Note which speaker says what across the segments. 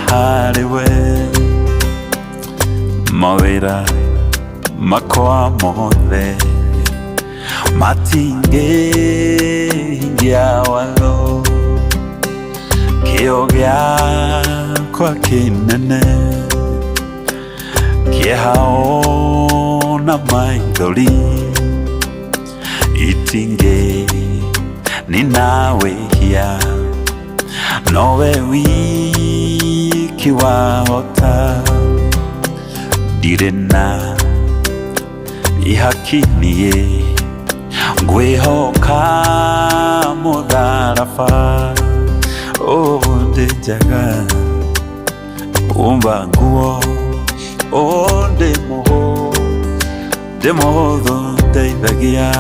Speaker 1: hariwe mawira makwa mothe matingehingia watho kĩo gĩakwa kĩnene kĩeha na maithori itinge ninawĩhia nowe wiki wahota ndirĩ na ihaki niĩ ngwĩhoka mũtharaba ndĩ njaga umba nguo ndĩ mũhũthũ ndeithagia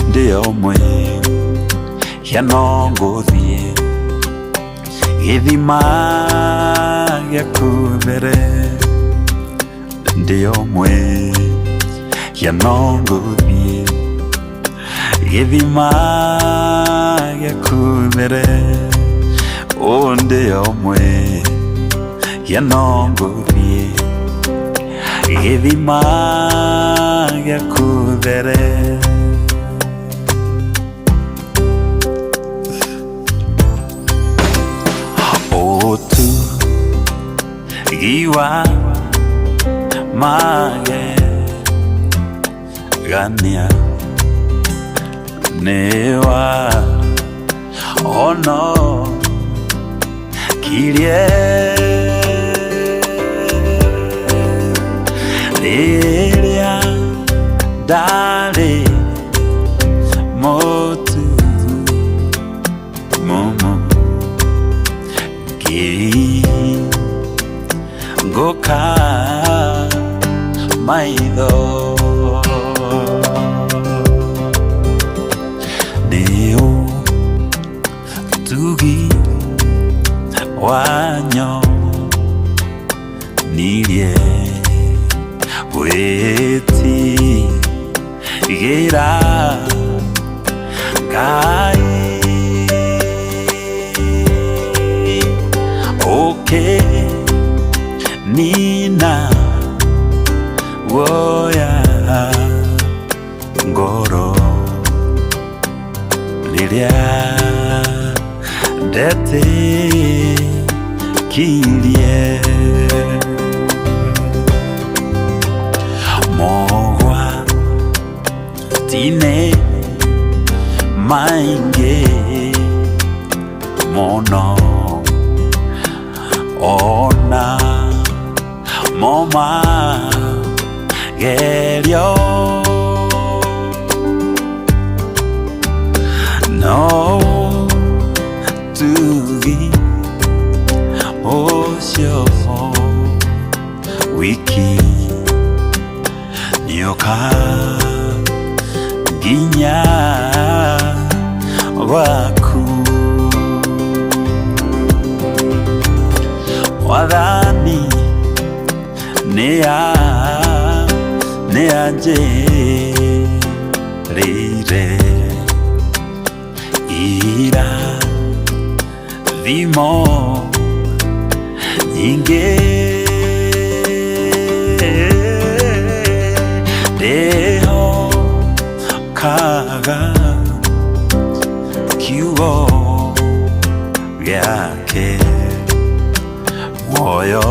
Speaker 1: ndĩ omwe hiano ngũthiĩ gĩthima gĩaku mbere ndĩ omwe hiano ngũthiĩ gĩthima gĩaku mbere ndĩ omwe hiano ngũthiĩ gĩthima gĩaku mbere giwa magegania newa ono kirie rĩrĩa ndarĩ mũtu mũmũ ngũka maitho nĩ ũtugi wanyo nirie gwĩtigĩra Ngai nina woya ngoro rĩrĩa ndetĩkirie mogwati-inĩ maingĩ mũno ona moma gerio no tugi ũcio wiki nĩoka nginya gwaku Mwathani nĩanjĩrĩire irathimo nyingĩ ndĩhokaga kiugo gĩake moyo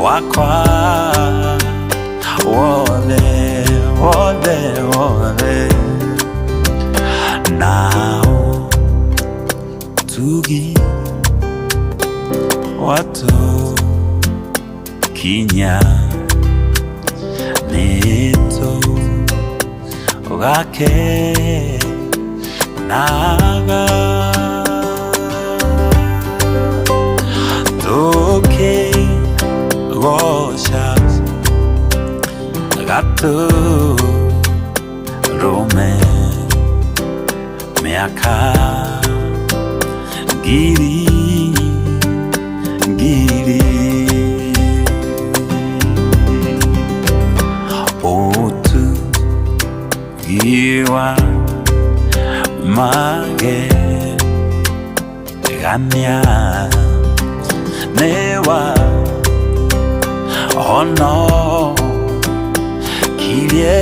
Speaker 1: wakwa wothe nao tugi watu kinya nito gake naga toke gosha gato rome meaka giri otu giwa magegania newa ono kirie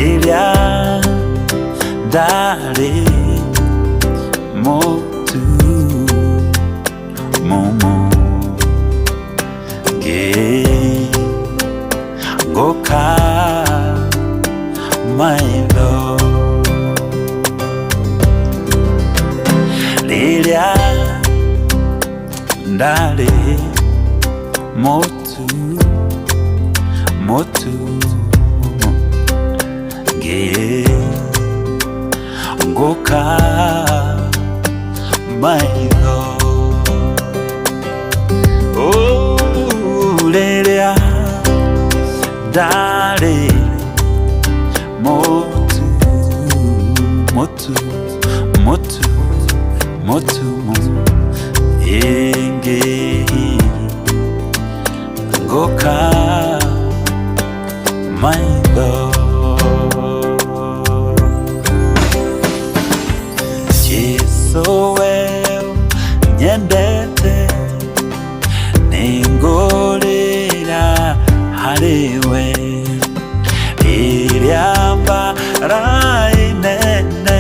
Speaker 1: iria dare motu momo ge goka my love lilia dare motu motu ge goka my love oh lilia dare motu motu motu motu enge goka my love Jesu wewe nyendete ningorera hariwe iriamba rainene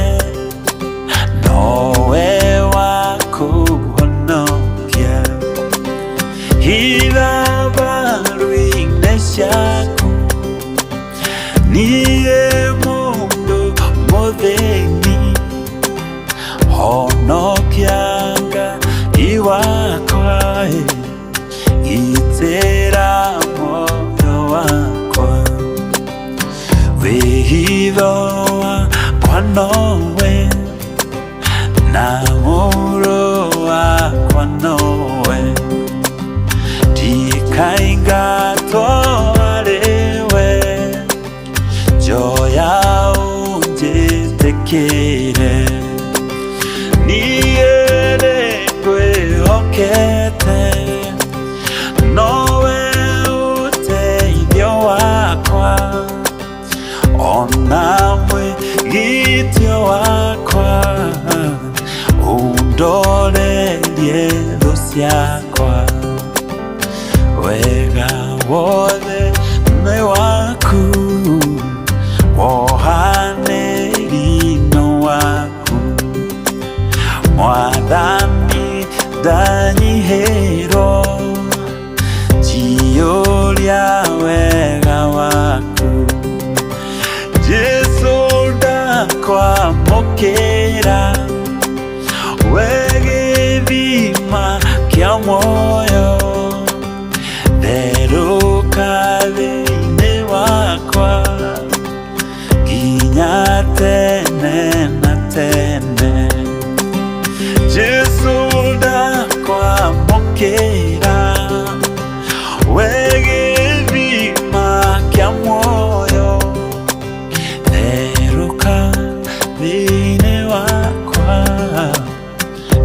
Speaker 1: nowe wakuhonokia hirabaruine shaku niye mundu mutheni honokianga iwakwa itera moyo wakwa wihiroa kwa nowe na muroa kwa nowe tikaingato arewe joya unjitekere niere kwehokete nowe uteithio wakwa ona mwĩgĩtio wakwa undorerie thũ ciakwa wega wothe nĩ waku wohanĩri-no waku Mwathani ndanyihĩrwo njiyũria wega waku Jesu ndakwamũkĩra we gĩthima kĩa muoyo therũka thĩinĩ wakwa nginya tene na tene Jesu ndakwamũkĩra we gĩthima kĩa muoyo therũka thĩinĩ wakwa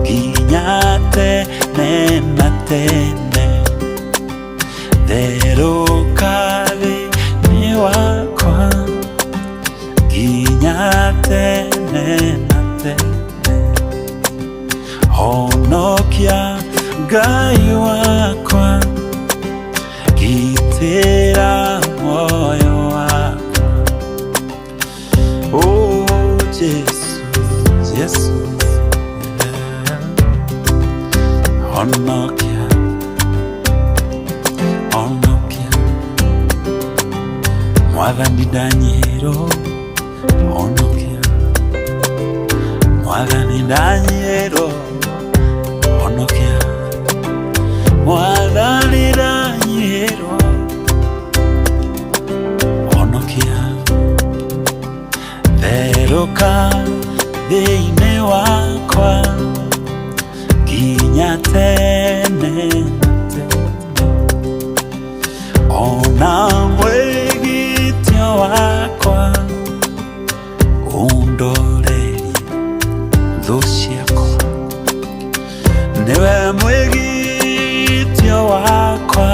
Speaker 1: nginya tene na tene therũka thĩinĩ wakwa nginya tene na tene honokia Ngai wakwa gitĩra muoyo wakwa oh Jesu Jesu honokia honokia Mwathani ndanyihĩrwo honokia Mwathani ndanyihĩrwo honokia Mwathani ndanyihĩrwo honokia therũka thĩinĩ wakwa nginya tene na tene ona mwĩgĩtio wakwa undorerie thũ ciakwa niwe mwĩgĩtio wakwa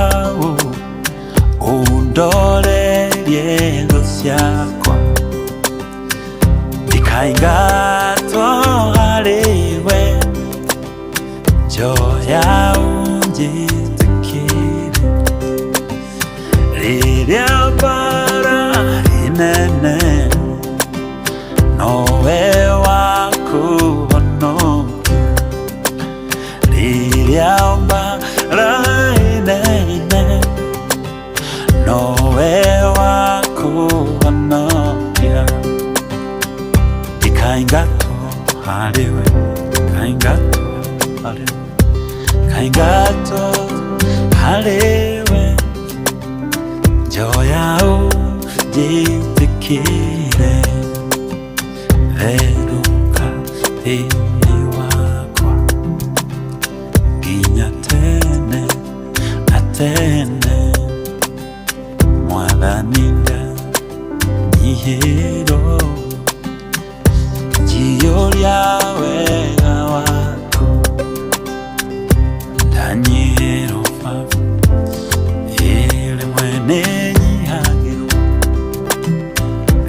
Speaker 1: undorerie thũ ciakwa ndikaingatwo harĩwe kaingato hariwe kaingato hariwe kaingato hariwe joyao jitikire veruka wakwa ginya tene atene mwathaniga nyihiro jiyoria wega waku ndanyihiro favu rimwe nenyihagiro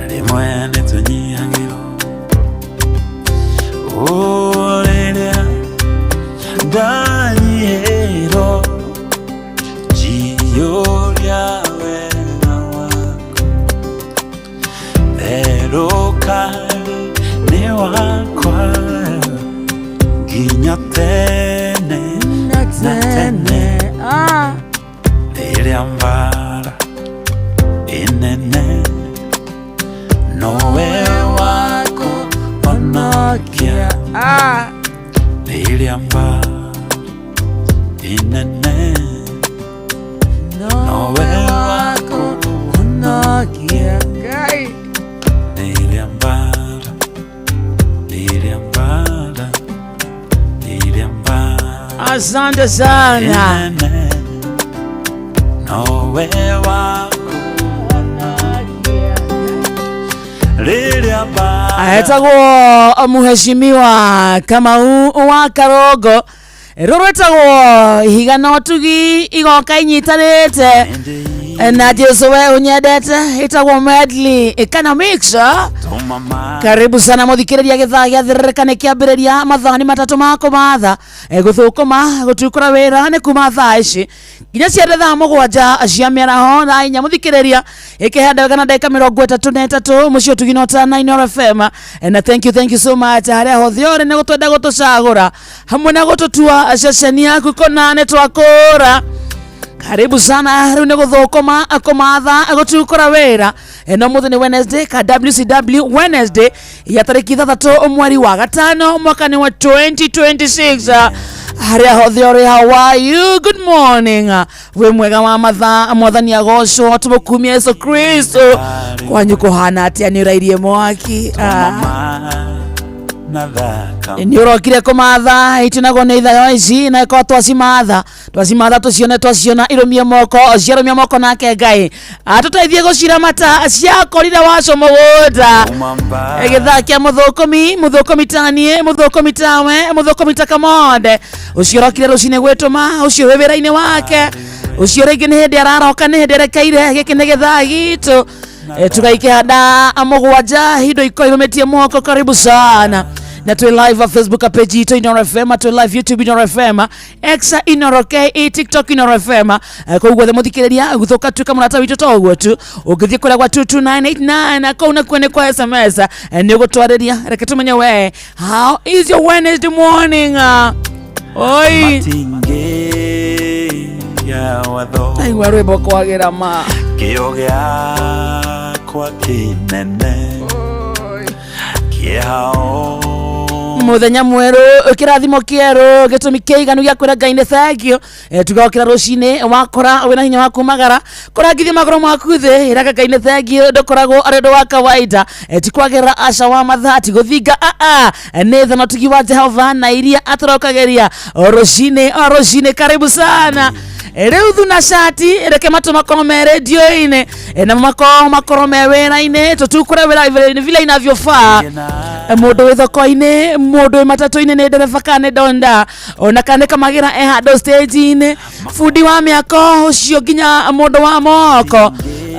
Speaker 1: rimwe netonyihagiro orerea ndanyihiro jiyoria wega waku veruka wakwa ginya tene na tene liriambara inene nowe wako onokia liriambara inene nowe wako onokia liriambara
Speaker 2: asante sana
Speaker 1: nowe wako
Speaker 2: ahetagwo muheshimiwa Kamau wa Karongo rurwetagwo ihiga no tugi igoka inyitanite na Jesu we unyendete itagwo medley economics. Karibu sana muthikiriria githaa gia thirikane kiambiriria mathani matatu mako matha guthukuma gutukura wira ni kuma thaa ici nginya cia thaa mugwanja cia miaraho na inya muthikiriria ikihanda kana ndeka 33 mucio tuginota 9 FM and thank you so much haria hothiore ne gutwenda gutucagura hamwe na gututua ceceni yaku konane twakura. Karibu sana riu ne guthukuma akumatha gutukura wira no muthenya Wednesday ka WCW Wednesday ya tariki 3 mweri wa gatano mwaka ni wa 2026. haria hothiore how are you? Good morning. We mwega wa matha mwathani agocwo tumukumia Yesu Kristo kwanyu kuhana atia ni rairie mwaki ni urokire kumatha itinago ne ithayo ici na ko twasimatha tuciona irumie moko nake Ngai atuteithie gucira mata cia korire waco mugunda egithakia muthukumi tanie muthukumi tawe muthukumi takamonde ucio urokire rucine gwetuma ucio wewira-ini wake ucio ringi ni hindi araroka ni hindi rekeire giki ni githaa gitu tugaikihanda mugwanja hindo ikoirumetie moko. Karibu sana na tu live Facebook page ito Inoro FM, tu live YouTube Inoro FM, X Inoro K, TikTok Inoro FM. Kwa ugwa muthikiriria guthoka tuka munata witu togwo tu ugithie kura kwa 22989 kwa una kwene kwa SMS ni gutwariria reke tumenye we how is your Wednesday morning. Oi
Speaker 1: ya watho
Speaker 2: ai warwebo kwagira ma
Speaker 1: kiogea kwa kinene kiao
Speaker 2: muthenya mweru kirathimo kieru gitumi kiiganu gia kwira Ngai ni thengio tugokira rucine wakora wina hinya wa kumagara kurangithia magoro maku thi iraka Ngai ni thengio ndukoragwo aredo wa kawaida tikwagira asha wa mathati guthinga ni thano tugiwa Jehova na iria atorokageria rucine. Karibu sana riu thuna shati reke matu makorome radio-ini na makorome wira-ini tutukure wira vile inavyofaa. Mundu wi thoko-ini mundu wi matatu-ini ni ndereba kane donda ona kane kamagira hando stage-ini fundi wa miako ucio nginya mundu wa moko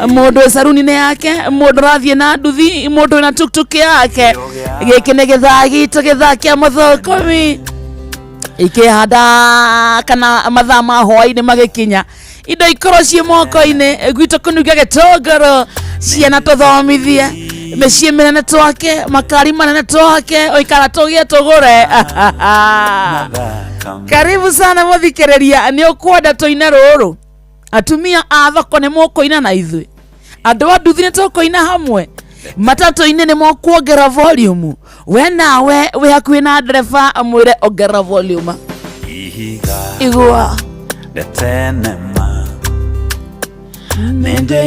Speaker 2: mundu wi saruni-ini yake mundu rathie na nduthi mundu na tuktuk yake giki ni githaa gitu githaa kia muthukumi ikihanda kana mathaa ma hwaini magikinya indo ikoro cie moko-ini gwito kunugia gitongoro ciana tuthomithie mecie minene twake makari manene twake oikara tugie tugure. Karibu sana muthikiriria ni ukwenda tuine ruru atumia a thoko ni mukoina na ithui andu a nduthi ni tukoina hamwe Matatu ine ni mokuongera volume we nawe we hakuhi na ndereba amwire ongera volume
Speaker 1: ihiga
Speaker 2: igua
Speaker 1: letenema nende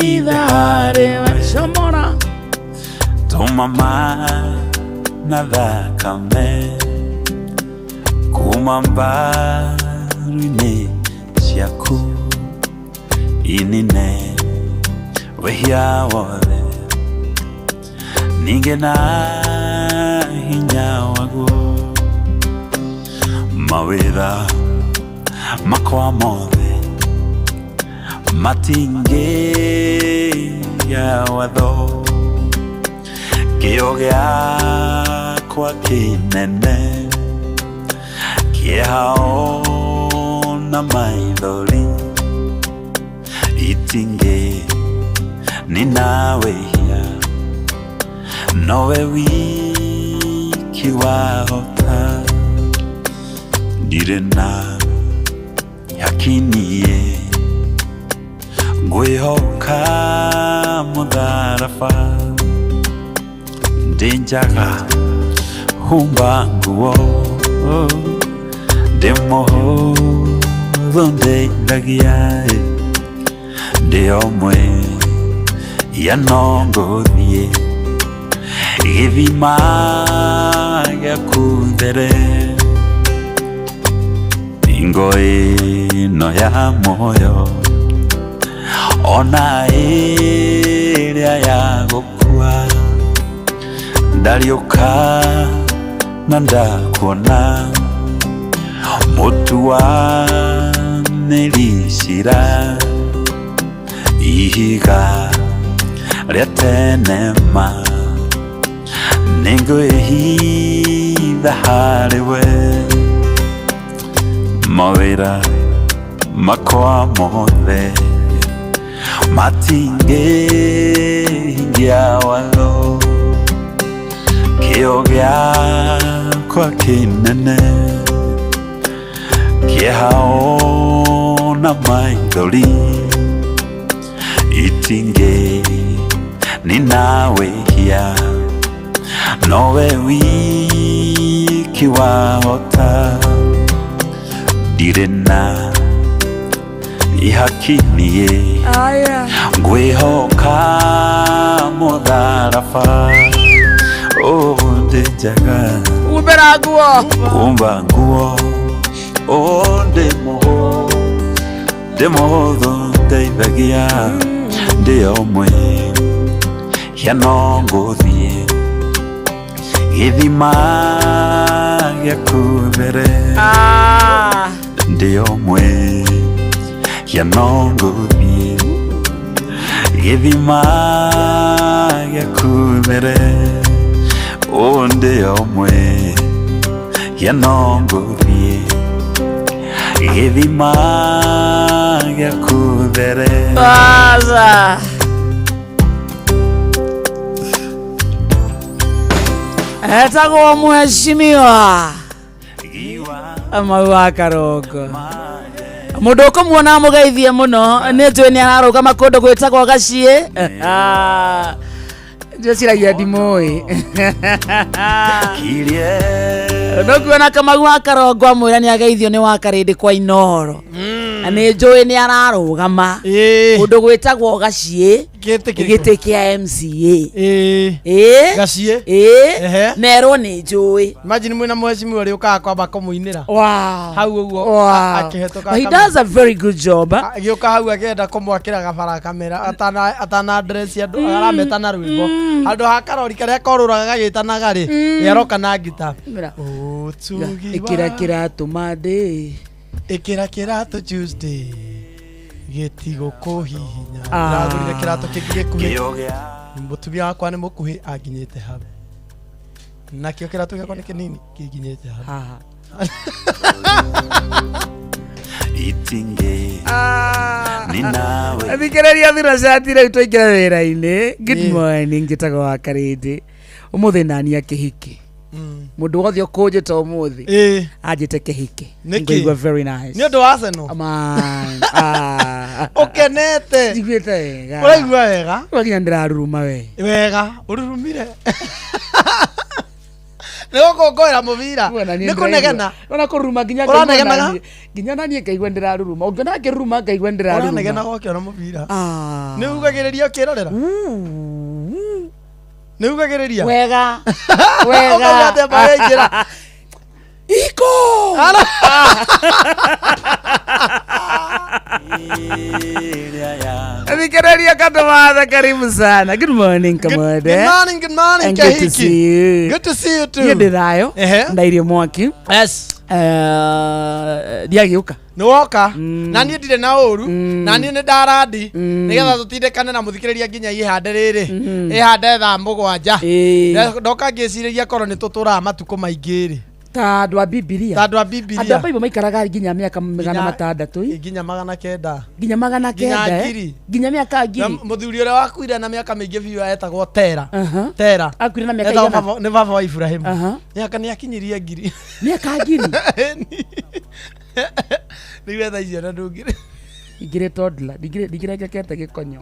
Speaker 2: idhare washomora
Speaker 1: tumama na thakame kuma mbaru-inĩ ciaku inine wehia wothe ningĩ na hinya waguo mawĩra makwa mothe matingĩgĩa watho kĩo gĩakwa kĩnene kĩeha na maithori itingĩ ninawehia nowe wiki wahota ndirĩ na yakinie ngwĩhoka mũtharaba ndĩ njaga humba nguo ndĩ mũhũthũ ndeithagia ndĩ omwe ya no ngũthiĩ gĩthima gĩaku there ngo ĩno ya muoyo ona ĩrĩa ya gũkua ndariũka na ndakuona mũtuanĩri ihiga rĩa tenema nĩngwĩhitha harĩwe mawĩra makwa mothe matingĩhingia watho kĩo gĩakwa kĩnene kĩeha na maithori itingĩ ninawehia nowe wiki wahota ndirĩ na ihakinie ngwĩhoka mũtharaba ndĩ njaga umba nguo ndĩ mũhũthũ ndeithagia ndĩ omwe hia no ngũthiĩ gĩthima gĩaku there ndĩ omwe hia no ngũthiĩ gĩthima gĩaku there ndĩ omwe hia no ngũthiĩ gĩthima gĩaku there
Speaker 2: etagwo mheshimiwa Amau wa Karongo mundu ukumuona mugeithie muno nĩ njũĩ nĩ ararũgama kũndũ gwĩtagwo Gaciĩ ndĩciragia ndimũĩ nĩkuona Kamau wa Karongo amwĩra nĩ ageithio nĩ wa Karĩndĩ kwa Inooro na nĩ njũĩ nĩ ararũgama kũndũ gwĩtagwo Gaciĩ gĩtĩ kĩa MCA
Speaker 3: Gaciĩ
Speaker 2: nerwo nĩ njũĩ
Speaker 3: imagine mwĩna mheshimiwa ũrĩa ũkaga kwamba kũmũinĩra hau ũguo akĩhetũka
Speaker 2: he does a very good job
Speaker 3: agĩũka hau akĩenda kũmwakĩra gabara kamera atana address andũ arameta na rwĩmbo handũ ha karori karĩa korũraga gagĩtanaga rĩ nĩaroka na ngita
Speaker 2: ĩkĩra kĩratũ Monday
Speaker 3: ĩkĩra kĩratũ Tuesday gĩtigũkũhihinya ndagũrire kĩratũ kĩngĩ gĩkuhĩ mũtumia wakwa nĩ mũkuhĩ anginyĩte hau nakĩo kĩratũ gĩakwa nĩ kĩnini kĩnginyĩte hau
Speaker 1: itingĩ ninawe
Speaker 2: thikĩrĩria thira cati rĩu tũingĩre wĩra-inĩ good morning njĩtagwo wa Karĩndĩ ũmũthĩ nani akĩhiki mundu wothe ũkũnjĩte ũmũthĩ anjĩte kĩhiki ngũigua very nice
Speaker 3: nĩ ũndũ wa Arsenal
Speaker 2: man
Speaker 3: Ukenete.
Speaker 2: Jiguĩte wega.
Speaker 3: Uraigua wega?
Speaker 2: Wakinya ndiraruruma we.
Speaker 3: Wega, ururumire. Nĩgũkũ ngũĩra mũbira. Nĩkũnegena.
Speaker 2: Ona kũruruma nginya nginya naniĩ ngaigua ndiraruruma. Ũngĩona ngĩruruma ngaigua ndiraruruma.
Speaker 3: Ũranegena gũkĩona mũbira. Nĩugagĩrĩria ũkĩrorera. Nĩugagĩrĩria.
Speaker 2: Wega.
Speaker 3: Wega.
Speaker 2: Iko! Abikereria Katamada, karibu sana. Good morning, Kamode.
Speaker 3: Good morning,
Speaker 2: and good to see you.
Speaker 3: Good to see you too.
Speaker 2: Yedirayo. Ndairie mwaki.
Speaker 3: Yes.
Speaker 2: Diagiuka.
Speaker 3: Nĩwoka na niĩ ndirĩ na ũru na niĩ nĩ ndarandi nĩgetha tũtindĩkane na mũthikĩrĩria nginya ihande rĩrĩ ihande thaa 7 ndoka ngĩcirĩria korwo nĩ tũtũraga matukũ maingĩ rĩ
Speaker 2: ta andũ a Bibilia
Speaker 3: andũ a Bibilia
Speaker 2: andũ a maikaraga nginya mĩaka 600
Speaker 3: nginya 900
Speaker 2: nginya 900 nginya mĩaka 1000
Speaker 3: mũthuri ũrĩa wakuire na mĩaka mĩingĩ biũ etagwo Tera
Speaker 2: akuire na mĩaka igana
Speaker 3: nĩ baba wa Ibrahimu mĩaka nĩ akinyirie 1000
Speaker 2: mĩaka 1000
Speaker 3: nĩgetha thaa icio na ndũngĩrĩ
Speaker 2: ingĩrĩ toddler ndingĩrengekete gĩkonyo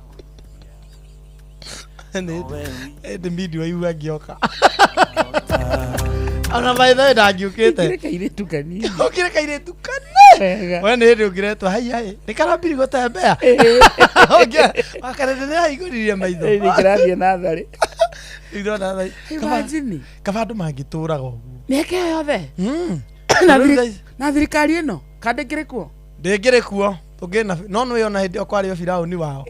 Speaker 3: nĩ midi wa iu angĩoka ona maitho ndangiũkĩte ũkĩre kairĩtu kanene we nĩ hĩndĩ ũngĩretwo hai nĩ karambiri gũtembea wakarende nĩ haigũririe maitho
Speaker 2: kĩrathiĩ natharĩ
Speaker 3: kaba andũ mangĩtũraga ũguo
Speaker 2: mĩaka ĩyo yothe na thirikari ĩno kandĩkĩrĩ kuo
Speaker 3: ndĩngĩrĩ kuo no nĩwe ona hĩndĩ ĩyo kwarĩ Firaũni wao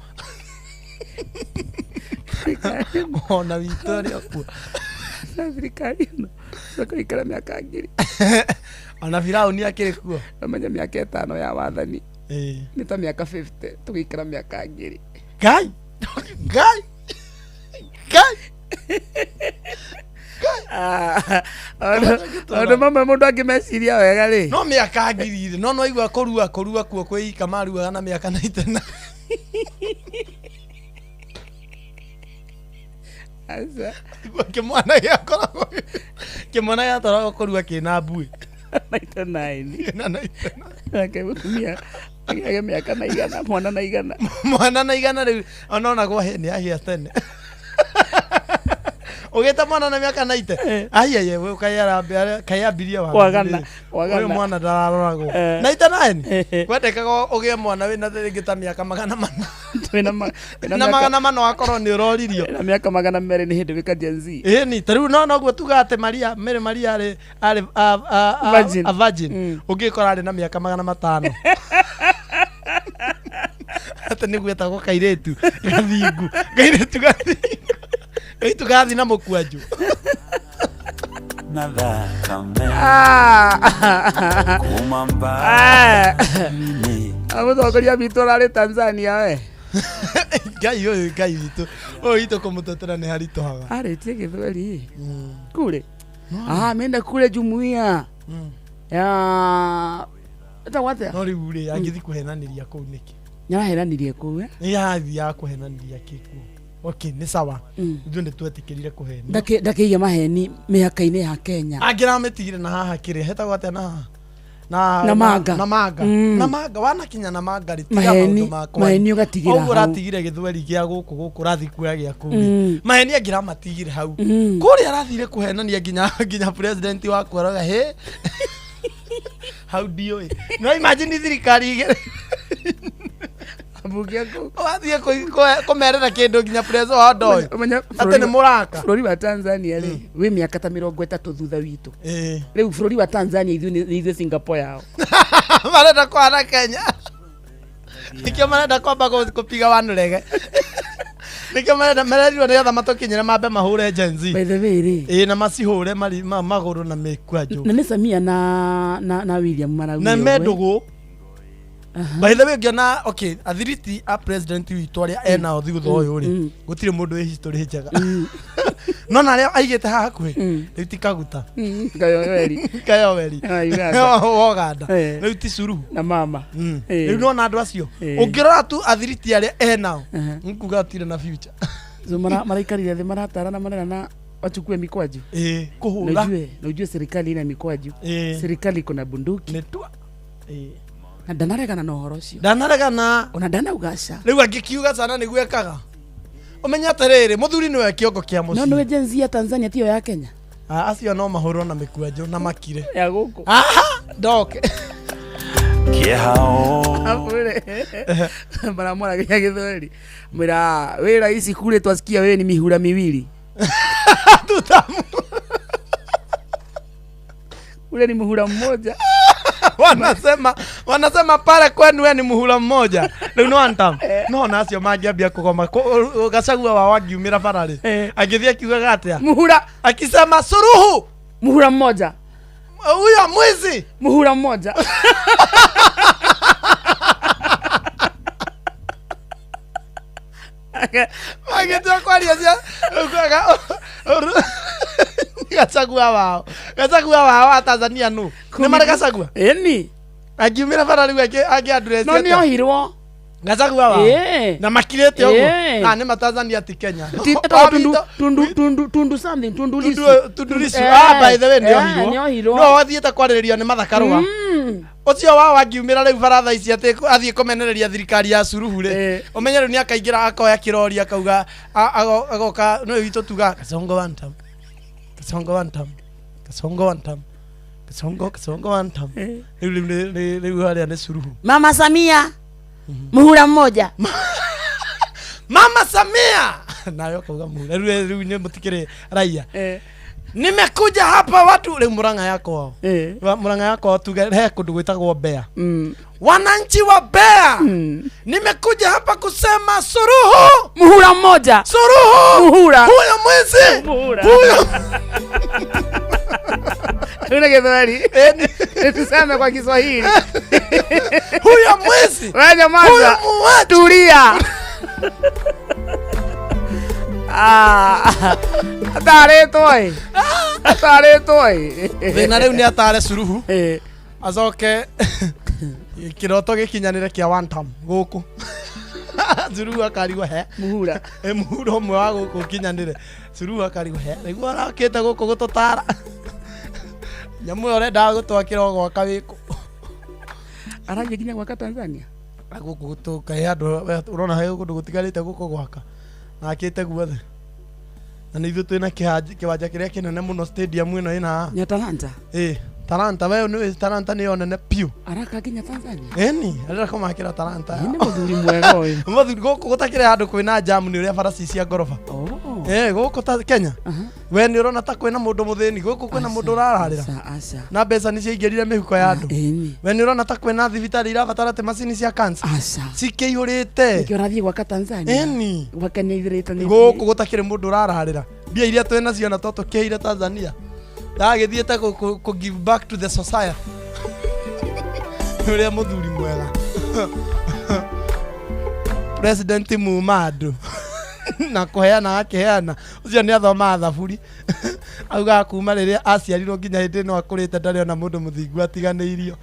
Speaker 3: ona witũ arĩ okuo
Speaker 2: na thirikari ĩno tũkaikara mĩaka 1000
Speaker 3: ona Firaũni akĩrĩ kuo
Speaker 2: amenya mĩaka 5 ya wathani nĩ ta mĩaka 50 tũgĩikara mĩaka 1000
Speaker 3: Ngai
Speaker 2: Ona mama mũndũ angĩmeciria wega rĩ
Speaker 3: no mĩaka 1000 no aigua kũrua kuo kwĩika maruaga na mĩaka 90
Speaker 2: asa
Speaker 3: kĩmwana gĩakoragwo kũrua kĩna mbuĩ
Speaker 2: 99 akĩmutumia agĩa mĩaka na igana mwana
Speaker 3: na igana rĩu ona gwa nĩ ahĩa tene ugeta mwana na miaka 90 aiye we kayambiria
Speaker 2: wagana
Speaker 3: uyu mwana ndararoragwo 99 kwendekaga ugie mwana wina thingita miaka 400 na 400 akorwo ni uroririo
Speaker 2: na miaka 200 ni hindi wika Gen Z
Speaker 3: ni tariu no guo tugate Maria ari a virgin ugikora ari na miaka 500 ate ni gwetagwo kairetu gathingu itu gathi na mukwanju
Speaker 1: na thakame kumamba
Speaker 2: amutongoria bitu ararĩ Tanzania we
Speaker 3: ngai witu kumutetera ni haritohaga
Speaker 2: arĩtie gĩthweri kule ameenda kule jumuiya ya etawate
Speaker 3: no riu ri angithi kuhenaniria kuu niki
Speaker 2: nyahenanirie kuu
Speaker 3: yathi ya kuhenaniria kiku okay ni sawa ndio ndetwetikirire kuheni
Speaker 2: ndakeiya maheni mihaka-inĩ ya Kenya
Speaker 3: angirametigire na haha kire hetagwo ate na manga wanakinya na manga ritiga maundu makwa
Speaker 2: maheni ugatigira hau
Speaker 3: uratigire githweri gia guku rathi kuya gia kuri maheni angiramatigire hau kuri arathire kuhenania nginya president wa kwaraga he how do you no imagine thirikari igere
Speaker 2: abugiako
Speaker 3: wathie kumerera kindu nginya prezo wa ndoi ate ni muraka
Speaker 2: bururi wa Tanzania ri wi miaka ta 30 thutha witu riu bururi wa Tanzania ithu Singapore yao
Speaker 3: marenda kwara Kenya nikio marenda kwamba kupiga wanurege nikio marerirwo nigetha matukinyire mambe mahure Gen Z
Speaker 2: by the way ri
Speaker 3: na macihure maguru na mikwanju
Speaker 2: na ni Samia na William Marawi
Speaker 3: na mendugu by the way ngiona okay athiriti a president witu aria ena othigutho uyu ri gutire mundu wi history njega no na aria aigite haha kwi riu tikaguta kayoweri woganda riu ti Suluhu
Speaker 2: na mama
Speaker 3: riu no na andu acio ungirora tu athiriti aria enao nkuga atire na future
Speaker 2: zo maraikarire thi maratarana manena na wachukue mikwaju
Speaker 3: kuhura
Speaker 2: najue serikali ina mikwaju serikali iko na bunduki
Speaker 3: netua
Speaker 2: na ndanaregana no horo cio
Speaker 3: ndanaregana
Speaker 2: ona ndanaugaca
Speaker 3: riu angikiuga sana niguo ekaga umenya atiriri muthuri niwe kiongo kia mucii
Speaker 2: no Gen Z ya Tanzania tiyo ya Kenya
Speaker 3: acio no mahurwo na mikuanjo na makire
Speaker 2: ya guku
Speaker 3: doke
Speaker 1: Kiehao
Speaker 2: apure bara mora kia Githweri mira wira ici kule twasikia wewe ni mihura miwili
Speaker 3: tutamu
Speaker 2: ule ni muhula mmoja
Speaker 3: wanasema pale kwenu wewe ni muhula mmoja riu no antam no nacio mangiambia kugoma Gachagua wa wangiumira barari agithia kiuga atia
Speaker 2: muhula
Speaker 3: akisema Suluhu
Speaker 2: muhula mmoja
Speaker 3: huyo mwizi
Speaker 2: muhula mmoja
Speaker 3: agithia kwaria cia Gachagua wao wa Tanzania no ni mara Gachagua
Speaker 2: eni
Speaker 3: agiumira barari wake address
Speaker 2: no ni ohirwo
Speaker 3: Gachagua wao na makirete uguo ni Tanzania ti Kenya
Speaker 2: tundu something tundu lisu
Speaker 3: by the way ni ohirwo no wathiete kwariririo ni mathakarwa ucio wao agiumira riu baratha ici athie komenereria thirikari ya Suluhu ri umenye riu ni akaingira akoya kirori akauga agoka no wito tuga Kasongo one time riu haria ni Suluhu
Speaker 2: Mama Samia muhula mmoja
Speaker 3: Mama Samia nayo kauga muhula riu ni mutikire raia nimekuja hapa watu riu Murang'a yako wao Murang'a yako tugerehe kundu gwitagwo Mbeya wananchi wa Mbeya nimekuja hapa kusema Suluhu
Speaker 2: muhula mmoja
Speaker 3: Suluhu
Speaker 2: muhula
Speaker 3: huyo mwizi huyo
Speaker 2: una Githweri tuseme kwa Kiswahili
Speaker 3: huyo mwizi
Speaker 2: wewe maza tulia atare toy
Speaker 3: thina riu ni atare Suluhu azoke kiroto gikinyanire kia one time guku Suluhu akarigwo he
Speaker 2: muhura
Speaker 3: muhura umwe wa guku kinyanire Suluhu akarigwo he niguo arakite guku gututara nyamu ore nda gutwakira gwaka wiku
Speaker 2: araje kinya gwaka Tanzania
Speaker 3: guku gutuka andu urona he kundu gutigarite guku gwaka nakite guothe na nithu twina kiwanja kiria kinene muno stadium ino ina
Speaker 2: ya Talanta
Speaker 3: Talanta wewe ni Talanta ni onene piu
Speaker 2: araka kinya Tanzania
Speaker 3: arira kumakira Talanta
Speaker 2: ni muthuri mwega uyu
Speaker 3: muthuri guku gutakire handu kwina jam ni uria farasi cia ngorofa guku ta Kenya we ni urona ta kwina mundu muthini guku kwina mundu urararira na mbeca ni ciaingirire mihuko ya andu we ni urona ta kwina thibitari irabatara te macini cia cancer cikeihurite
Speaker 2: nikio rathie gwaka Tanzania wakanithirite ni
Speaker 3: guku gutakire mundu urararira bia iria twina ciona toto keire Tanzania ndagithiete ku give back to the society uria muthuri mwega president Mumadu na kuheana akiheana ucio ni athoma thaburi auga kuma riria aciarirwo nginya hindi no akurite ndari ona mundu muthingu atiganeirio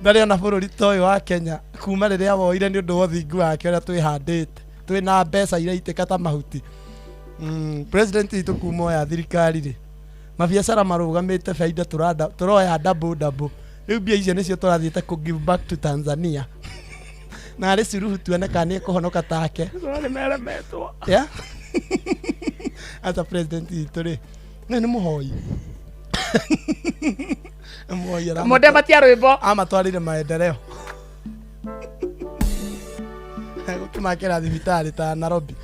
Speaker 3: ndari ona bururi toyo wa Kenya kuma riria woire ni undu wa uthingu wake uria twihandite twina mbeca iria itikata mahuti president itu kuma ya thirikari ri mabiacara marugamite faida turoya double riu bia icio nicio turathiete ku give back to Tanzania na ari Suluhu tuoneka ni kuhonoka take
Speaker 2: ni meremetwo
Speaker 3: ata president itu ri ni muhoi muhoi
Speaker 2: mode batia rwimbo
Speaker 3: amatwarire maendeleo gukimakira thibitari ta Nairobi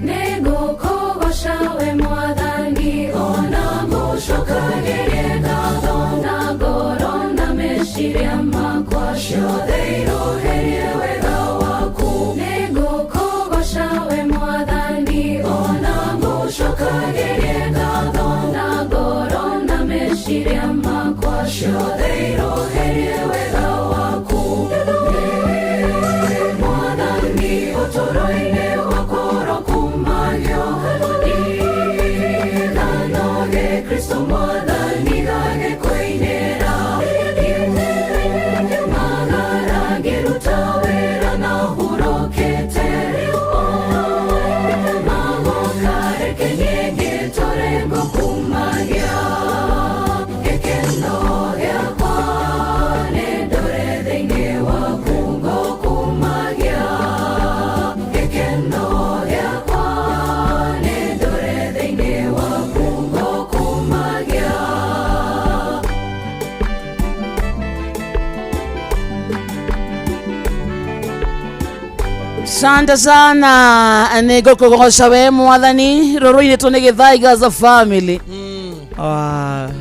Speaker 4: Nego kogo shawe mwathani ona mushokagerie ngatho
Speaker 2: Asante sana nego kugosha we mwathani roro-inĩ tũnĩ gĩthaiga as a family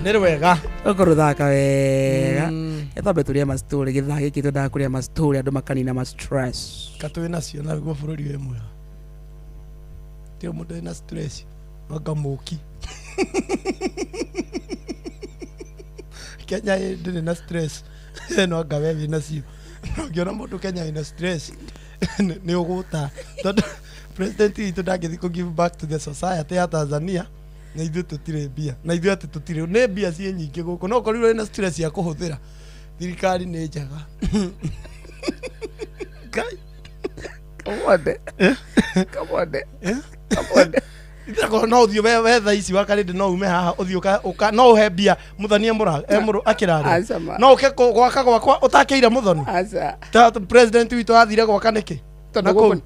Speaker 3: nĩ wega
Speaker 2: ũkũrũthaka wega ethambe tũrĩa mastori gĩthaa gĩkĩ twendaga kũrĩa mastori andũ makanina ma stress
Speaker 3: katwĩ nacio naguo bũrũri wĩ mwega tio mũndũ ena stress wanga mũki Kenya ndĩrĩ na stress no anga we wĩ nacio ũngĩona mũndũ Kenya wĩ na stress nĩ ũgũta tondũ president witũ ndangĩthiĩ kũ give back to the society ya Tanzania na ithuĩ tũtirĩ mbia na ithuĩ atĩ tũtirĩ nĩ mbia ciĩ nyingĩ gũkũ no korirwo na stress ya kũhũthĩra thirikari nĩ njega Kai kamwende Ithako no uthio we tha ici wakarinde no ume haha uthio no uhe mbia muthanie murag akirari no uke gwaka gwakwa utakeira muthoni ta president witu athire gwaka niki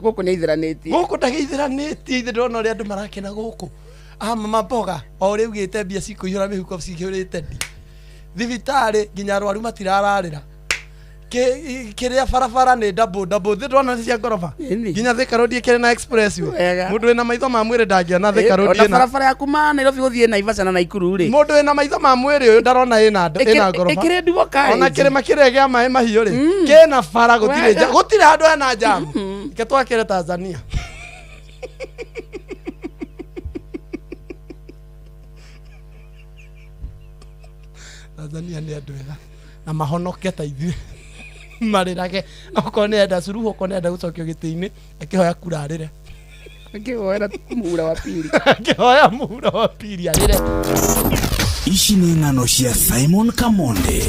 Speaker 2: guku ni ithiranetie
Speaker 3: guku ndageithiranetie ithe ndona uri andu marakena guku mama mboga o riu gite mbia cikuihura mihuko cikihurite ndi thibitari nginya arwaru matirararira kiria barabara ni double ndona cia ngoroba nginya Thika Road ikire na express mundu wina maitho ma mwiri ndangiona Thika Road ina
Speaker 2: barabara ya kuma Nairobi guthie Naivasha na Naikuru ri
Speaker 3: mundu wina maitho ma mwiri uyu ndarona ina ngoroba
Speaker 2: ikire nduo kai
Speaker 3: ona kirima kiria gia mai mahiu ri kina bara gutire handu hena jam ike twakire Tanzania Tanzania ni andu ega na mahonokia ta ithuĩ marirage okone enda suruhu okone enda gucokio giti-ini akihoya kurarire
Speaker 2: akihoya muhura wa pili
Speaker 3: akihoya muhura wa pili arire
Speaker 1: ici nĩ ng'ano cia Simon Kamonde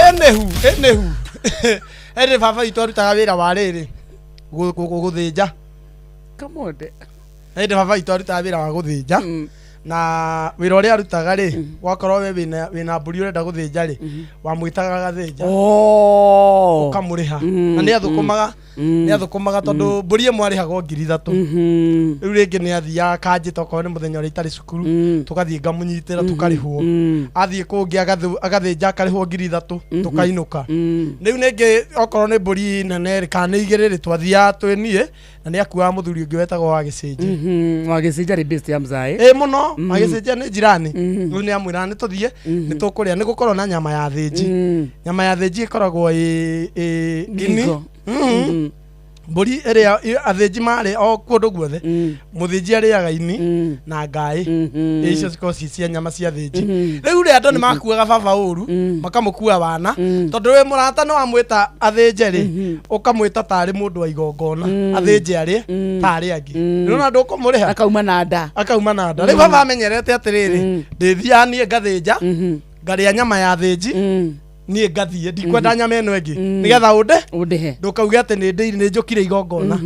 Speaker 3: enehu ere baba itu arutaga wira wa riri guthinja
Speaker 2: Kamonde
Speaker 3: ere baba itu arutaga wira wa guthinja na wira uria arutaga ri wakorwo we wina mburi urenda guthinja ri wamwitaga gathinja ukamuriha na ni athukumaga tondu mburi imwe arihagwo 3,000 riu ringi ni athia kanjita okorwo ni muthenya uria itari cukuru tukathie ngamunyitira tukarihwo athie kungi agathinja akarihwo 3,000 tukainuka riu ningi okorwo ni mburi nene ri kana igiri ri twathia twinie na ni akuaga muthuri ungi wetagwo
Speaker 2: Wagicinja ri best ya mzai
Speaker 3: muno Wagicinja ni jirani riu ni amwira ni tuthie ni tukuria ni gukorwo na nyama ya thinji nyama ya thinji ikoragwo ini mburi iria athinji mari o kundu guothe muthinji ariaga ini na ngai icio cikorwo cia nyama cia thinji riu ri andu ni makuaga baba uru makamukua wana tondu we murata no amwita athinje ri ukamwita tari mundu wa igongona athinje ari tari angi riu na ndu kumuriha
Speaker 2: akauma na nda
Speaker 3: riu baba amenyerete atiriri ndithia nie ngathinja ngaria nyama ya thinji nie ngathie ndikwenda nyama eno engi nigetha undihe ndukauge ati ni ndiri ni njukire igongona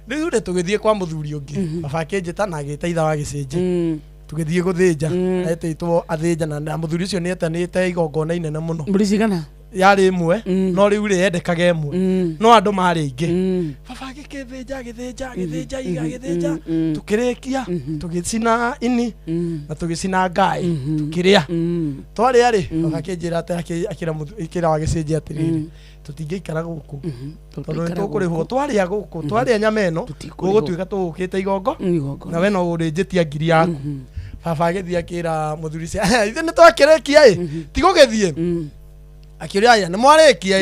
Speaker 3: riu ri tugithie kwa muthuri ungi baba akinjita na agita itha wa Gicinji tugithie guthinja etitwo athinja na muthuri ucio ni etanite igongona inene muno
Speaker 2: mburi cigana
Speaker 3: yari imwe no riu ri yendekaga imwe no andu mari aingi baba agithinja tukirikia tugicina ini na tugicina ngai tukiria twaria ri baba akinjira ati akira wa Gicinji atiriri tutingiikara guku tondu tukurihwo twaria guku twaria nyama eno gugutuika tugukite igongo na we no urinjitia ngiri yaku baba agithia akira muthuri cia ithe ni twakirekia tigugithie akiuria aya ni mwarikia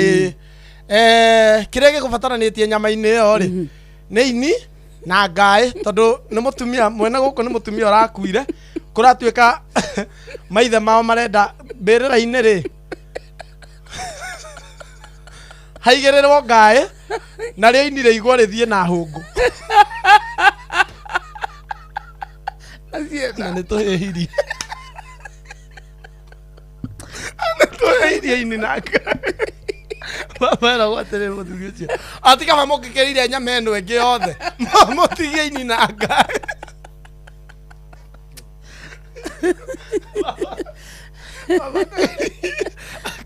Speaker 3: kiria gigubataranitie nyama-ini iyo ri ni ini na ngai tondu ni mutumia mwena guku ni mutumia urakuire kuratuika maithe mao marenda mbirira-ini ri haigirirwo ngai na rĩo inire igwa rĩthiĩ na hũngũ na nĩtũhĩhirie ini na baba gwatere mũthuri ũcio ati kama mũkĩkĩrire nyama ĩno ĩngĩ yothe mũtigie ini na ngai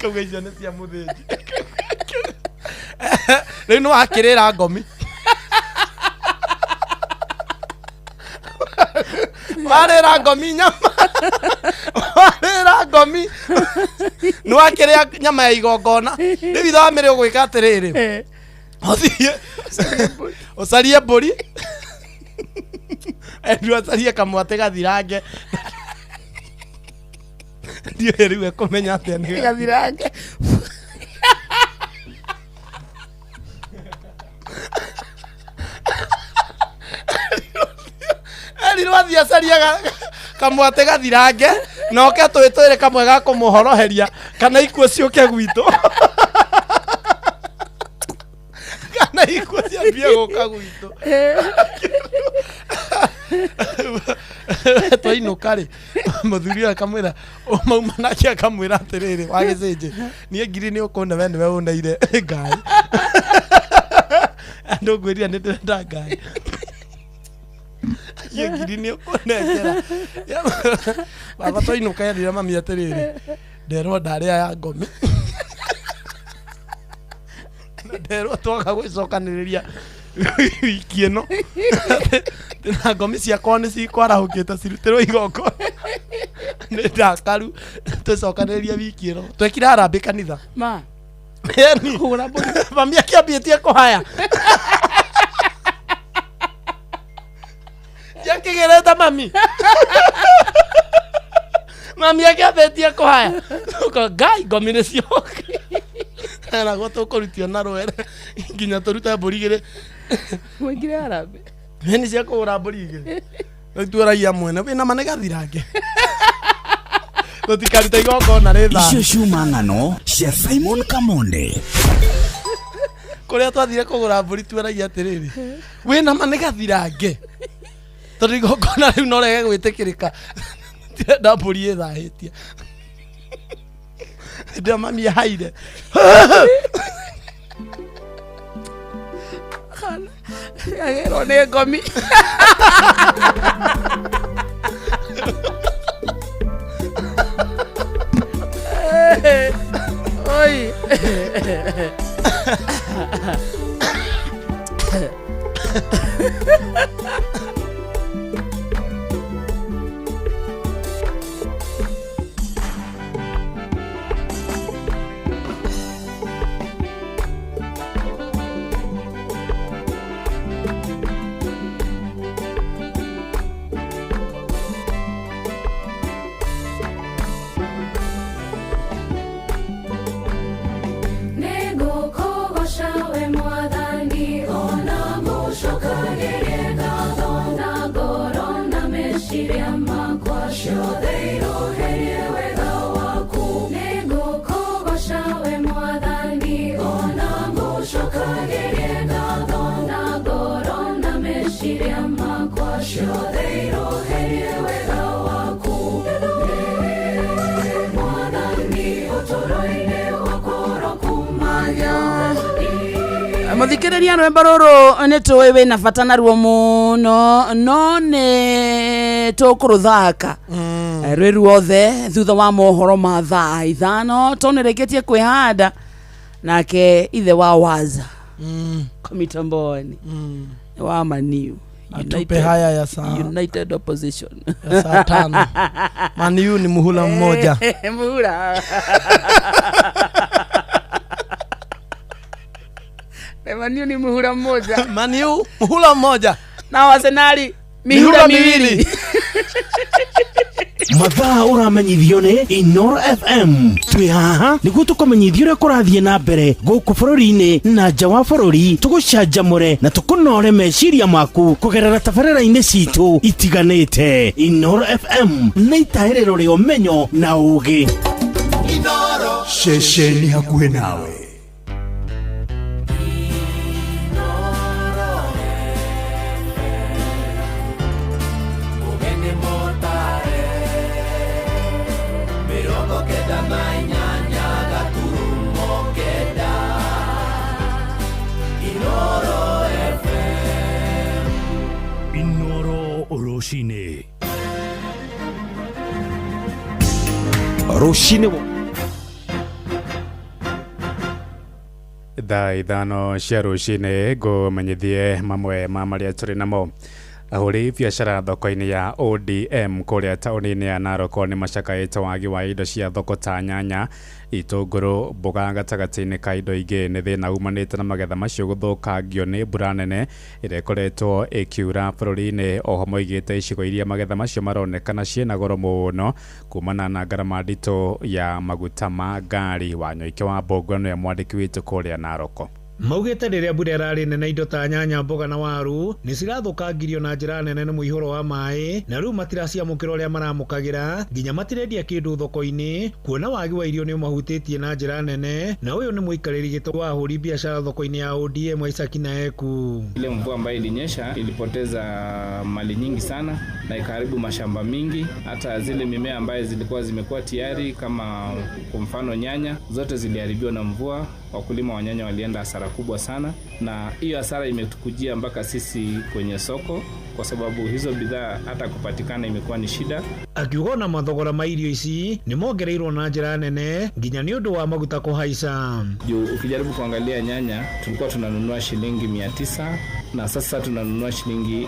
Speaker 3: kauga icio nĩ cia mũthĩnji rĩu nĩ wakĩrĩra ngomi warĩra ngomi nyama warĩra ngomi nĩ wakĩrĩa nyama ya igongona rĩu ithe wa mĩrĩ ũgwĩka atĩrĩrĩ ũthiĩ ũcarie mbũri endu acarie kamwatĩ gathirange ndiũĩ rĩu ekũmenya atĩa nĩ gathirange Rwathi acaria kamwate gathirange na oke twĩtwĩre kamwe ga kũmũhoroheria kana ikuũ ciũke gwitũ kana ikuũ ciambie gũka gwitũ twainũka rĩ mũthuri ũyũ akamwĩra mauma nake akamwĩra atĩrĩrĩ wa gĩcĩnjĩ niĩ ngiri nĩ ũkũne we nĩwe ũneire ngai andũ ngwĩria nĩ ndĩrenda ngai ngiri nĩ ũkũnengera baba twainũka yerĩra mami atĩrĩrĩ nderwo ndarĩa ya ngomi nderwo twaga gwĩcokanĩrĩria wiki ĩno na ngomi ciakwa nĩ cikwarahũkĩte cirutĩrwo igongona nĩ ndakaru twĩcokanĩrĩria wiki ĩno twekire harambĩ kanitha yani mami akĩambĩtie kũhaya yakĩgereta mami mami akĩambĩtie kũhaya ngai ngomi nĩ cioke naguo tũkũrutio na rwere nginya tũrute mbũri igĩrĩ
Speaker 2: mwĩngire harambĩ
Speaker 3: nĩ cia kũgũra mbũri igĩrĩ tuoragia mwene wĩna ma nĩ gathirange tũtikaruta igongona rĩ thaa
Speaker 1: icio ciuma ng'ano cia Simon Kamonde
Speaker 3: kũrĩa twathire kũgũra mbũri tuoragia atĩrĩrĩ wĩna ma nĩ gathirange tondũ igongona rĩu no rege gwĩtĩkĩrĩka ndirenda mbũri ĩthahĩtie ndio mami haire
Speaker 2: agero nĩ ngomi oi muthikĩrĩria rwĩmbo rũrũ nĩ tũĩ wĩna bata naruo mũno no nĩ tũkũrũthaka rwĩ ruothe thutha wa mohoro ma thaa ithano tũnĩrĩkĩtie kwĩhanda nake ithe wa waza komitamboni wa maniu
Speaker 3: atupe haya ya saa
Speaker 2: United Opposition
Speaker 3: ya saa 5 maniu ni muhula mmoja
Speaker 2: muhula Maniu ni muhula mmoja.
Speaker 3: Maniu muhula mmoja.
Speaker 2: Na Arsenal mihula miwili.
Speaker 1: mathaa ũramenyithio nĩ Inoro FM twĩ haha nĩguo tũkũmenyithio ũrĩa kũrathiĩ na mbere gũkũ bũrũri-inĩ na nja wa bũrũri tũgũcanjamũre na tũkũnore meciria maku kũgerera tabarĩra-inĩ citũ itiganĩte. Inoro FM nĩ itaĩrĩro rĩa ũmenyo na ũũgĩ. Inoro
Speaker 4: ceceni hakuhĩ nawe. rũcinĩ.
Speaker 5: Thaa ithano cia rũcinĩ ngũmenyithie mamwe ma marĩa tũrĩ namo. Ahũri biacara thoko-inĩ ya ODM kũrĩa taũni-inĩ ya Narok nĩ macakaĩte wagi wa indo cia thoko ta nyanya, itũngũrũ, mboga gatagatĩ-inĩ ka indo ingĩ. Nĩ thĩna umanĩte na magetha macio gũthũkangio nĩ mbura nene ĩrĩa ĩkoretwo ĩkiura bũrũri-inĩ. Oho moigĩte icigo iria magetha macio maronekana ciĩna goro mũno kumana na ngarama nditũ ya maguta ma ngari. Wanyoike wa Mbũngũ nĩwe mwandĩki witũ kũrĩa Narok.
Speaker 6: Maugĩte rĩrĩa mbura ĩrarĩ nene indo ta nyanya, mboga na waru nĩ cirathũkangirio na njĩra nene nĩ mũihũro wa maĩ, na rĩu matiraciamũkĩra ũrĩa maramũkagĩra, nginya matirendia kĩndũ thoko-inĩ, kuona wagi wa irio nĩ ũmahutĩtie na njĩra nene. Na ũyũ nĩ mũikarĩri gĩtĩ wa ahũri biashara thoko-inĩ ya ODM Isaac Naeku.
Speaker 7: Ile mvua ambayo ilinyesha ilipoteza mali nyingi sana na ikaharibu mashamba mingi, hata zile mimea ambayo zilikuwa zimekuwa tayari kama kwa mfano nyanya zote ziliharibiwa na mvua. Wakulima wa nyanya walienda hasara kubwa sana, na hiyo hasara imetukujia mpaka sisi kwenye soko, kwa sababu hizo bidhaa hata kupatikana imekuwa ni shida.
Speaker 6: Akiuga na mathogora ma irio ici nĩ mongereirwo na njĩra nene nginya nĩ ũndũ wa maguta kũhaica.
Speaker 7: Ukijaribu kuangalia nyanya tulikuwa tunanunua shilingi 900 na sasa tunanunua shilingi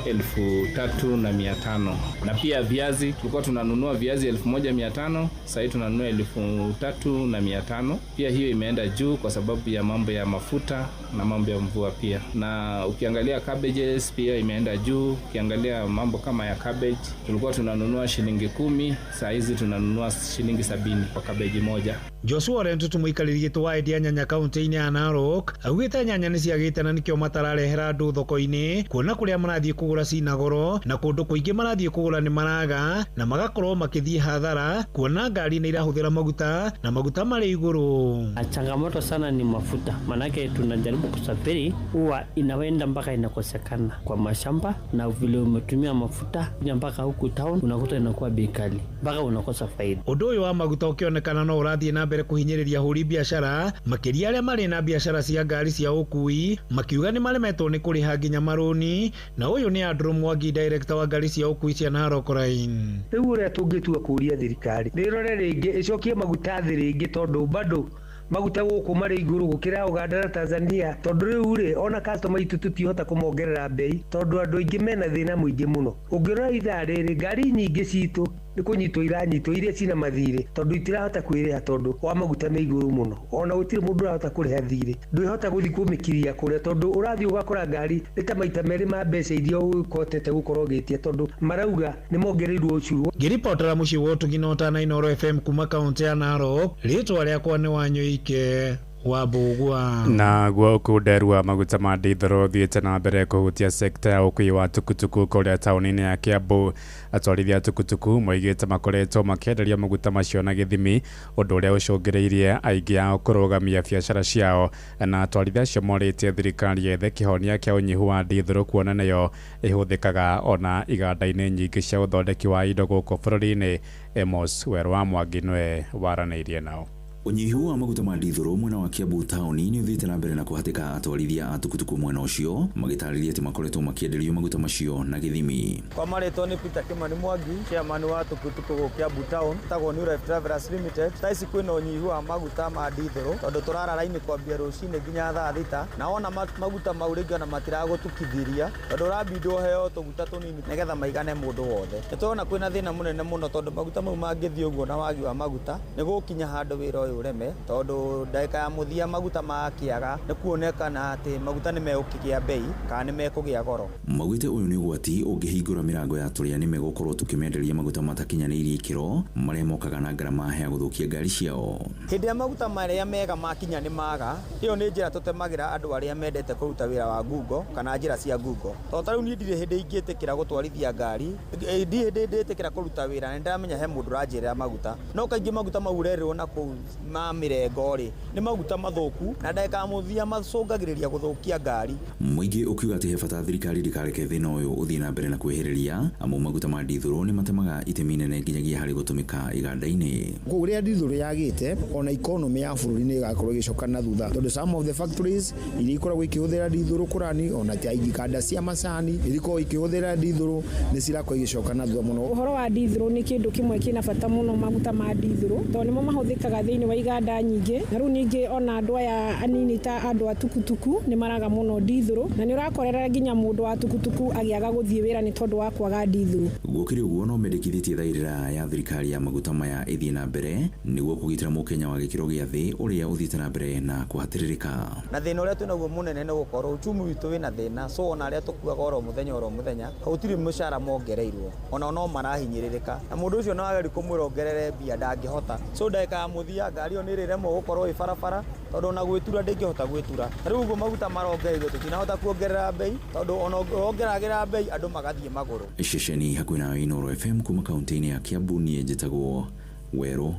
Speaker 7: 3500, na pia viazi tulikuwa tunanunua viazi 1500, sasa tunanunua 3500. Pia hiyo imeenda juu kwa sababu ya mambo ya mafuta na mambo ya mvua pia. Na ukiangalia cabbages pia imeenda juu. Ukiangalia mambo kama ya cabbage tulikuwa tunanunua shilingi 10, sasa hizi tunanunua shilingi 70 kwa cabbage moja.
Speaker 6: Joshua Rentutu mũikarĩri gĩtĩ wa endia nyanya kaunti-inĩ ya Narok augĩte nyanya nĩ ciagĩte na nĩkĩo matararehera andũ thoko-inĩ, kuona kũrĩa marathiĩ kũgũra cina goro na kũndũ kũingĩ marathiĩ kũgũra nĩ maraga, na magakorwo makĩthiĩ hathara kuona ngari nĩ irahũthĩra maguta na maguta marĩ igũrũ.
Speaker 8: Changamoto sana ni mafuta, manake tunajaribu kusafiri huwa inaenda mpaka inakosekana kwa mashamba, na vile umetumia mafuta mpaka huku town unakuta inakuwa bei kali mpaka unakosa faida.
Speaker 6: Ũndũ ũyũ wa maguta ũkĩonekana no ũrathiĩ na mbere kũhinyĩrĩria ahũri biacara, makĩria arĩa marĩ na biacara cia ngari cia ũkui, makiuga nĩ maremetwo nĩ kũrĩha nginya marũni. Na ũyũ nĩ Andrew Mwangi, director wa ngari cia ũkui cia Narok Line.
Speaker 9: Rĩu ũrĩa tũngĩtua kũria thirikari nĩrore rĩngĩ ĩcokie maguta thĩ rĩngĩ, tondũ bado maguta gũkũ marĩ igũrũ gũkĩra Uganda na Tanzania, tondũ rĩu rĩ ona customer itu tũtihota kũmongerera bei, tondũ andũ aingĩ mena thĩna mũingĩ mũno. Ũngĩrora ithaa rĩrĩ ngari nyingĩ citũ nĩ kũnyitwo iranyitwo iria cina mathirĩ, tondũ itirahota kwĩrĩha tondũ wa maguta me igũrũ mũno. Ona gũtirĩ mũndũ ũrahota kũrĩha thirĩ, ndũhota gũthiĩ kũmĩkiria kũrĩa, tondũ ũrathiĩ ũgakora ngari nĩ ta maita merĩ ma mbeca iria ũkotete gũkorwo gĩtia, tondũ marauga nĩ mongereirwo ũcuru.
Speaker 6: Ngĩripotera mũciĩ wa ũtũgi na Inooro FM kuma kaunti ya Narok, rĩtwa rĩakwa nĩ Wanyoike wa Mbũgũ.
Speaker 5: Na guo nderua maguta ma ndithero thiĩte na mbere kũhutia sekta ya ũkui wa tukutuku kũrĩa taũni-inĩ ya Kiambu. Atwarithia a tukutuku moigĩte makoretwo makĩenderia maguta macio na gĩthimi, ũndũ ũrĩa ũcũngĩrĩirie aingĩ ao kũrũgamia biacara ciao. Na atwarithia acio morĩtie thirikari yethe kĩhonia kĩa ũnyihu wa ndithero, kuona nayo ĩhũthĩkaga ona iganda-inĩ nyingĩ cia ũthondeki wa indo gũkũ bũrũri-inĩ. Amos Werũ wa Mwangi nĩwe waranĩirie nao.
Speaker 10: Unyihu wa maguta ma ndithero mwena wa Kiambu taũni nĩ ũthiĩte na mbere na kũhatĩka atwarithia a tukutuku mwena ũcio, magĩtarĩria atĩ makoretwo makĩenderio maguta macio na gĩthimi.
Speaker 11: Kwa marĩtwa nĩ Peter Kimani Mwangi, chairman wa tukutuku gũkũ Kiambu Town, tagwo New Life Travellers Limited. Taici kwĩna ũnyihu wa maguta ma ndithero, tondũ tũrara raini kwambia rũcinĩ nginya thaa thita, na ona maguta mau rĩngĩ ona matiragũtukithĩria, tondũ ũrabindwo heo tũguta tũnini nĩgetha maigane mũndũ wothe. Nĩtũrona kwĩna thĩna mũnene mũno, tondũ maguta mau mangĩthiĩ ũguo na wagi wa maguta nĩ gũkinya handũ wĩra ũyũ ũreme, tondũ ndagĩka ya mũthia maguta makĩaga nĩ kuonekana atĩ maguta nĩ megũkĩgĩa bei kana nĩ mekũgĩa goro.
Speaker 10: Maugĩte ũyũ nĩ ũgwati ũngĩhingũra mĩrango ya tũrĩa nĩ megũkorwo tũkĩmenderia maguta matakinyanĩirie ikĩro marĩa mokaga na ngarama ya gũthũkia ngari ciao.
Speaker 11: Hĩndĩ ya maguta marĩa mega makinya nĩ maga, ĩyo nĩ njĩra tũtemagĩra andũ arĩa mendete kũruta wĩra wa ngungo kana njĩra cia ngungo. Tondũ tarĩu niĩ ndirĩ hĩndĩ ingĩtĩkĩra gũtwarithia ngari, ndirĩ hĩndĩ ndĩtĩkĩra kũruta wĩra na ndĩramenya he mũndũ ũranjĩrĩra maguta, no kaingĩ maguta mau ũrerĩrwo na kũu ma mirengo ri ni maguta mathuku na ndeka muthia macungagiriria guthukia ngari.
Speaker 10: Muingi ukiuga ati he bata thirikari ndikareke thina uyu uthie na mbere na kweheriria amu maguta ma dithuru ni matemaga itemi nene nginyagia hari gutumika iganda-ini.
Speaker 4: Kuria dithuru yagite ona economy ya bururi ni igakorwo igicoka na thutha tondu some of the factories iria ikoragwo ikihuthira dithuru kurani ona ti igikanda cia macani iriko ikihuthira dithuru ni cirakwo igicoka na thutha muno.
Speaker 12: Uhoro wa dithuru ni kindu kimwe kina bata muno maguta ma dithuru tondu nimo mahuthikaga thiini wa iganda nyingi na riu ningi ona andu aya anini ta andu a tukutuku ni maraga muno dithuru na ni urakorera nginya mundu wa tukutuku agiaga guthie wira ni tondu wa kwaga dithuru.
Speaker 10: Gukiri uguo no mendekithĩtie thairĩra ya thirikari ya maguta maya ithie na mbere niguo kugitira mukenya wa gikiro gia thi uria uthiĩte na mbere na kuhatĩrĩrĩka.
Speaker 11: Na thina uria twinaguo munene ni gukorwo uchumi witu wina thina so ona aria tukuaga oro muthenya hautiri mushara mongereirwo ona no marahinyiririka na mundu ucio no ageri kumwirongerere mbia ndangihota so ndeka muthia ngari yo niriremwo gukorwo i barabara tondu ona gwitura ndingihota gwitura riu uguo maguta marongereirwo tutinahota kuongerera bei tondu ona ongeragĩra bei andu magathie maguru.
Speaker 10: Ceceni hakuhĩ na Inooro FM kuma kaunti-inĩ ya Kiambu niĩ njĩtagwo Werũ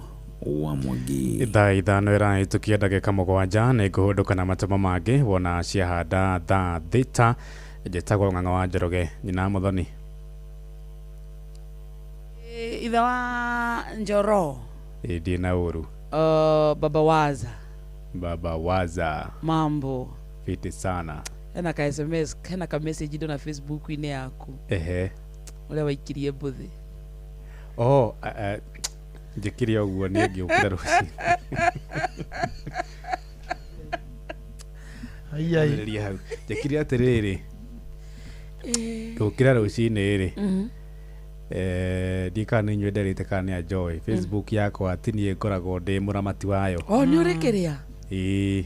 Speaker 10: wa Mwangi.
Speaker 5: Thaa ithano ĩrahĩtũkia ndagĩka mũgwanja nĩ ngũhũndũka na matemo mangĩ wona ciahanda thaa thita. Njĩtagwo Ng'ang'a wa Njoroge nyina Mũthoni.
Speaker 2: Ithe wa Njoro.
Speaker 5: Ndiĩ na ũru. Baba Waza.
Speaker 2: Mambo.
Speaker 5: Fiti sana.
Speaker 2: Hena ka SMS, hena ka message ndo na Facebook-inĩ yaku.
Speaker 5: Ehe.
Speaker 2: Ũrĩa waikirie mbuthi.
Speaker 5: Oh, njĩkire ũguo nĩ ngĩũkĩra rũcinĩ.
Speaker 3: Ai.
Speaker 5: Njĩkire atĩrĩrĩ. Ngĩũkĩra rũcinĩ rĩ. Ndikana inyuĩ nderĩte kana nĩ Joy. Facebook yakwa ati niĩ ngoragwo ndĩ mũramati wayo.
Speaker 2: Oh, nĩ ũrĩkĩrĩa?
Speaker 5: Ĩĩ.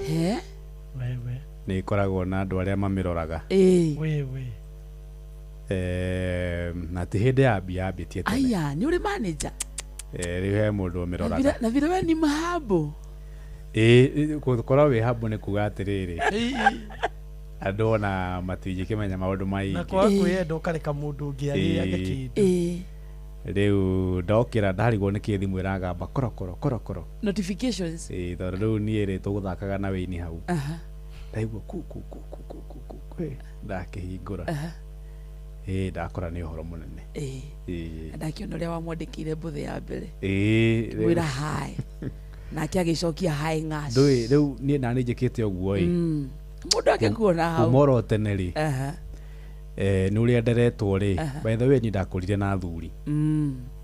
Speaker 2: He?
Speaker 3: Wewe.
Speaker 5: Nĩ koragwo na andũ arĩa mamĩroraga.
Speaker 3: Wewe.
Speaker 5: Na ti hĩndĩ yambĩtie tene.
Speaker 2: Aya, nĩ ũrĩ manager?
Speaker 5: Rĩu he mũndũ ũmĩroraga.
Speaker 2: Na vile we ni mahambo.
Speaker 5: Gũkorwo wĩ hambo nĩ kuga atĩrĩrĩ. Andũ ona matingĩkĩmenya maũndũ maingĩ.
Speaker 3: Na kwa kwĩenda ũkareka mũndũ ũngĩ arĩage kĩndũ.
Speaker 5: Rĩu ndokĩra ndarigwo nĩ kĩ thimũ ĩragamba korokoro.
Speaker 2: Notifications.
Speaker 5: Tondũ rĩu niĩ rĩ tũgũthakaga na wĩini hau. Ndaigua ku ndakĩhingũra. Ndakora nĩ ũhoro mũnene.
Speaker 2: Ndakiona ũrĩa wamwandĩkĩire mbuthi ya mbere.
Speaker 5: Wĩra
Speaker 2: hai. Nake agĩcokia hai ng'aci.
Speaker 5: Ndũĩ rĩu niĩ na nĩ njĩkĩte ũguo
Speaker 2: mũndũ akĩkuona hau.
Speaker 5: Kumoro tene rĩ. Nĩ ũrĩa nderetwo rĩ. By the way ni ndakũrire na thuri.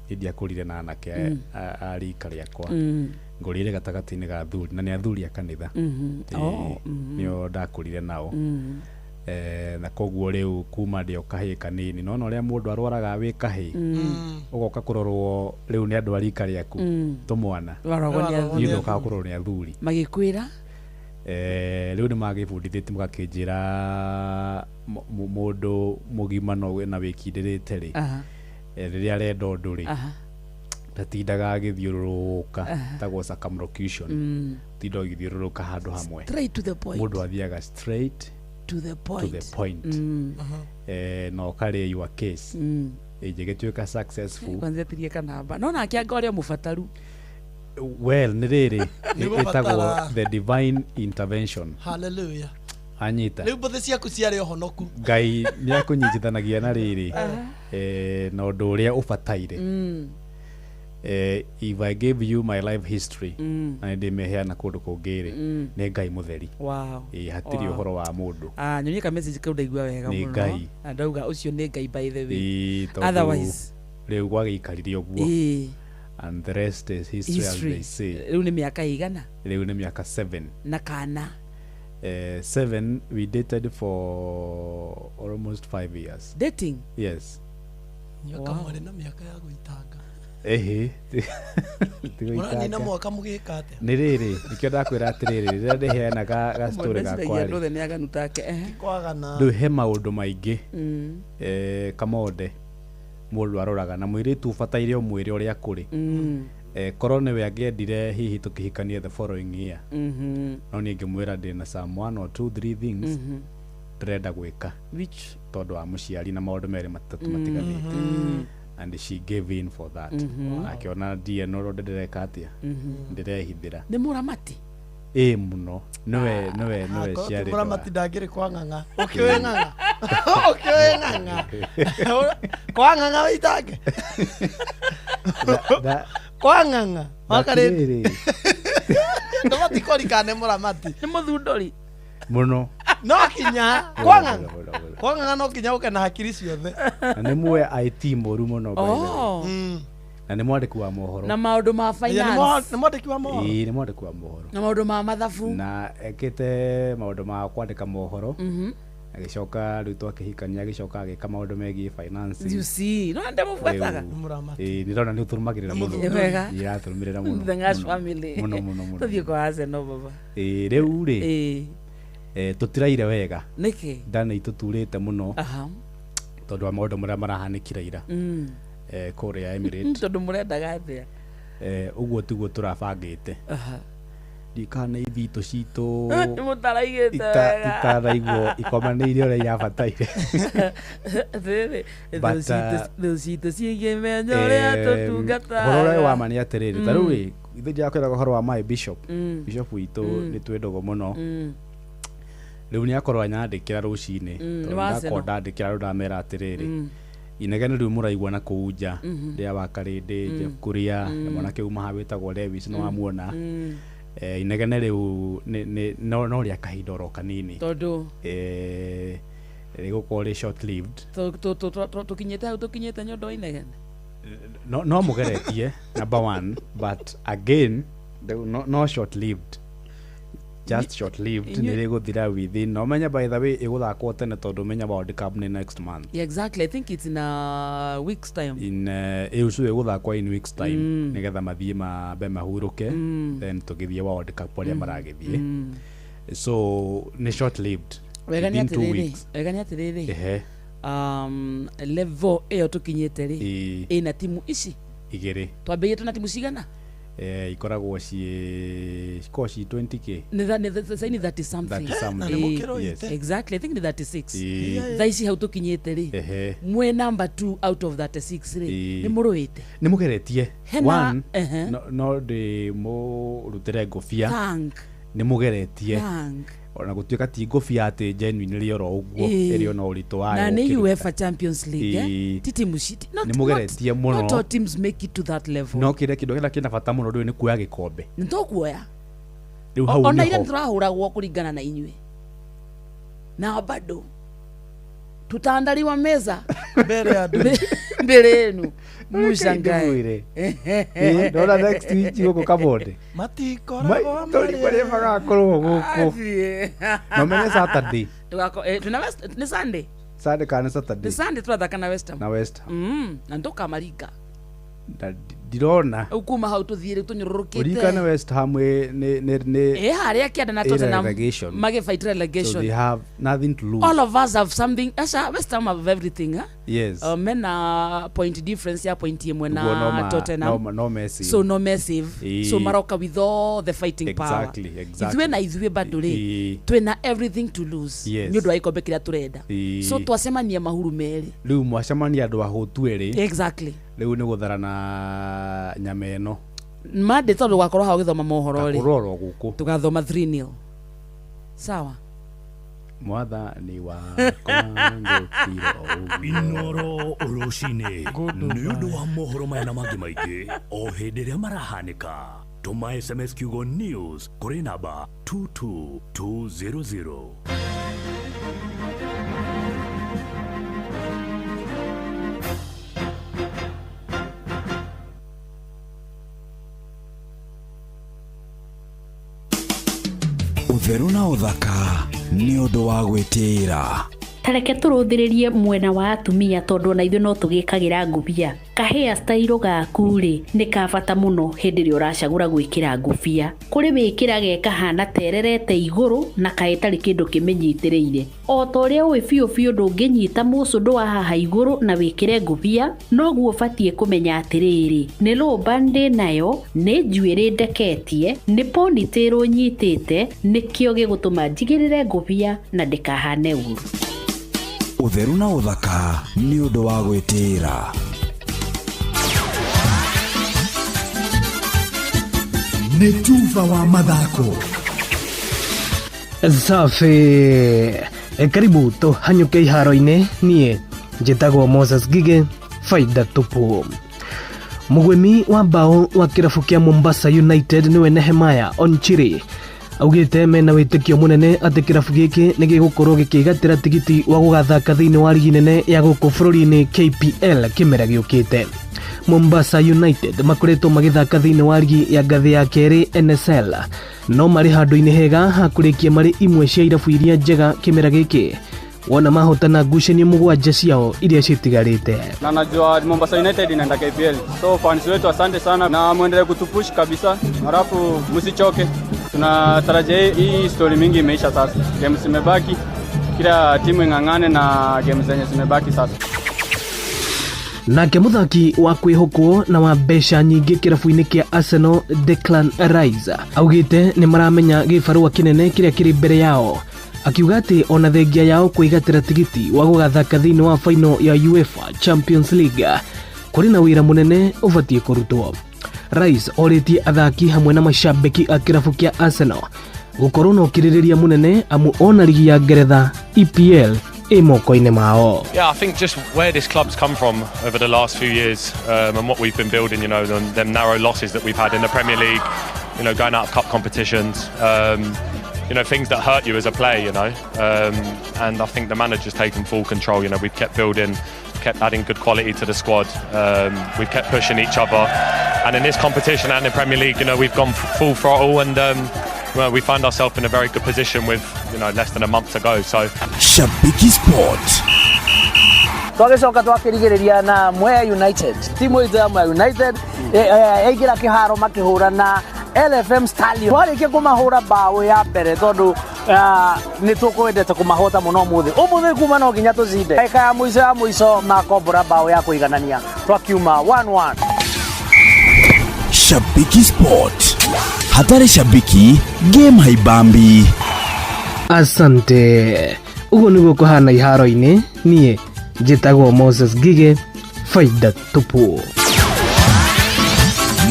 Speaker 5: Ndiakũrire na anake a rika rĩakwa. Ngũrire gatagatĩ-inĩ ga thuri na nĩ athuri a kanitha. Nĩo ndakũrire nao. Na koguo rĩu kuma ndĩ o kahĩĩ kanini no ũrĩa mũndũ arwaraga wĩ kahĩĩ ũgoka kũrorwo rĩu nĩ andũ a rika rĩaku tũmwana nĩ ũgoka kũrorwo nĩ athuri
Speaker 2: magĩkwĩra
Speaker 5: rĩu nĩ magĩbundithĩtie magakĩnjĩra mũndũ mũgima na wĩkindĩrĩte rĩ rĩrĩa arenda ũndũ rĩ ndatindaga agĩthiũrũrũka tagwo circumlocution tinda ũgĩthiũrũrũka handũ hamwe mũndũ athiaga straight
Speaker 2: to the point.
Speaker 5: No carry your case. Ĩngĩgĩtuĩka successful.
Speaker 2: Kwanza tirie kanamba. No nake angorĩa mũbataru.
Speaker 5: Well, nĩ rĩrĩ ĩtagwo the divine intervention.
Speaker 3: Hallelujah.
Speaker 5: Anyita.
Speaker 3: Rĩu mbũthĩ ciaku ciarĩ ũhonoku.
Speaker 5: Ngai nĩ akũnyitithanagia na rĩrĩ na ũndũ ũrĩa ũbataire. If I gave you my life history na ndĩmĩheana kũndũ kũngĩ rĩ nĩ Ngai mũtheri. Hatirĩ ũhoro wa mũndũ.
Speaker 2: Nyonie ka message kau ndaigua wega mũno.
Speaker 5: Nĩ Ngai.
Speaker 2: Ndauga ũcio nĩ Ngai by the way. Otherwise
Speaker 5: rĩu gwagĩikarire ũguo. And the rest is history as they say.
Speaker 2: Rĩu nĩ mĩaka igana?
Speaker 5: Rĩu nĩ mĩaka 7.
Speaker 2: Na kana?
Speaker 5: 7 we dated for almost 5 years.
Speaker 2: Dating?
Speaker 5: Yes.
Speaker 3: Nyoka mwarĩ na mĩaka ya gũitanga.
Speaker 5: Mũrani
Speaker 3: na mwaka mũgĩka atĩa?
Speaker 5: Nĩ rĩrĩ nĩkĩo ndakwĩra atĩrĩrĩ rĩrĩa ndĩheana ga story gakwa
Speaker 2: rĩ nĩ aganu take
Speaker 5: rĩu he maũndũ maingĩ kamonde mũndũ aroraga na mũirĩtu ũbataire ũmwĩre ũrĩa kũrĩ korwo nĩwe angĩendire hihi tũkĩhikanie the following year no niĩ ngĩmwĩra ndĩ na some 1 or 2 3 things ndĩrenda gwĩka tondũ wa mũciari na maũndũ merĩ matatũ matiganĩte and she gave in for that. Akiona die no ndireka atia ndirehithira
Speaker 2: ni muramati
Speaker 5: muno nowe ciari
Speaker 3: muramati ndagire kwa ng'ang'a ukiwe ng'ang'a kwa ng'ang'a witage kwa ng'ang'a wakare ndo matikori kane muramati
Speaker 2: ni muthundori
Speaker 5: muno
Speaker 3: no kinya kwa ng'ang'a no kinya uke na hakiri ciothe
Speaker 5: na mwe IT moru muno na nä mwandä wa mohoro
Speaker 2: na maundu ma finance
Speaker 3: nä mwandä wa mohoro
Speaker 5: nä mwandä wa mohoro
Speaker 2: na maundu ma mathabu
Speaker 5: na ekäte maundu ma kwandä ka mohoro agä coka rä u twakähikania agä coka agä ka maundu megiä
Speaker 2: no ndä må buataga
Speaker 5: nä rona nä å tå rå magä rä ra må iratå rå mä rä ra må no
Speaker 2: tå thiä kwa Arsenal baba
Speaker 5: rä u rä tå tiraire wega
Speaker 2: nä kä
Speaker 5: ndana itå turä te må no tondå wa maundu marä a marahanä kira ira Korea Emirates
Speaker 2: tondu murendaga atia
Speaker 5: uguo tiguo turabangite ndikana ithito citå
Speaker 2: mutaraigite
Speaker 5: itaraiguo ikomanĩire ũrĩa irabataire
Speaker 2: citå ciĩgĩmenya ũrĩa tũtungata
Speaker 5: ũhoro ũrĩa wa ma nĩ atĩrĩrĩ ta rĩu rĩ ithuĩ ndĩrakwĩraga ũhoro wa my bishop witũ nĩ twendagwo mũno rĩu nĩ akorwo anyandĩkĩra rũcinĩ tondũ ndandĩkĩra rĩu ndamera atĩrĩrĩ inegene rĩu mũraigua na kũu nja rĩrĩa wakarĩndĩ Jeff Kuria mwanake uma hawĩtagwo Lewis no wamuona inegene rĩu no rĩa kahinda oro kanini
Speaker 2: tondũ
Speaker 5: rĩgũkorwo rĩ short lived
Speaker 2: tũkinyĩte hau tũkinyĩte nyondo inegene
Speaker 5: no mũgeretie number one but again no short lived just short lived nä rä gå thira within no menya by the way iguthakwo tene tondu menya World Cup ni next month.
Speaker 2: Yeah, exactly. I think it's in a week's time.
Speaker 5: In usu iguthakwo in week's time nigetha mathie mabe mahuruke then tugithie World Cup uria maragithie so ni short lived
Speaker 2: wegania atiriri level iyo tukinyite ri ina timu ici
Speaker 5: igiri
Speaker 2: twambĩrĩte na timu cigana
Speaker 5: ikoragwo ci 20k
Speaker 2: ni 30 something
Speaker 5: yes.
Speaker 2: Exactly, I think ni 36 thaici hau tukinyite ri mwe number 2 out of 36 ri ni muruite
Speaker 5: ni mugeretie one no de mo rutire ngofia ni mugeretie ona gutuika ti ngofia ati genuine ri oro uguo eri ona urito wayo
Speaker 2: na ni UEFA Champions League titi mushiti
Speaker 5: ni mugeretie muno
Speaker 2: not all teams make it to that level
Speaker 5: no kire kindo kina bata muno ndu ni kuoya gikombe
Speaker 2: ni to kuoya
Speaker 5: riu hau
Speaker 2: ona ile turahuragwo kuringana na inywe na bado tutaandaliwa meza mbele yenu mushangae
Speaker 5: ndona next week guko kabonde
Speaker 3: matikoragwo
Speaker 5: bari magakorwo guko no menye Saturday
Speaker 2: tugako ni Sunday
Speaker 5: kana Saturday
Speaker 2: ni Sunday turathaka na West Ham na ndoka maringa
Speaker 5: ndirona
Speaker 2: ukuma hau tuthiire tunyururukite
Speaker 5: urikana West Ham ne
Speaker 2: haria kianda na Tottenham magifight relegation
Speaker 5: so they have nothing to lose.
Speaker 2: All of us have something. Asha West Ham have everything, huh?
Speaker 5: Yes.
Speaker 2: Mena point difference ya point yemwe na Tottenham
Speaker 5: no massive,
Speaker 2: so no massive so maroka with all the fighting power
Speaker 5: exactly
Speaker 2: na izwe bado ri twena everything to lose ni undu aikombe kira turenda so twasemania mahuru meri
Speaker 5: riu mwacemania andu ahutu eri
Speaker 2: exactly
Speaker 5: riu ni guthara na nyama eno
Speaker 2: mande tondu gwakorwo ha githoma mohoro ri
Speaker 5: kuroro guku
Speaker 2: tugathoma 3-0 sawa
Speaker 5: mwatha ni wa kongo kiro
Speaker 13: inoro rucine ni undu wa mohoro maya na mangi maingi o hindi ria marahanika tuma SMS kiugo news kuri namba 22200.
Speaker 14: Utheru na uthaka ni undu wa gwitira.
Speaker 15: Tareke turuthiririe mwena wa atumia tondu na ithuĩ no tugikagira ngubia. Ka hairstyle gaku ri ni ka bata muno hindi ri uracagura gwikira ngubia. Kuri wikira ge kahana tererete iguru na kaetari kindu kimenyitiriire. O to ria wi biu ndunginyita mucundu wa haha iguru na wikire ngubia no guo batie kumenya atiriri. Ni rubande nayo ni njuiri ndeketie ni ponytail nyitite nikio gigutuma njigirire ngubia na ndikahane uru.
Speaker 14: Utheru na uthaka ni undu wa gwitira.
Speaker 16: nĩ Tuva wa mathako.
Speaker 17: Safi. Karibu tuhanyuke iharo-inĩ. Niĩ njĩtagwo Moses Gige, faida tupu. Mugwimi wa bao wa kirabu kia Mombasa United niwe Nehemiah Onchiri augite mena wĩtĩkio munene atĩ kirabu gĩkĩ nĩ gĩgũkorwo gĩkĩgatĩra tigiti wa gũgathaka thĩinĩ wa ligi nene ya gũkũ bũrũri-inĩ KPL kĩmera gĩũkĩte. Mombasa United makoretwo magĩthaka thĩinĩ wa ligi ya ngathĩ ya kerĩ NSL, no marĩ handũ-inĩ hega ha kũrĩkia marĩ imwe cia irabu iria njega kĩmera gĩkĩ, wona mahotana ngucanio mũgwanja ciao iria citigarĩte.
Speaker 18: Na najua Mombasa United inaenda KPL, so fans wetu asante sana na muendelee kutupush kabisa, halafu msichoke. Tunatarajia hii story mingi imeisha sasa, games zimebaki, kila timu ing'ang'ane na games zenye zimebaki sasa.
Speaker 17: Nake muthaki wa kwĩhokwo na wa mbeca nyingĩ kĩrabu-inĩ kĩa Arsenal Declan Rice augite nĩ maramenya gĩbarũa kĩnene kĩrĩa kĩrĩ mbere yao, akiuga atĩ ona thengia yao kwĩgatĩra tigiti wa gũgathaka thĩinĩ wa final ya UEFA Champions League kũrĩ na wĩra mũnene ũbatiĩ kũrutwo. Rice orĩtie athaki hamwe na macambĩki a kĩrabu kĩa Arsenal gũkorwo na ũkirĩrĩria mũnene amu ona ligi ya Ngeretha EPL moko-inĩ mao.
Speaker 19: Yeah, I think just where this club's come from over the last few years and what we've been building, you know, them narrow losses that we've had in the Premier League, you know, going out of cup competitions, you know, things that hurt you as a player, you know, and I think the manager's taken full control. You know, we've kept building, kept adding good quality to the squad, we've kept pushing each other, and in this competition and in the Premier League, you know, we've gone full throttle and well, we find ourselves in a very good position with, you know, less than a month to go. So
Speaker 14: Shabiki Sport.
Speaker 20: Twagicoka twakirigiriria na Mwea United, timu ya Mwea United eigira kiharo makihurana LFM Stallion, warikia kumahura bao ya mbere tondu ni tukwendete kumahota muno muthi kuma no nginya tuzinde eka ya muico makombora bao ya kuiganania twakiuma 1-1.
Speaker 14: Shabiki Sport, hatari shabiki game haibambi.
Speaker 17: Asante. Uguo niguo kuhana iharo-inĩ. Niĩ njĩtagwo Moses Gige, faida tupu.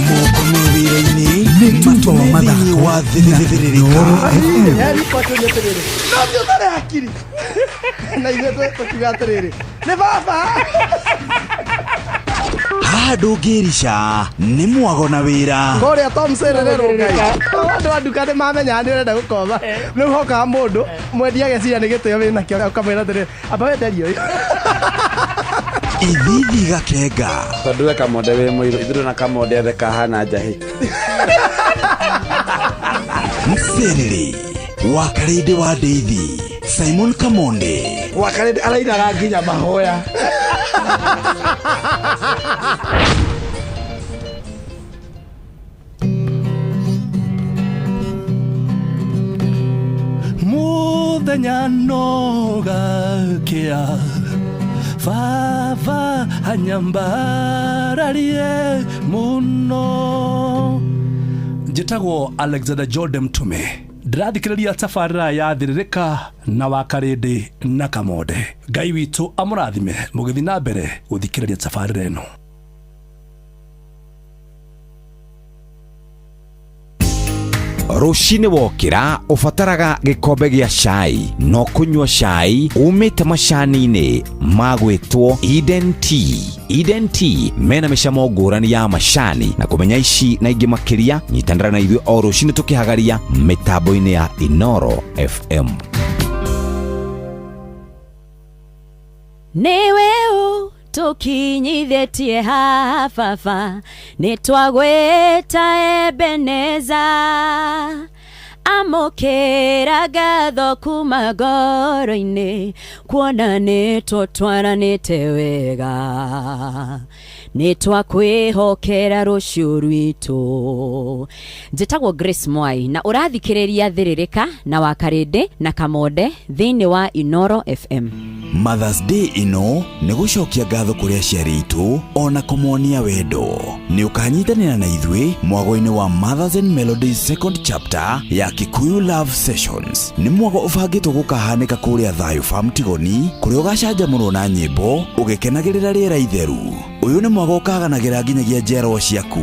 Speaker 14: Moko wĩra-inĩ nĩ Tuva wa mathako wa thĩrĩrĩka.
Speaker 3: Na ithuĩ tũkiuga atĩrĩrĩ, nĩ baba.
Speaker 14: Haha ndũngĩrica nĩ mwago na wĩra.
Speaker 3: Kũrĩa Tom Sererero ngai. Andũ a nduka nĩ mamenya nĩ ũrenda gũkomba. Rĩu hokaga mũndũ mwendia ageciria nĩ gĩtĩo wĩna kĩo ũkamwĩra atĩrĩrĩ, amba wenderio.
Speaker 14: Ithithi gakenga.
Speaker 21: Tondũ we Kamonde wĩ mũirũ, ithuĩ na Kamonde othe kahana njahĩ.
Speaker 14: Mserere wa Karĩndĩ wa Ndeithi, Simon Kamonde
Speaker 3: wa Karĩndĩ arainaga nginya mahoya.
Speaker 22: Muthenya nogakĩa baba anyambararie muno. Njĩtagwo Alexander Jordan Mtume, ndĩrathikĩrĩria tabarĩra ya thĩrĩrĩka na wa Karĩndĩ na Kamonde. Ngai witũ amũrathime mũgĩthiĩ na mbere gũthikĩrĩria tabarĩra ĩno.
Speaker 14: Rũcinĩ wokĩra ũbataraga gĩkombe gĩa cai, no kũnyua cai umĩte macani-inĩ magwĩtwo Eden Tea. Eden Tea mena mĩcamo ngũrani ya macani, na kũmenya ici na ingĩ makĩria, nyitanĩra na ithuĩ o rũcinĩ tũkĩhagaria mĩtambo-inĩ ya Inoro FM.
Speaker 23: Nĩwe tukinyithĩtie haha baba, nĩtwagwĩta Ebeneza, amũkĩra ngatho kuma ngoro-inĩ, kuona nĩtũtwaranĩte wega, nĩtwakwĩhokera rũciũ rwitũ. Njĩtagwo Grace Mwai na ũrathikĩrĩria thĩrĩrĩka na wa Karĩndĩ na Kamonde thĩinĩ wa Inoro FM.
Speaker 14: Mother's Day ino nĩ gũcokia ngatho kũrĩ aciari itũ ona kũmonia wendo. Nĩ ũkanyitanĩra na ithuĩ mwago-inĩ wa Mothers and Melodies second chapter ya Kikuyu Love Sessions. Nĩ mwago ũbangĩtwo gũkahanĩka kũrĩa Thayũ Farm Tigoni, kũrĩa ũgacanjamũrwo na nyĩmbo ũgĩkenagĩrĩra rĩera itheru. Ũyũ nĩ mwago ũkaganagĩra nginyagia njiarwa ciaku.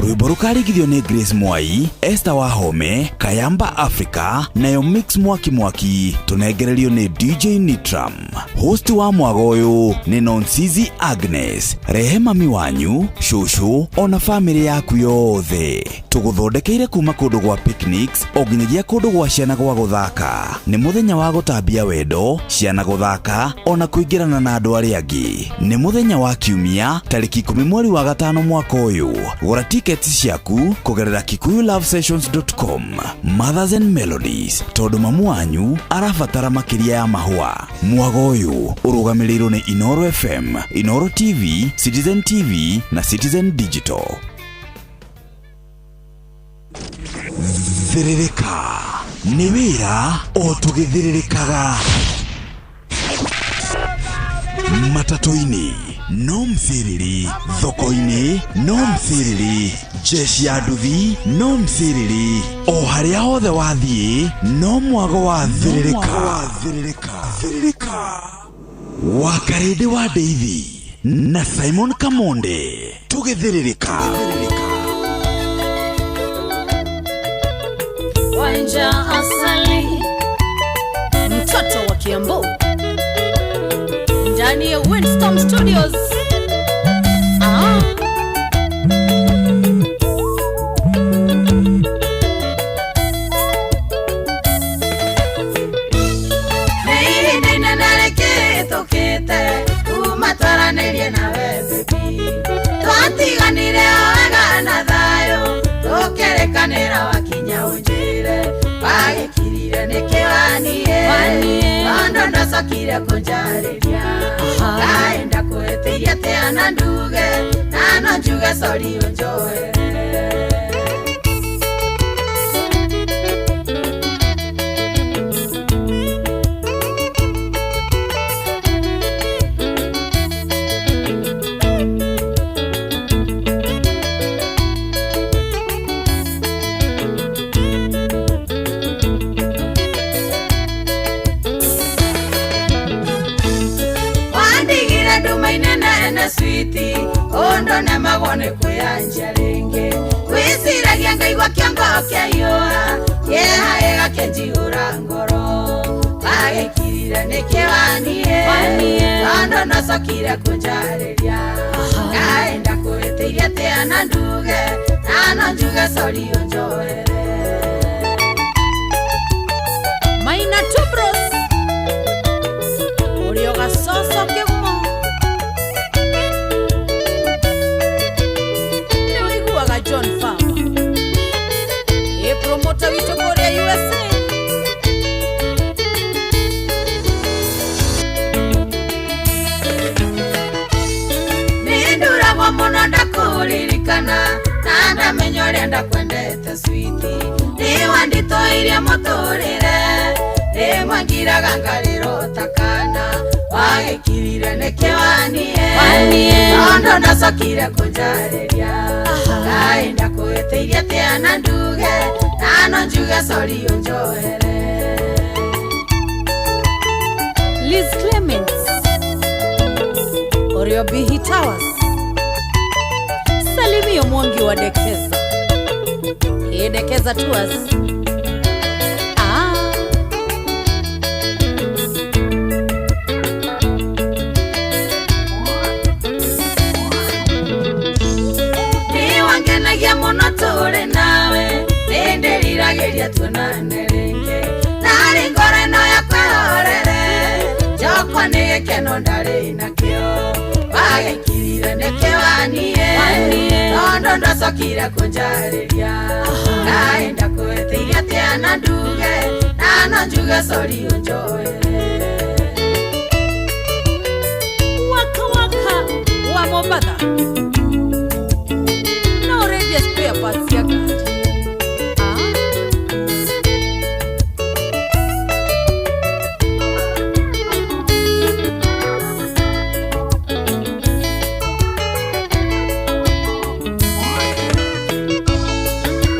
Speaker 14: rwimbo rukarigithio ni Grace Mwai, Esther Wahome, Kayamba Africa nayo Mix Mwaki tunengererio ni DJ Nitram. Host wa mwago uyu ni Nonsizi Agnes, Rehema Miwanyu, Shushu ona family yaku yothe. Tuguthondekeire kuma kundu gwa picnics oginyagia kundu gwa ciana gwa guthaka. Ni muthenya wa gutambia wendo, ciana guthaka ona kuingirana na andu aria angi. Ni muthenya wa kiumia tariki 10 mweri wa gatano mwaka uyu. Gura tickets ciaku kugerera kikuyulovesessions.com. Mothers and Melodies, tondu mamu wanyu arabatara makiria ya mahua. Mwago uyu urugamiriro ni Inoro FM, Inoro TV, Citizen TV na Citizen Digital. Thiririka ni wira o tugithiririkaga matatu-ini no mthiriri, thoko-ini no mthiriri, jeshi ya nduthi no mthiriri, o haria hothe wathie no mwago wa thiririka. Wakarede wa Deithi na Simon Kamonde tugithiririka.
Speaker 1: Wanja asali mtoto wa Kiambu ndani ya Windstorm Studios. Nina nareke tokete umatwaranĩrie nawe baby, twatiganire wega na thayo tukerekanĩra wakinya unjire bagĩkirire nĩkĩwanie ondo ndacokire kũnjarĩria ngaenda kwĩtĩria tĩana nduge nano njuge sorry ũnjoere. Sweetie, ondo na magone kuyanja ringi wisiragia ngaigwa kiongo kiayua yehaega kenjihura ngoro bagĩkirire nĩkĩwanie ondo nacokire kũnjarĩria ngaenda kwĩtĩria tĩana nduge nano njuge sorry ũnjoere. Maina Tubros ũrĩa gacoco kĩgumo John Farmer, a promoter with Korea USA. Nindura wa mono ndakuririkana na ndamenyore ndakwendete sweetie. Ni wandito iria muturire ni mwangiraga ngariro takana wagĩkirire nĩkĩwanie ondo ndacokire kũnjarĩria ngaenda kwĩtĩria tĩana nduge nano njuge sorry ũnjoere. Liz Clements Orio Bihi Towers Salimio Mwangi wa Dekeza Dekeza Tours ya monotore nawe nenderirageria tuonane ringi nari ngore no yakwehorere jokwa nĩgĩkeno ndarĩ nakĩo bagĩkirire nĩkĩwanie ondo ndacokire kũnjarĩria ngaenda kwĩtĩria tĩana nduge nano njuge sorry ũnjoere. Waka waka wa Mombasa spare parts ya gari.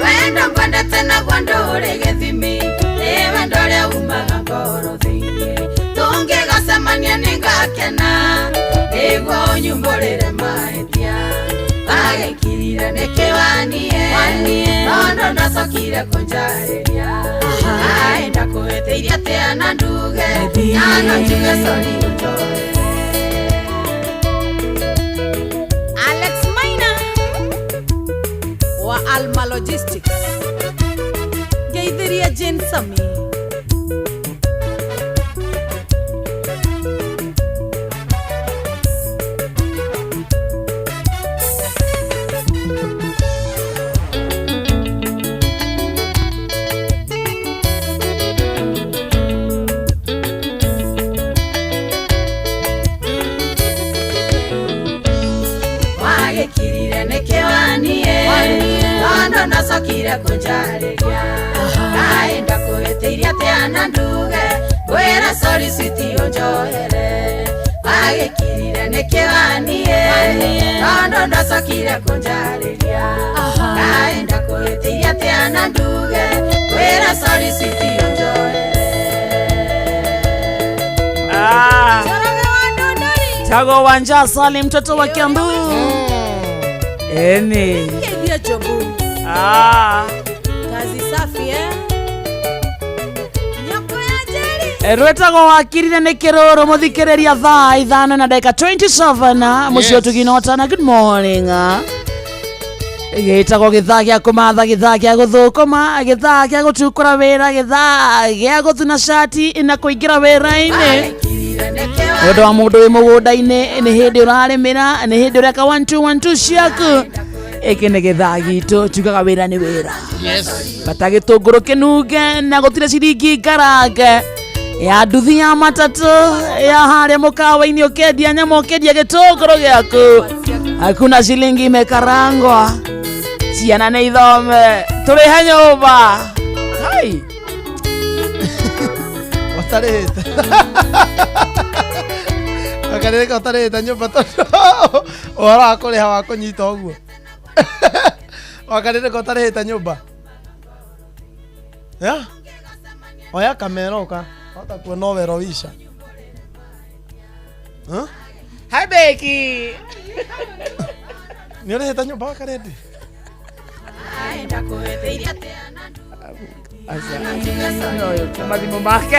Speaker 1: Wendo ngwende tena gwandore gĩthimi nĩ wendo ũrĩa umaga ngoro thĩinĩ wagekirire nikiwanie nondo ndacokire kunjariria aenda kuhitiirie atia na nduge nano njuge sorry unjore Alex Maina wa Alma Logistics geithiria Jane Sami nondo ndacokire kunjariria aenda kuhitiirie atia na nduge wira sorry sweetie unjohere wagekirire nikiwanie nondo ndacokire kunjariria aenda kuhitiirie atia na nduge wira sorry sweetie unjohere
Speaker 2: Chago Wanja Salim mtoto wa Kiambu Eni
Speaker 1: Chobu. Kazi safi Nyoko ya jeri
Speaker 2: Rwetago wakirire ni kiroro muthikiriria thaa 5:27 mucio tuginotana good morning gitago githaa gia kumatha githaa gia guthukuma githaa gia gutukura wira githaa gia guthuna shati na kuingira wira-ini Odo wa mundu wi mugunda-ini ni hindi urarimira ni hindi ureka 1 2 ciaku Eke nĩ gĩthaa gitũ tugaga wĩra nĩ wĩra bata gĩtũngũrũ kĩnunge na gũtirĩ ciringi ngarange ya nduthi ya matatũ ya harĩa mũkawa-inĩ ũkendia nyama ũkendia gĩtũngũrũ gĩaku hakuna ciringi imekarangwa ciana nĩ ithome tũrĩhe nyũmba hai
Speaker 3: watarĩte akarĩka watarĩte nyũmba tondũ ũhoro wa kũrĩha wa kũnyita ũguo wakarire ko tarihita nyumba ya oya kameroka hata kuona wero wisha
Speaker 2: hi Becky
Speaker 3: ni orehita nyumba wakarende
Speaker 1: aenda kuhitiirie atia na
Speaker 2: asa yo mathimo make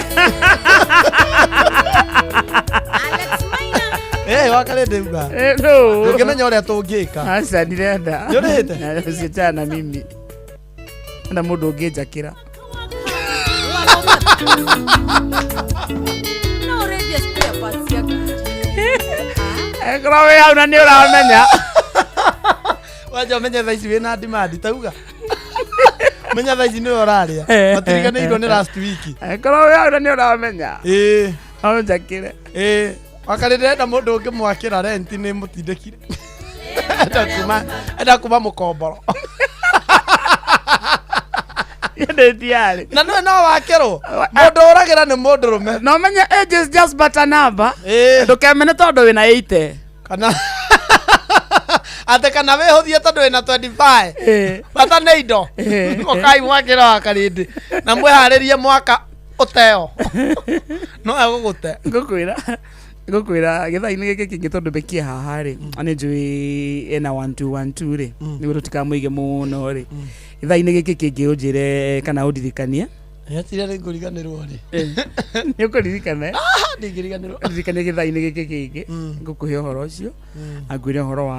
Speaker 1: Alex Maina
Speaker 3: wakarende uga
Speaker 2: no
Speaker 3: ukimenya uria tungika
Speaker 2: asa ndirenda
Speaker 3: ni orehite
Speaker 2: na usichana mimi na mundu unginjakira
Speaker 1: no ready spare parts ya
Speaker 2: ekora we hau na ni uramenya
Speaker 3: waje menya thaici wina demand tauga menya thaici ni uraria matiriganirwo ni last week
Speaker 2: ekora we hau na ni uramenya au jakire
Speaker 3: wakarire nda mundu ungimwakira rent ni mutindikire enda kuma mukomboro
Speaker 2: yendetiari
Speaker 3: na no wakirwo mundu uragira ni mundu rume
Speaker 2: no menya age is just but a number ndukemene tondu wina 80
Speaker 3: kana ate kana wehuthie tondu wina 25 bata nĩ indo ukai mwakira wakarindi na mweharirie mwaka uteo no agugute
Speaker 2: ngukwira githaa-ini giki kingi tondu bekie haha ri ani njui ena 1212 ri niguo tutikamuige muno ri githaa-ini giki kingi unjire kana undirikanie
Speaker 3: yatire ri nguriganirwo ri
Speaker 2: ni ukuririkana
Speaker 3: ndingiriganirwo
Speaker 2: ndirikanie githaa-ini giki kingi ngukuhe uhoro ucio angwire uhoro wa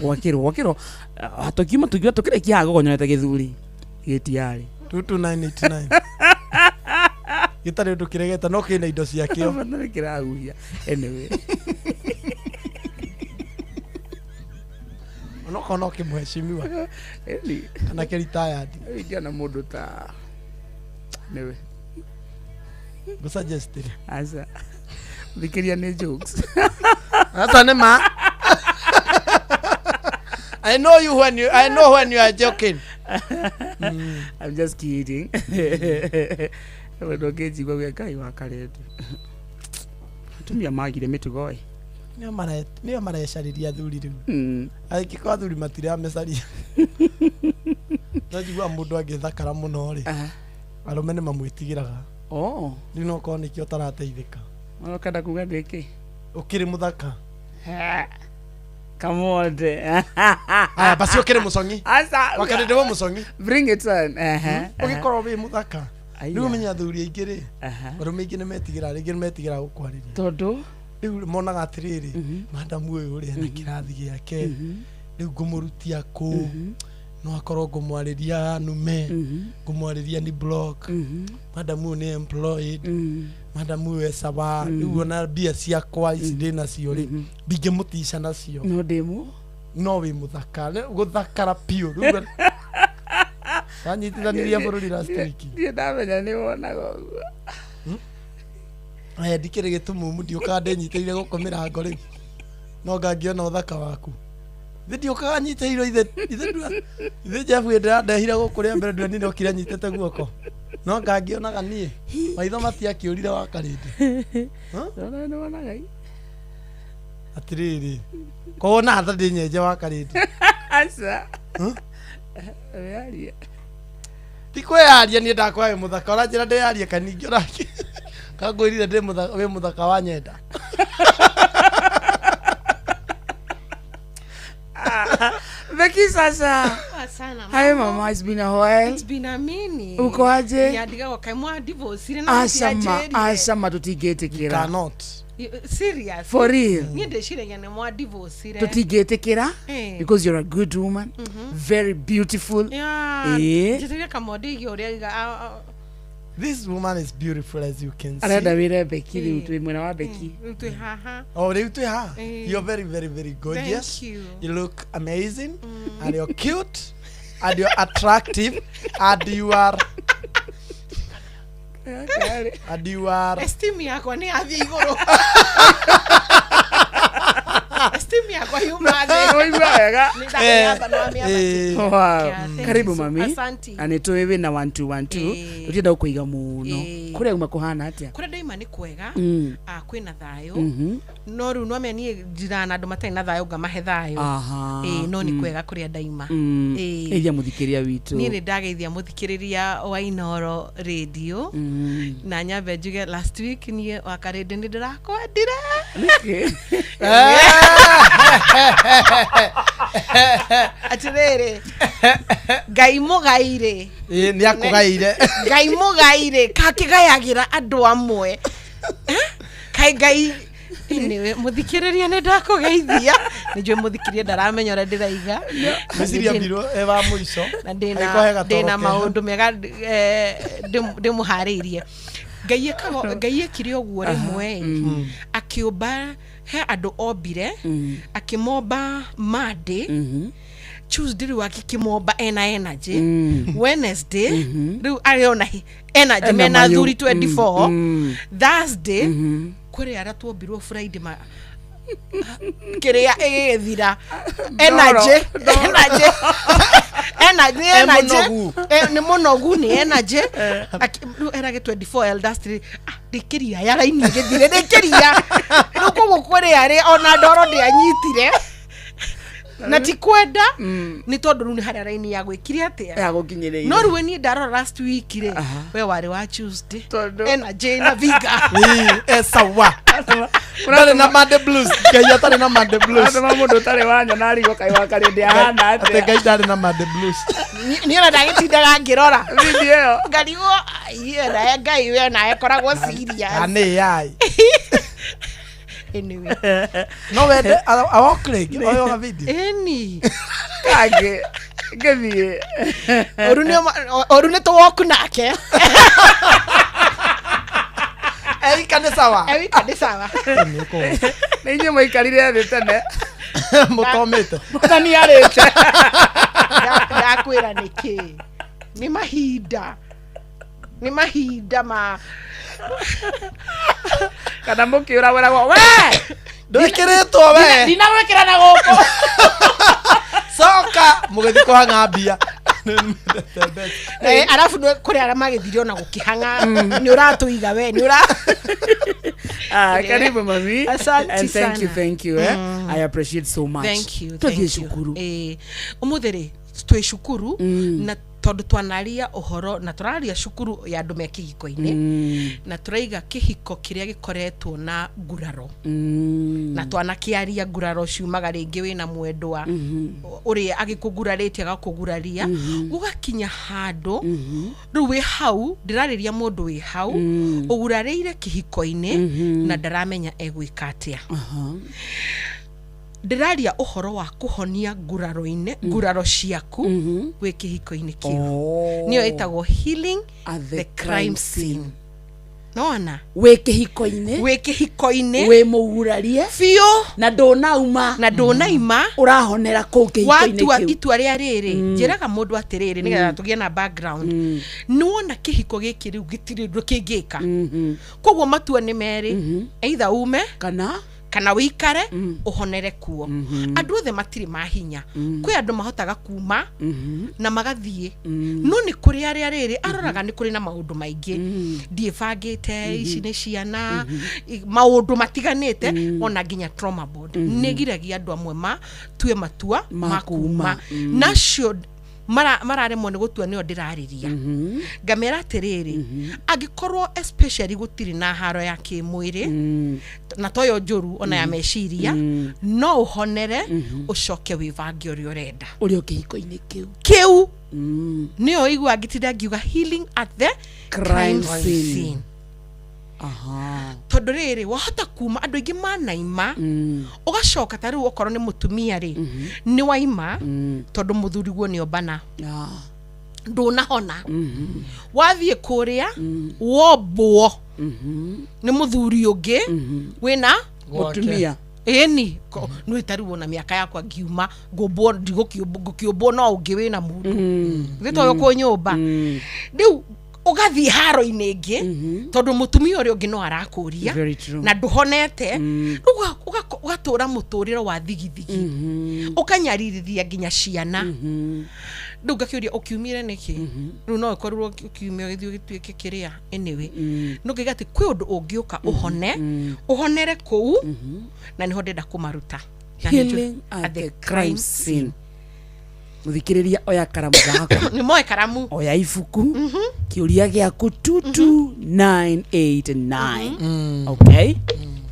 Speaker 2: gwakirwo hatokiuma tugiwa tukirikia hago gonyonete githuri gitiari
Speaker 3: 22989 gitari undu kiregeta no kina indo ciakio
Speaker 2: na kiraguia anyway
Speaker 3: ono kono kimheshimiwa kana retired
Speaker 2: ngiana mundu ta newe
Speaker 3: gusuggest
Speaker 2: asa thikiria ni jokes
Speaker 3: asa ne ma I know when you are joking.
Speaker 2: I'm just kidding. Wewe ngejigwa gwe kai wa karete. Tumia magire mitugo ĩ.
Speaker 3: Nio marecariria thuri riu. Aikikwa thuri matira mecaria. Najigwa mundu angithakara muno ri. Arume ni mamwitigiraga. Riu no ko nikio tarateithika.
Speaker 2: Ukenda kuga ndiki.
Speaker 3: Ukiri muthaka.
Speaker 2: Kamonde.
Speaker 3: Aya basi okere musongi.
Speaker 2: Asa.
Speaker 3: Wakarede wo musongi.
Speaker 2: Bring it on.
Speaker 3: Ugikoro bi muthaka. Riu menya thuri aingire. Barume ingine metigira ringi metigira gukwariria.
Speaker 2: Tondu
Speaker 3: riu monaga atiriri madamu uyu uri na kirathi giake. Riu ngumurutia ku. No akorwo ngumwariria nume. Ngumwariria ni block. Madamu ni employed. Madamu esaba riu ona bia ciakwa ici ndina cio ri binge mutisha nacio
Speaker 2: no demo
Speaker 3: no wi muthaka guthakara piu riu anyitithaniria bururi last week
Speaker 2: ndiye ndamenya ni wonaga uguo
Speaker 3: aya ndikire gitumumu ndioka ndenyiteire gukomera ngo ri no ngangiona uthaka waku ndio kanyiteirwo ithe Jefu ndehira gukuria mbere ndio nini okira nyitete guoko no ngangionaga nie maitho matiakiurire wa karinde
Speaker 2: no wonaga
Speaker 3: atiriri kona hata ndinyeje wa karinde
Speaker 2: asa yaria
Speaker 3: tikweyaria nie ndakwae muthaka ora njira ndeyaria kaningi oraki kangwirire ndi muthaka we muthaka wa nyenda
Speaker 2: Becky sasa.
Speaker 7: Sana.
Speaker 2: Hi mama, it's been a while.
Speaker 7: It's been a minute.
Speaker 2: Uko aje?
Speaker 7: Yadiga wakaimwa divorce na
Speaker 2: Asama, asama tutigetekera.
Speaker 3: Cannot.
Speaker 7: Serious.
Speaker 2: For real.
Speaker 7: Niende shire nyane mwa divorce.
Speaker 2: Tutigetekera because you're a good woman, very beautiful.
Speaker 7: Yeah. Jitega kamode yoria.
Speaker 3: This woman is beautiful as you can see.
Speaker 2: Arada wira Becky utwe mwana wa Becky.
Speaker 7: Utwe haha.
Speaker 3: Oh, utwe ha. You're very very very gorgeous.
Speaker 7: Thank you.
Speaker 3: You look amazing and you're cute and you're attractive and you are and you are
Speaker 7: esteem yako ni avya igoro. Esteem yako yumade.
Speaker 2: Oiwaga.
Speaker 7: Wow.
Speaker 2: Karibu mami.
Speaker 7: Asante.
Speaker 2: Aneto wewe na 1 tutienda kuiga muno. Kure uma kuhana atia.
Speaker 7: Kure daima ni kwega. Kwina thayo. No ru no meni jirana andu matai na thayo ngamahe thayo. No ni kwega kuria daima.
Speaker 2: Eja muthikiria witu.
Speaker 7: Ni ndageithia muthikiriria wa Inoro radio. Na nyabe njuge last week ni wakarinde ni ndirakwendire. Atirere Ngai mugaire
Speaker 3: ni akugaire
Speaker 7: Ngai mugaire kakigayagira andu amwe kai Ngai niwe muthikiriria ne ndakugeithia nijwe muthikiria ndaramenya ora ndiraiga
Speaker 3: mesiria biro eva muico
Speaker 7: na ndina maundu mega ndimuhariirie Ngai ekire oguo rimwe akiumba he andu obire akimomba Monday Tuesday riu akimomba ena energy Wednesday riu ariona energy mena thuri 24 Thursday kuri ara tuombirwo Friday kiria egethira energy ni monogu ni energy era ge 24 elders dikiria ya raini gethire dikiria nuko gukore ari ona ndoro ndi anyitire na tikwenda ni tondu ni hari raini ya gwikire atia
Speaker 2: ya gukinyireire
Speaker 7: no ruwe ni ndaro last week re we wari wa Tuesday energy na viga
Speaker 3: sawa Unale na Monday blues Ngai tare na Monday blues
Speaker 2: ando mundu tare wanya nari go kai wakarinde ahana
Speaker 3: ate Ngai tare na Monday blues
Speaker 7: ni ona ndagitindaga ngirora
Speaker 2: video
Speaker 7: ngariwo na Ngai we na ekoragwo serious
Speaker 3: ane yai
Speaker 7: anyway
Speaker 3: no wende awokle oyo na video
Speaker 7: eni
Speaker 2: kage gethie
Speaker 7: orune to woku nake
Speaker 3: Ei kanesawa
Speaker 2: na inye maikarire thĩ tene
Speaker 3: mutomete
Speaker 2: mutani arĩte
Speaker 7: ndakwĩra nĩkĩ nĩ mahinda ma
Speaker 2: kana mũkĩũra wĩragwo we
Speaker 3: ndwĩkĩrĩtwo we
Speaker 2: ndinagwĩkĩra na gũkũ
Speaker 3: soka mũgĩthi kũhang'a mbia
Speaker 7: arafu kuri ara magithire ona gukihanga ni uratuiga we ni ura
Speaker 2: karibu mami
Speaker 7: asante
Speaker 2: and
Speaker 7: sana
Speaker 2: thank you I appreciate so much
Speaker 7: thank you
Speaker 2: twishukuru
Speaker 7: umuthere twishukuru na tondu twanaria uhoro na turaria cukuru ya andu me kihiko-ini na turaiga kihiko kiria gikoretwo na nguraro na twanakiaria nguraro ciumaga ringi wina mwendwa uria agikuguraritie agakuguraria ugakinya handu riu wi hau ndirariria mundu wi hau ugurarire kihiko-ini na ndaramenya egwika atia ndiraria uhoro wa kuhonia nguraro-ini nguraro ciaku wi kihiko-ini kiu niyo itagwo healing at the crime scene nona
Speaker 2: wi kihiko-ini wi mugurarie
Speaker 7: fio
Speaker 2: na ndunaima urahonera ku kihiko-ini kiu
Speaker 7: watu itua ria riri njiraga mundu atiriri nigetha tugie na background nuona kihiko giki riu gitirindu kingika koguo matua ni meri either ume kana wikare uhonere kuo andu othe matiri mahinya kwi andu mahotaga kuma na magathie no ni kuri aria riri aroraga ni kuri na maundu maingi ndiebangite ici ni ciana maundu matiganite ona nginya trauma board nigiragia andu amwe tue matua makuma nacio mararemwo ni gutua nio ndirariria ngamera atiriri agikorwo especially gutiri na haro ya kimwiri na toyo njuru ona ya meciria no uhonere ucoke wivange uri urenda
Speaker 2: uri kihiko-ini
Speaker 7: kiu nio igwa ngitira ngiuga healing at the crime scene tondu riri wahota kuma andu ingi manaima ugacoka tariu okorwo ni mutumia ri ni waima tondu muthuri guo ni obana ndunahona wathie kuria wobwo ni muthuri ungi wina
Speaker 2: mutumia
Speaker 7: eni no itariwo na miaka yakwa ngiuma ngombo ndigukiombo no ungi wina mundu thito yo ku nyumba riu ugathie haro-ini ingi tondu mutumia uri ungi no arakuria na nduhonete ugatura muturiro wa thigithigi ukanyaririthia nginya ciana ndu ngakiuria ukiumire niki riu no ikorwo ukiumia githio gituike kiria anyway no ngigati kwi undu ungiuka uhonere kuu na niho ndenda kumaruta
Speaker 2: healing at the crime scene muthikiriria oya karamu gako
Speaker 7: ni moe karamu
Speaker 2: oya ifuku kiuria giaku 22989 okay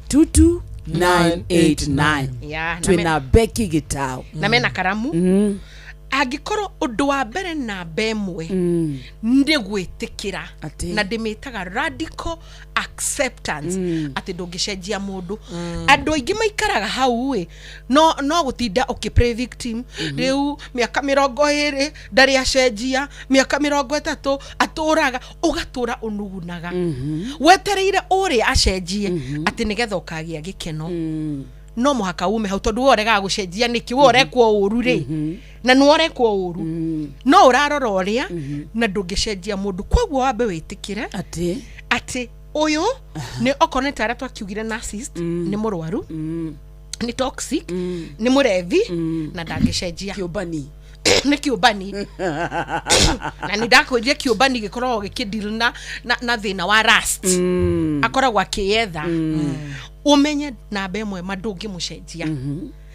Speaker 2: 22989 twina Becky Gitau
Speaker 7: na mena karamu agikorwo undu wa mbere na bemwe ndi gwitikira na ndimitaga radical acceptance ati ndungicenjia mundu andu aingi maikaraga hau no gutinda pray victim riu miaka 20 ndari acenjia miaka 30 aturaga ugatura unugunaga wetereire uri acenjie ati nigetha ukagia gikeno no muhaka ume hau tondu worega gucenjia niki worekwo uru ri na nuorekwo uru no urarora uria na ndungicenjia mundu kwoguo wambe witikire ati uyu ni okorwo tara twakiugire narcissist ni murwaru ni toxic ni murevi na ndangicenjia
Speaker 2: kiubani
Speaker 7: ni kiubani na nindakwiria kiubani gikoragwo gikidil na thina wa rust akoragwo akiyetha umenye na bemwe madungi mucenjia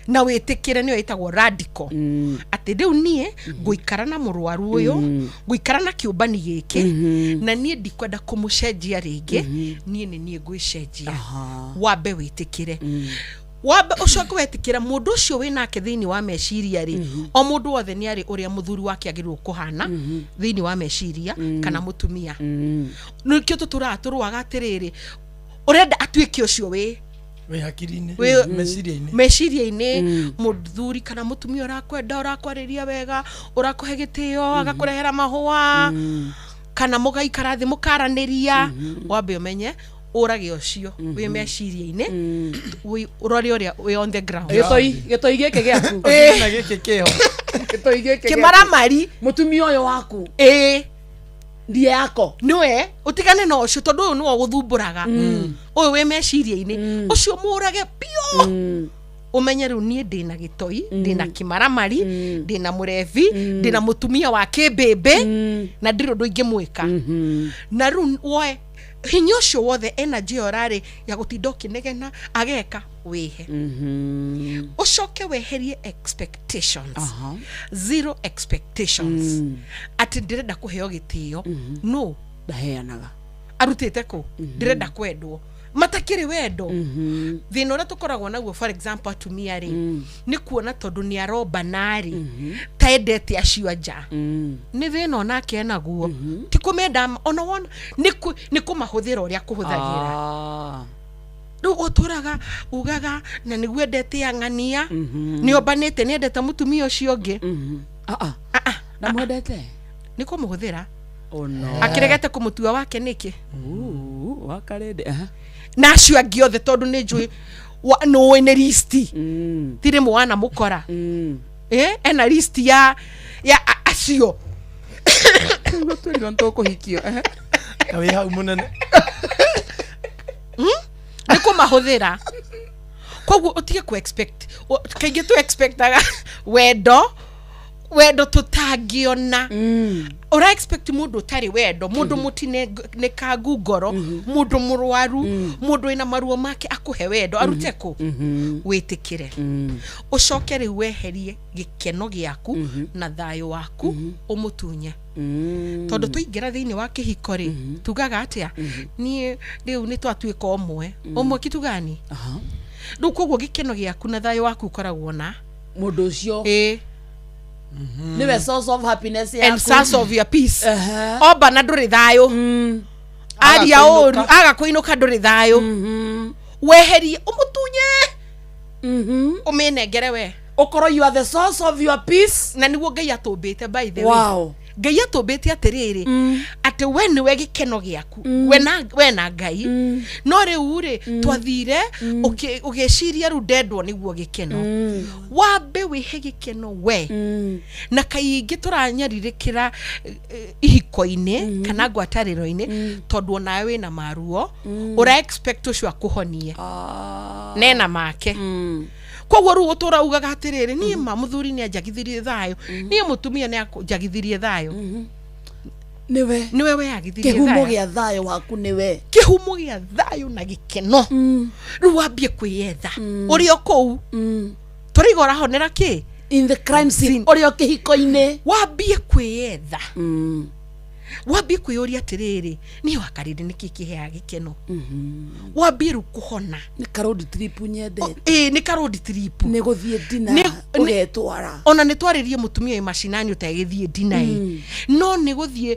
Speaker 7: na witikire niyo itagwo radical ati riu nie nguikara na murwaru uyu nguikara na kiubani giki na nie ndikwenda kumucenjia ringi nie ni nie ngwicenjia wambe witikire wambe ucoke wetikira mundu ucio winake thiini wa meciria ri o mundu wothe ni ari uria muthuri wake agirwo kuhana thiini wa meciria kana mutumia nikio tuturaturwaga atiriri urenda atuike ucio wi
Speaker 3: hakiri-ini
Speaker 7: meciria-ini muthuri kana mutumia urakwenda urakwariria wega urakuhe gitio agakurehera mahua kana mugaikara thi mukaraniria wambe umenye urage ucio wi meciria-ini urori uria wi on the ground
Speaker 2: gitoi giki giaku
Speaker 3: na giki kiho
Speaker 2: gitoi giki
Speaker 7: kimaramari
Speaker 2: mutumia uyu waku ndie yako
Speaker 7: niwe utigane no ucio tondu uyu niwo guthumburaga uyu wi meciria-ini ucio murage pio umenye riu nie ndina gitoi ndina kimaramari ndina murevi ndina mutumia wa kibebe na ndiro ndu ingi mwika na riu woe hinya ucio wothe energy orari ya gutindoki negena ageka wehe ucoke weherie expectations zero expectations ati ndirenda kuheo gitio no
Speaker 2: ndaheanaga
Speaker 7: arutite ku ndirenda kwendwo matakiri wendo thina uria tukoragwo naguo for example atumia ri ni kuona tondu ni aroba nari taendete acio nja ni thina onake enaguo ti kumenda ona wona ni kumahuthira uria kuhuthagira ru oturaga ugaga na niguo ndete angania ni obanete ni endete mutumia ucio ngi
Speaker 2: na mwendete
Speaker 7: ni kumuhuthira
Speaker 2: no
Speaker 7: akiregete kumutua wake niki
Speaker 2: wakarede
Speaker 7: na acio angi othe tondu ni njui no ene listi tire mwana mukora ena listi ya acio
Speaker 2: ngotwirwo ntokuhikio
Speaker 3: kawe hau munene
Speaker 7: ni kumahuthira koguo utige ku expect kaingi tu expectaga wendo tutangiona ora expect mundu tari wendo mundu mutine ne kagugoro mundu murwaru mundu ina maruo make akuhe wendo arute ku witikire ucokere weherie gikeno giaku na thayo waku umutunye tondu tuingira thiini wa kihiko ri tugaga atia ni riu ni twatuika omwe kitugani koguo gikeno giaku na thayo waku ukoragwo na
Speaker 2: mundu ucio niwe source of happiness
Speaker 7: and source of your peace oba na nduri thayo aria oru aga kuinuka nduri thayo weherie umutunye umenengere we
Speaker 2: ukoro you are the source of your peace
Speaker 7: na niguo Ngai atumbite by the way Ngai atumbite atiriri ati we ni we gikeno giaku we na Ngai no riu ri twathire ugeciria ru ndendwo niguo gikeno wambe wihe gikeno we na kaingi turanyaririkira ihiko-ini kana ngwatariro-ini tondu nawe na maruo ura expect ucio akuhonie nena make koguo ru utura ugaga atiriri ni muthuri ni ajagithirie thayo ni mutumia ni ajagithirie thayo
Speaker 2: niwe
Speaker 7: we agithirie
Speaker 2: thayo kihumo gia thayo waku niwe
Speaker 7: kihumo gia thayo na gikeno ru wambie kwiyetha urio kou turigora honera ki
Speaker 2: in the crime scene urio kihiko-ini
Speaker 7: wambie kwiyetha wambie kwiyuria atiriri ni wakarinde niki kihea gikeno wambie ru kuhona
Speaker 2: ni road trip nyendete
Speaker 7: ni road trip
Speaker 2: ni guthie dina ugetwara
Speaker 7: ona ni twaririe mutumia i mashinani utagithie dina no ni guthie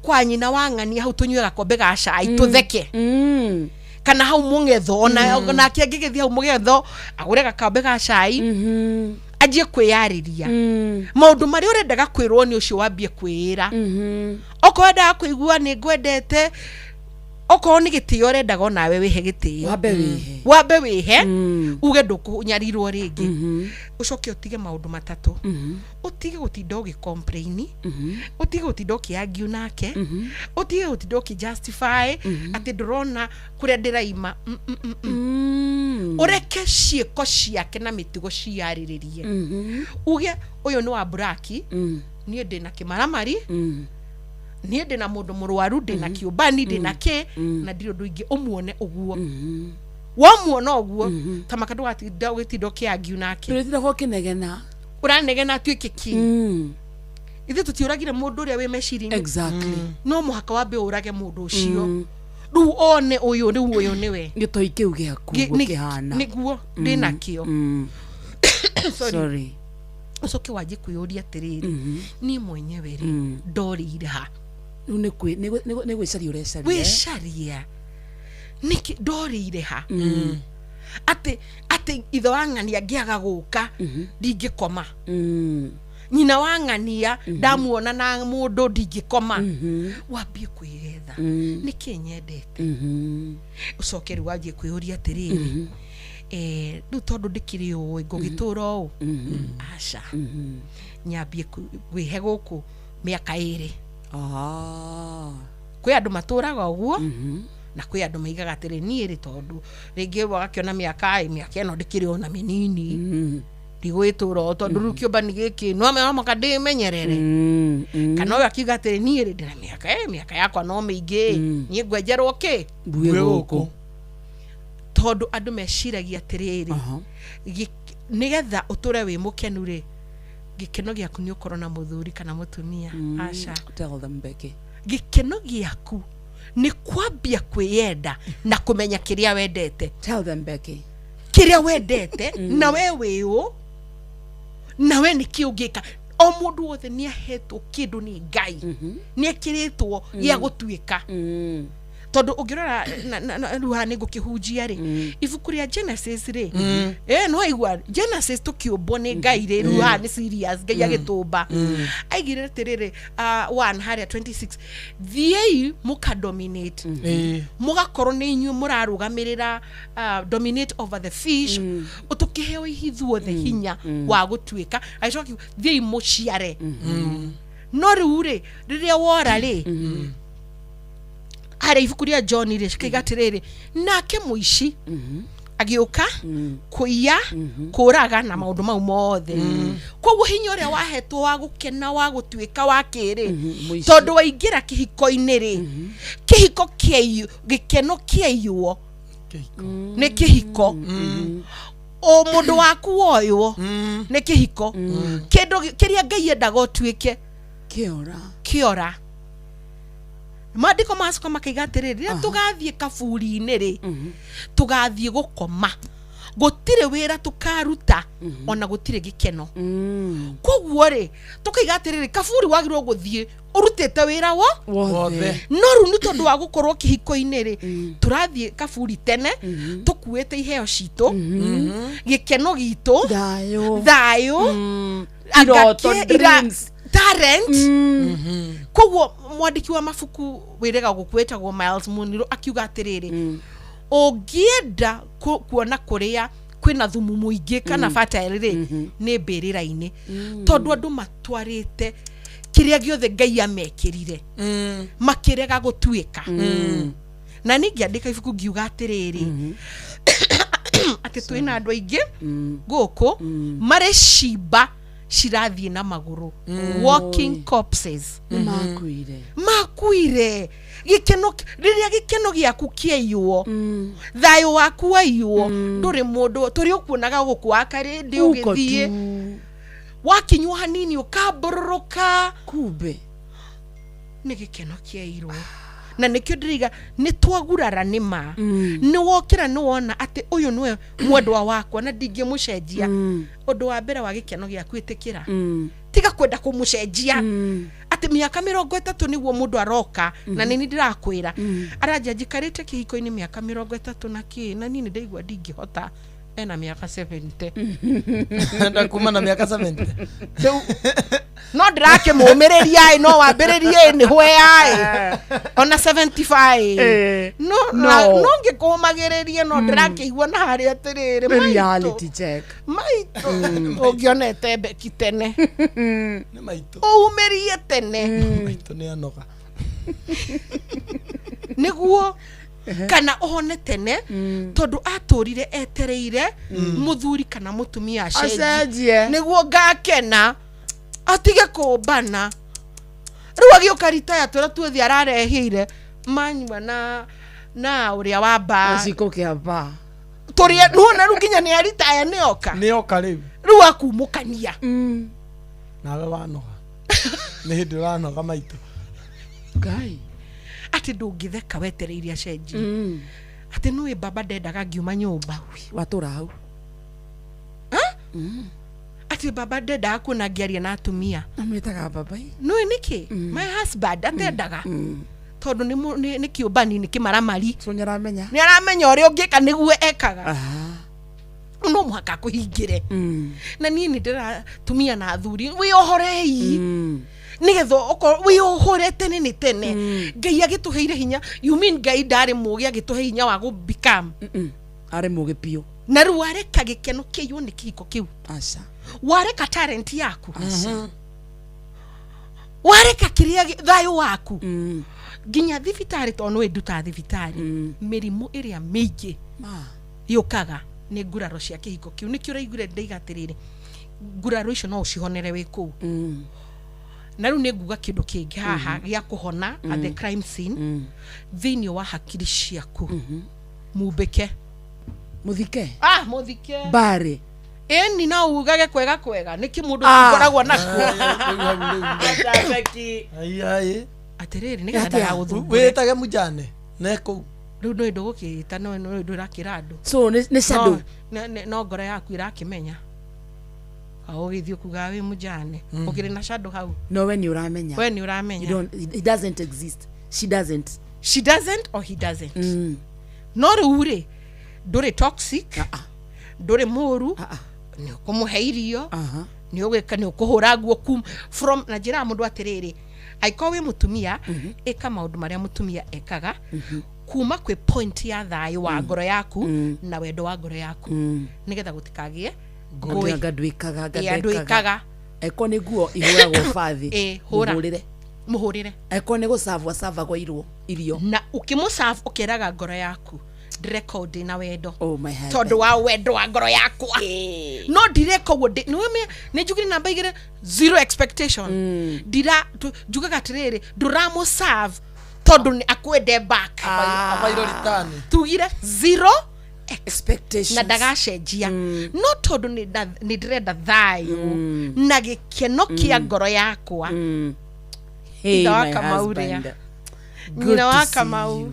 Speaker 7: kwa nyina wangani hau tunywe gakombe ga cai tutheke kana hau mungetho ona kiangigithie hau mugetho agure gakombe ga cai ajie kwiyariria maundu mari urendaga kwirwo ni ucio wambie kwira okwenda kuigua ni ngwendete oko ni gitio urendaga nawe wihe gitio wambe wihe uge ndukunyarirwo ringi ucoke utige maundu matatu utige gutinda ugicomplain utige gutinda ukiargue nake utige gutinda ukijustify ati ndurona kuria ndiraima ureke ciiko ciake na mitugo ciariririe uge uyu ni wa braki nie ndina kimaramari nie ndina mundu murwaru ndina kiubani ndina ki na ndiro nduingi umuone uguo wamuona uguo tamakadu gatinda ugitinda ukiargue nake
Speaker 2: ndira go kinegena
Speaker 7: uranegena tuike ki ithe tutiuragire mundu uria we mecirini
Speaker 2: exactly
Speaker 7: no muhaka wambe urage mundu ucio ru one uyu niwe
Speaker 2: gitoi kiu giaku gukihana
Speaker 7: niguo ndina kio
Speaker 2: sorry
Speaker 7: ucoke waje kwiyuria atiriri ni mwenyewe ri ndorire ha
Speaker 2: ni gwicaria urecaria
Speaker 7: wicaria niki ndorire ha ati ithe wang'ania ngiaga guka ndingikoma nyina wang'ania ndamuona na mundu ndingikoma wambie kwigetha niki nyendete ucoke ru waje kwiyuria atiriri ru tondu ndikiri uwi ngugitura u aca nyambie wihe guku miaka 2 kwi andu maturaga uguo na kwi andu maigaga atiri nie ri tondu ringi wagakiona miaka ino ndikiri ona minini ndigwitura tondu riu kiumba ni giki no amaka ndimenyerere kana uyu akiuga atiri nie ri ndina miaka yakwa no miingi nie ngwenjerwo ki
Speaker 2: buye guku
Speaker 7: tondu andu meciragia atiriri nigetha uture wi mukenu ri gikeno giaku ni ukorwo na muthuri kana mutumia aca
Speaker 2: tell them Becky
Speaker 7: gikeno giaku ni kwambia kwiyenda na kumenya kiria wendete.
Speaker 2: Tell them Becky
Speaker 7: kiria wendete na wewe u na we ni kiugika o mundu wothe ni ahetwo kindu ni Ngai ni ekiritwo ya gutuika tondu ungirora ruha ni ngukihunjia ri ibuku ria Genesis ri no igwa Genesis tukiumbwo ni Ngai ri ruha ni serious Ngai agitumba aigire tiriri 126 thiei mukadominate mugakorwo ni inyu murarugamirira dominate over the fish utukiheo ihithuo the hinya wa gutuika aicoki thiei muciare no riu ri riria wora ri hari ibuku ria John ri kigatiriri nake muici agiuka kuiya kuraga na maundu mau mothe koguo hinya uria wahetwo wa gukena wa gutuika wa kiri tondu waingira kihiko-ini ri kihiko kieyu gikeno kieyuo ni kihiko o mundu waku woywo ni kihiko kindu kiria Ngai endaga utuike kiora Maandiko macoko makiga atiriri tugathie kaburi-ini ri tugathie gukoma gutire wira tukaruta ona gutire gikeno koguo ri tukiga atiriri kaburi wagirwo guthie urutite wira wothe no ru ni tondu wa gukorwo kihiko-ini ri turathie kaburi tene tukuite iheo citu gikeno gitu thayo dreams talent koguo mwandiki wa mabuku wirega gukwetagwo Miles Muniro akiuga atiriri ungienda kuona kuria kwina thumu muingi kana fertile ri ni mbirira-ini tondu andu matwarite kiria giothe Ngai amekirire makirega gutuika na ningi andika ibuku ngiuga atiriri ati twina andu aingi guku mari ciba cirathie na maguru walking corpses makuire gikeno riria gikeno giaku kieyuo thayo waku waiyuo nduri mundu turi ukuonaga guku akari ndi ugithie wakinywa hanini ukabororoka
Speaker 2: kumbe
Speaker 7: ni gikeno kieirwo na nikio ndiriga ni twagurara nima ni wokira ni wona ati uyu niwe mwendwa wakwa na ndingi mucenjia undu wa mbere wa gikeno giaku itikira tiga kwenda kumucenjia ati miaka 30 niguo mundu aroka na nini ndirakwira aranja njikarite kihiko-ini miaka 30 na ki na nini ndaigua ndingihota ena miaka 70
Speaker 3: nda kuma na miaka 70
Speaker 7: no ndirake mumiriria no wambiririe ni hwe ai ona 75 no ngikumagiririe no ndirake igua na hari atiriri
Speaker 2: reality check
Speaker 7: maito ugionete Becky tene
Speaker 3: ni maito
Speaker 7: umirie tene
Speaker 3: maito ni anoga
Speaker 7: niguo kana ohone tene tondu aturire etereire muthuri kana mutumia acenjie niguo ngakena atige kumbana riu agioka ritaya twira tuthi ararehire manywa na uria wa ba
Speaker 2: aciko kiamba
Speaker 7: turia nuona ru nginya ni aritaya nioka riu akumukania
Speaker 3: nawe wanoga ni hindi uranoga maito
Speaker 2: Ngai
Speaker 7: ati ndungitheka wetereire acenji ati nui baba ndendaga ngiuma nyumba
Speaker 2: watura hau
Speaker 7: ati baba ndendaga kuona ngiaria na atumia
Speaker 2: amwitaga baba
Speaker 7: nui niki my husband atendaga tondu ni kiumbani ni kimaramari
Speaker 2: so ni
Speaker 7: aramenya uria ungika niguo ekaga no muhaka kuhingire na nini ndiratumia na athuri wi ohorei nigetho wi ohore tene ni tene Ngai agituheire hinya you mean Ngai ndari mugi agituhe hinya wa gu become
Speaker 2: ari mugi pio
Speaker 7: na ru areka gikeno kiyu ni kihiko kiu
Speaker 2: aca
Speaker 7: wareka talent yaku wareka kiria thayo waku ginya thibitari to no eduta thibitari mirimu iria mingi yukaga ni nguraro cia kihiko kiu nikio raigure ndaigatiriri nguraro icio no ucihonere wi kuu na riu ni nguga kindu kingi haha gya kuhona at the crime scene thini wa hakiri ciaku mubeke
Speaker 2: muthike
Speaker 7: muthike
Speaker 2: bare
Speaker 7: eni na ugage kwega niki mundu ngoragwo nakuo
Speaker 3: ai
Speaker 7: atiriri ni kada ya uthu
Speaker 3: wetage mujane neko
Speaker 7: riu ndo ndo gukita no ndo rakira andu
Speaker 2: so ni shadow
Speaker 7: no ngora yaku irakimenya agithio kuga wi mujane ukiri na shadow hau
Speaker 2: no when you ramenya it doesn't exist she doesn't or he doesn't no riure ndore toxic ndore moru ni kumuheirio ni ogeka ni kuhura guo from na jira mundu atiriri aikowe mutumia eka maundu maria mutumia ekaga kuma kwe point ya thayo wa ngoro yaku na wendo wa ngoro yaku nigetha gutikagie ngoi ngadwikaga eko ni guo ihuragwo fathi
Speaker 7: muhurire
Speaker 2: eko ni gusavwa kwa irio
Speaker 7: na ukimusavu ukeraga ngoro yaku record na wendo
Speaker 2: my
Speaker 7: tondu wa wendo wa ngoro yaku no direko wode ni njugire namba igire zero expectation dira njugaga atiriri nduramo serve tondu ni akwende back
Speaker 3: abairo ritani
Speaker 7: tugire zero
Speaker 2: expectations
Speaker 7: na dagacenjia no tondu ni direnda thayo na gikeno kia ngoro yakwa
Speaker 2: husband
Speaker 7: Ngina waka mau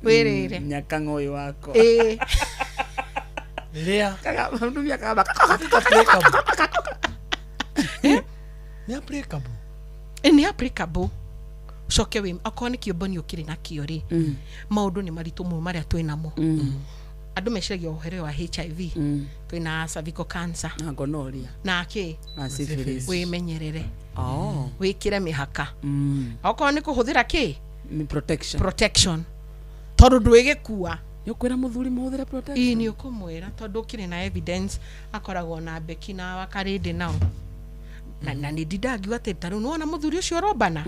Speaker 7: wirire
Speaker 2: nyakanga uyu wako
Speaker 3: Lea
Speaker 2: kaga mtumia kama
Speaker 7: ni applicable shoke we akoni kioboni ukiri na kiori maundu ni maritu mu maria twinamo andu meciragia uhere wa HIV twina cervical cancer
Speaker 2: na gonorrhea
Speaker 7: na ki
Speaker 2: na syphilis
Speaker 7: we menyerere wikire mihaka akoni kuhuthira ki protection tondu ndwigikua
Speaker 2: yukwira muthuri muhuthira protection
Speaker 7: ni ukumwira tondu kire na evidence akoragwo na beki na wakarindi nao na ni didagiwa ati taru no na muthuri ucio robana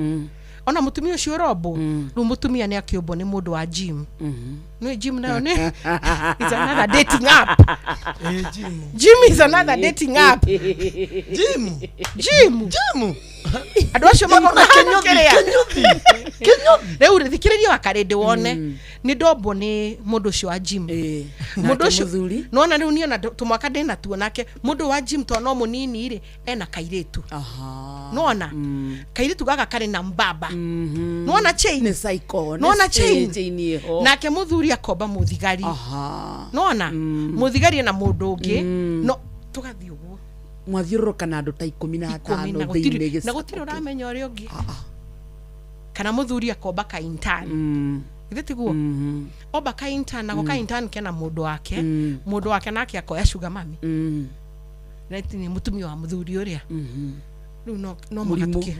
Speaker 7: ona mutumia ucio robo ru mutumia ni akiombo ni mundu wa gym no gym nayo ni is another dating app gym is another dating app gym adu acio magona kenyuthi reu thikiriria wakarindi wone ni ndombo ni mundu ucio wa gym mundu ucio no na reu ni ona tumwaka ndina tuo nake mundu wa gym to no munini ri ena kairitu nona kairitu gaga kare na mbaba nona chain
Speaker 2: ni psycho
Speaker 7: nona chain nake muthuri akomba muthigari nona muthigari na mundu ungi no tugathi uguo
Speaker 2: mwathiuruka na andu ta 15 thiini
Speaker 7: na gutire uramenya uri ungi kana muthuri akomba ka intern ithitiguo oba ka intern na ka intern kena mundu wake nake akoya sugar mami ni mutumia wa muthuri uria no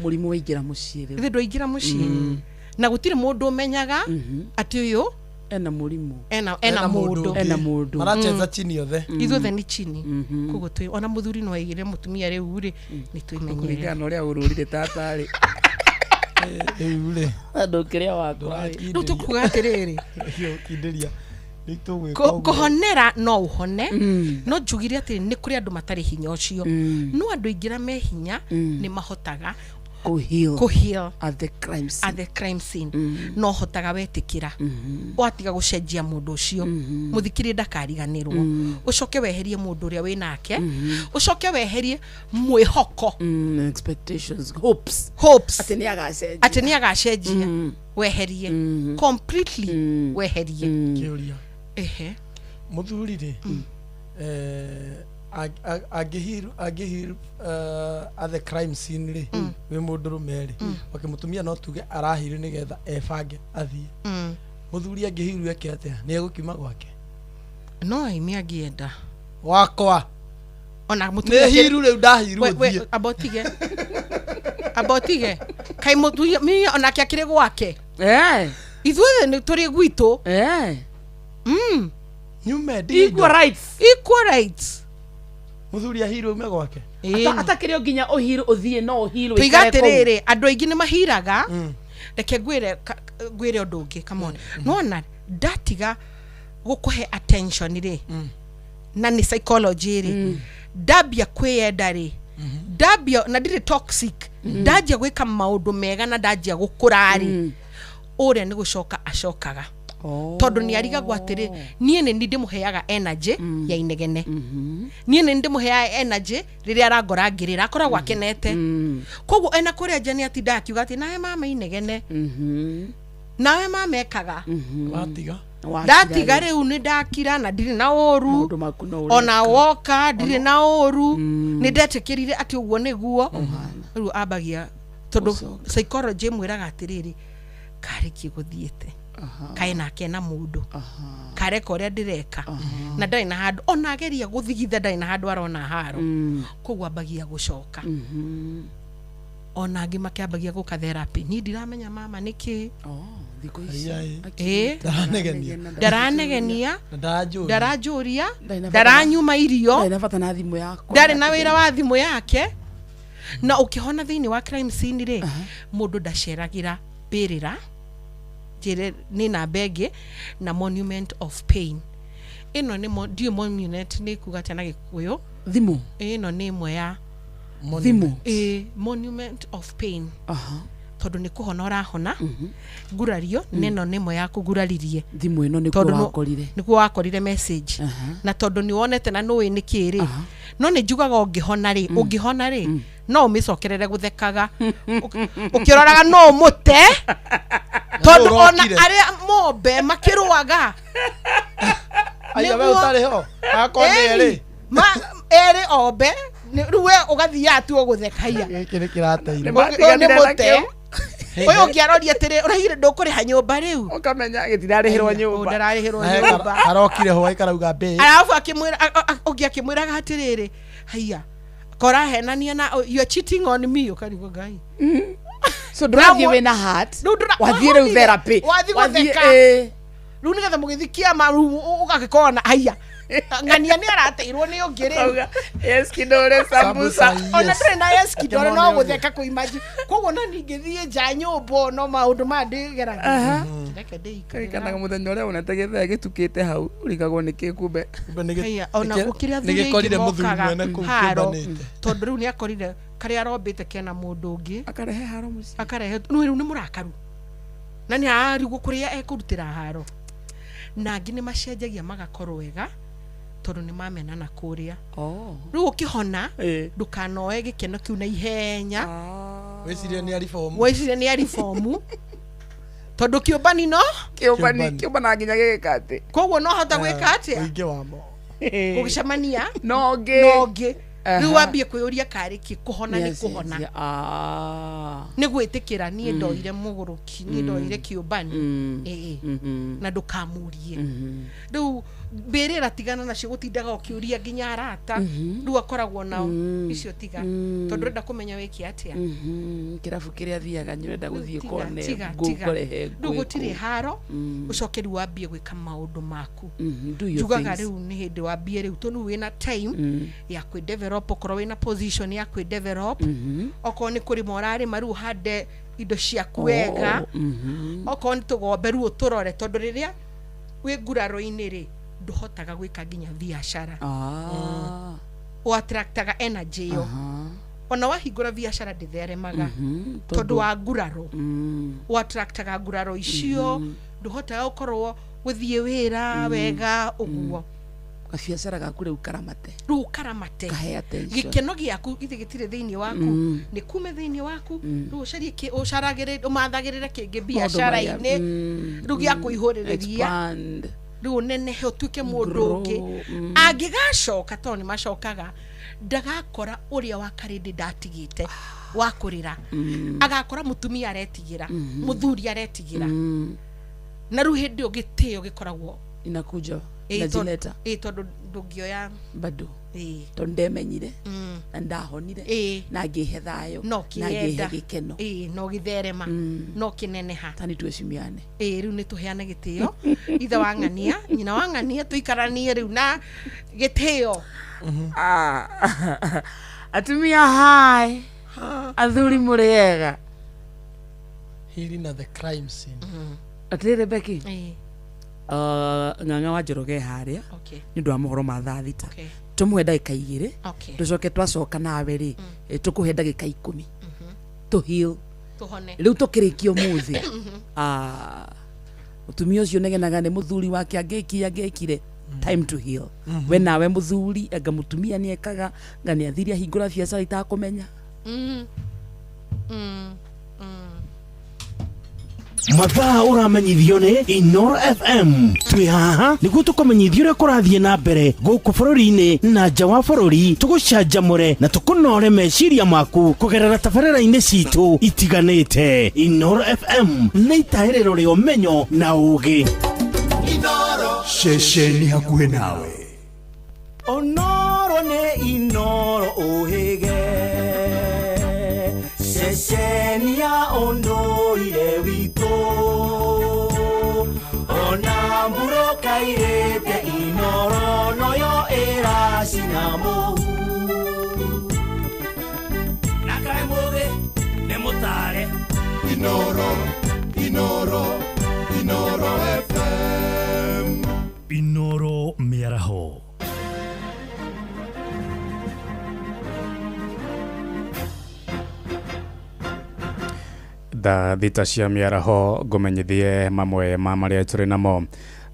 Speaker 2: murimu waingira mucii riu
Speaker 7: ithe ndwaingira mucii na gutire mundu umenyaga ati uyu
Speaker 2: ena murimu
Speaker 7: ena mundu
Speaker 3: maracheza chini othe
Speaker 7: ithuothe ni chini koguo twi ona muthuri no aigire mutumia riu ri ni twimenyere
Speaker 2: ngana uria ururire tata ri
Speaker 3: ule
Speaker 2: ndokiria wakwa
Speaker 7: riu tukuga atiriri
Speaker 3: kindiria
Speaker 7: kuhonera no uhone no njugire ati ni kuri andu matari hinya ucio no andu ingira me hinya ni mahotaga
Speaker 2: kuheal at the crime scene
Speaker 7: no hotaga wetikira watiga gucenjia mundu ucio muthikiri ndakariganirwo ucoke weherie mundu uria winake ucoke weherie mwihoko
Speaker 2: expectations hopes
Speaker 7: ati ni agacenjia weherie completely weherie
Speaker 3: kiuria muthuri ri agihiru at the crime scene ri we mundu rumeri wakimutumia no tuge arahiru nigetha ebange athie muthuri agihiru yake atia ni egukima gwake
Speaker 7: no aimi agienda
Speaker 3: wakwa
Speaker 7: ona mutumia
Speaker 3: hiru riu ndahiru athie
Speaker 7: abotige kai mutumia mi ona kiakire gwake ithuothe ni turi gwitu
Speaker 2: equal
Speaker 7: rights
Speaker 3: muthuri ahiru ume gwake
Speaker 2: atakirio nginya uhiru uthie no uhiru
Speaker 7: twigatiriri andu aingi ni mahiraga reke gwire undu ungi come on nona ndatiga gukuhe attention ri na ni psychology ri ndambia kwiyenda ri ndambia na ndire toxic ndanjia gwika maundu mega na ndanjia gukura ri uria ni gucoka acokaga tondu ni arigagwo atiri nie ni ndimuheaga energy ya inegene nie ni ndimuheaga energy riria arangora ngirira akoragwo akenete koguo ena kuria njani ati ndakiuga ati nawe mama inegene nawe mama ekaga
Speaker 3: watiga
Speaker 7: ndatiga riu ni ndakira na ndiri na oru ona woka ndiri na oru ni ndetikirire ati uguo niguo riu ambagia tondu psychology mwiraga atiriri kariki guthiete kae nake na mundu kareka uria ndireka na ndai na handu ona ageria guthigitha ndai na handu arona haro koguo ambagia gucoka ona angi makiambagia guka therapy ni ndiramenya mama niki
Speaker 2: thiko ici
Speaker 7: ndaranegenia ndaranjuria ndaranyuma irio
Speaker 2: ndabata na thimu yako
Speaker 7: ndari na wira wa thimu yake na ukihona thiini wa crime scene ri mundu ndaceragira birira jere ni na bege na monument of pain ino ni dio monument ni kuga tena gikuyo
Speaker 2: thimu
Speaker 7: ino ni imwe ya
Speaker 2: thimu
Speaker 7: monument of pain tondu ni kuhona urahona gurario neno nimo ya kuguraririe
Speaker 2: thimu ino ni kuwakorire
Speaker 7: message na tondu ni wonete na no ni kiri no ni njugaga ungihona ri no umicokerere guthekaga ukiroraga no mute tondu ona aria mombe makiruaga
Speaker 3: aya we utari ho akone ri
Speaker 7: ma eri obe ruwe ugathia tu guthekaia
Speaker 3: kire kirateire
Speaker 7: ni mute oyo ngiaroria tiri urahire ndukuri ha nyumba riu
Speaker 2: ukamenya gitirarihirwo nyumba
Speaker 7: ndararihirwo nyumba
Speaker 3: arokire ho aikarauga be
Speaker 7: arafu akimwira atiriri haiya kora henania na you are cheating on me ukarigo gai
Speaker 2: so draw you in a heart wathire therapy
Speaker 7: wathire riu nigetha mugithikia maru ugagikona haiya ngania ni arateirwo ni ungiri
Speaker 2: yes kidore sambusa
Speaker 7: ona tire na yes kidore no gutheka ku imagine koguo na ningithie nja nyumba no maundu mandigera
Speaker 2: kana muthenya uria unategetha gitukite hau urigagwo ni kikumbe
Speaker 7: ona gukiria thuri
Speaker 3: nigikorire muthuri mwene ku kibanite
Speaker 7: tondu riu ni akorire karia arombite kena mundu ungi
Speaker 2: akarehe haro muci
Speaker 7: akarehe riu ni murakaru na ni arigo kuria ekurutira haro na angi ni macenjagia magakorwo wega tondu ni mamena na kuria riu ukihona ndukanoe gikeno kiu na ihenya
Speaker 3: wicirie ni arifomu
Speaker 7: tondu kiumbani no
Speaker 2: kiumbana nginya gigikate
Speaker 7: koguo no hota gwika atia
Speaker 3: uingi wamo
Speaker 7: ugicemania
Speaker 2: nongi
Speaker 7: riu wambie kwiyuria kariki kuhona ni kuhona ni gwitikira nie ndoire muguruki nie ndoire kiumbani na ndukamurie riu mbirira tigana na cio gutindaga ukiuria nginya arata riu akoragwo nao icio tiga tondu ndenda kumenya wiki atia
Speaker 2: kirabu kiria thiaga nyenda guthie kone
Speaker 7: ngukorehe ndugutire haro ucokeri wambie gwika maundu maku njugaga riu ni hindi wambie riu tondu wina time ya kwi develop okoro wina position ya kwi develop okoro ni kuri morari maru hande indo ciaku wega okoro ni tugombe riu turore tondu riria wi nguraro-ini ri nduhotaga gwika nginya biashara o attractaga energy yo ona wahingura biashara nditheremaga tondu wa nguraro o attractaga nguraro icio nduhotaga gukorwo guthie wira wega uguo
Speaker 2: biashara gaku riu karamate
Speaker 7: gikeno giaku gitire thiini waku ni kume thiini waku riu ucarie ucaragire umathagirire kingi biashara-ini riu giakuihuriria riu nenehe utuike mundu ungi angigacoka tondu ni macokaga ndagakora uria wakarindi ndatigite wa kurira agakora mutumia aretigira muthuri aretigira na riu hindi ugitio gikoragwo
Speaker 2: inakuja najileta
Speaker 7: tondu ndungioya
Speaker 2: bado tondu ndemenyire na ndahonire na ngihe thayo na ngihe gikeno
Speaker 7: no githerema no kineneha
Speaker 2: tani twecimiane
Speaker 7: riu ni tuheane gitio ithe wa ng'ania nyina wa ng'ania tuikaranie riu na gitio
Speaker 2: atumia hai athuri muriega
Speaker 3: hili na the crime scene
Speaker 2: atire beki ng'ang'a wa Njoroge haria ni ndu wa mohoro ma thaa thita tumuhe ndagika 2
Speaker 7: Okay.
Speaker 2: tucoke twacoka nawe ri tukuhe ndagika 10 to heal
Speaker 7: Tuhone.
Speaker 2: riu tukirikio muthi utumia ucio negenaga ni muthuri wake angekire time to heal we nawe muthuri anga mutumia ni ekaga ngani athiria hingura biacara itakumenya
Speaker 6: mathaa uramenyithio ni Inoro FM twi haha niguo tukumenyithia uria kurathie na mbere guku bururi-ini na nja wa bururi tugucanjamure na tukunore meciria maku kugerera tabarĩra-inĩ citu itiganĩte. Inoro FM nĩ itahĩrĩro rĩa ũmenyo na ũũgĩ.
Speaker 16: Inoro ceceni hakuhĩ nawe.
Speaker 6: Onoro nĩ Inoro ũhĩge ceceni ya ũndũire witũ ona mburo kairĩte Inoro noyo ĩracina mũhu na kaĩ mũthĩ nĩ mũtare Inoro FM
Speaker 13: Inoro mĩaraho.
Speaker 5: Thaa thita cia mĩaraho ngũmenyithie mamwe ma marĩa tũrĩ namo.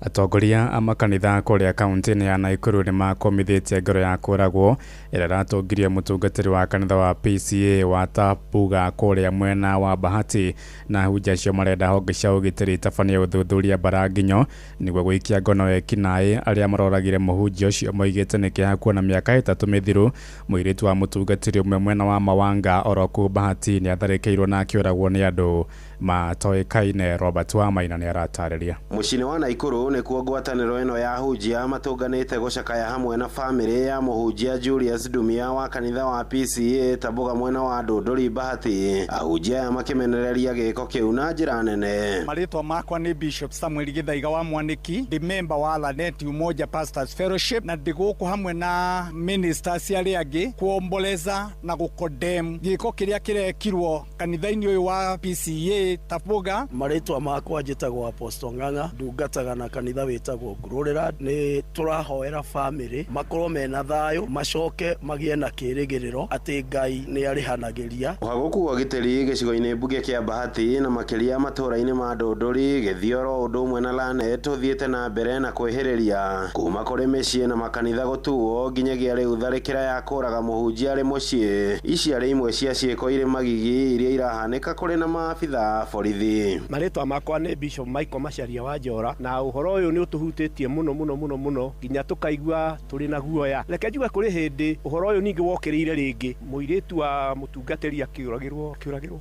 Speaker 5: Atongoria a makanitha kũrĩa kaunti-inĩ ya Naikuru nĩ makomithĩtie ngero ya kũragwo ĩrĩa ĩratongirie mũtungatĩri wa kanitha wa PCA wa Tapuga kũrĩa mwena wa Bahati, na hunjia acio marenda honge cia ũgitĩri itabanie ũthuthuria Baranginyo nĩguo gũikia ngono ekinaĩ arĩa maroragire mũhunjia ũcio moigĩte nĩ kĩeha kuona mĩaka 3 mĩthiru mũirĩtu wa mũtungatĩri ũmwe mwena wa Mawanga oroku Bahati nĩ atharĩkĩirwo na akĩũragwo nĩ andũ matoĩkaine. Robert Wamaina nĩ aratarĩria.
Speaker 21: Mũciĩ wa Naikuru nĩkuo ngwatanĩro ĩno ya hunjia matũnganĩte gũcakaya hamwe na bamĩrĩ ya mũhunjia Julius Dumia wa kanitha wa PCA Tabuga mwena wa Ndũndũri Bahati. Ahunjia aya makĩmenereria gĩko kĩu na njĩra nene.
Speaker 8: Marĩtwa makwa nĩ Bishop Samuel Githaiga wa Mwaniki, ndi member wa Lanet Umoja Pastors Fellowship, na ndi gũkũ hamwe na ministers arĩa angĩ kuomboleza na gũkondem gĩko kĩrĩa kĩrekirwo kanitha-inĩ ũyũ wa PCA Tabuga.
Speaker 9: Marĩtwa makwa njĩtagwo Apostle Ng'ang'a, ndungataga na kanitha wĩtagwo Ngũrũrĩra. Nĩ tũrahoera family makorwo mena thayũ, macoke magĩe na kĩrĩgĩrĩro atĩ Ngai nĩ arĩhanagĩria.
Speaker 21: Ũhagũku wa gĩtĩri gĩcigo-inĩ mbunge kĩa Bahati na makĩria matũũra-inĩ ma Ndũndũri, Gĩthioro ũndũ ũmwe na Lanet ũthiĩte na mbere na kwĩhĩrĩria kuma kũrĩ mĩciĩ na makanitha gũtuo nginyagia rĩu tharĩkĩra ya kũraga mũhunjia arĩ mũciĩ. Ici arĩ imwe cia ciĩko irĩ magigi iria irahanĩka kũrĩ na maabitha borithi.
Speaker 9: Marĩtwa makwa nĩ Bishop Michael Macharia wa Njora, na ũhoro ũyũ nĩ ũtũhutĩtie mũno nginya tũkaigua tũrĩ na guoya. Reke njuge kũrĩ hĩndĩ ũhoro ũyũ ningĩ wokĩrĩire rĩngĩ, mũirĩtu wa mũtungatĩri akĩũragĩrwo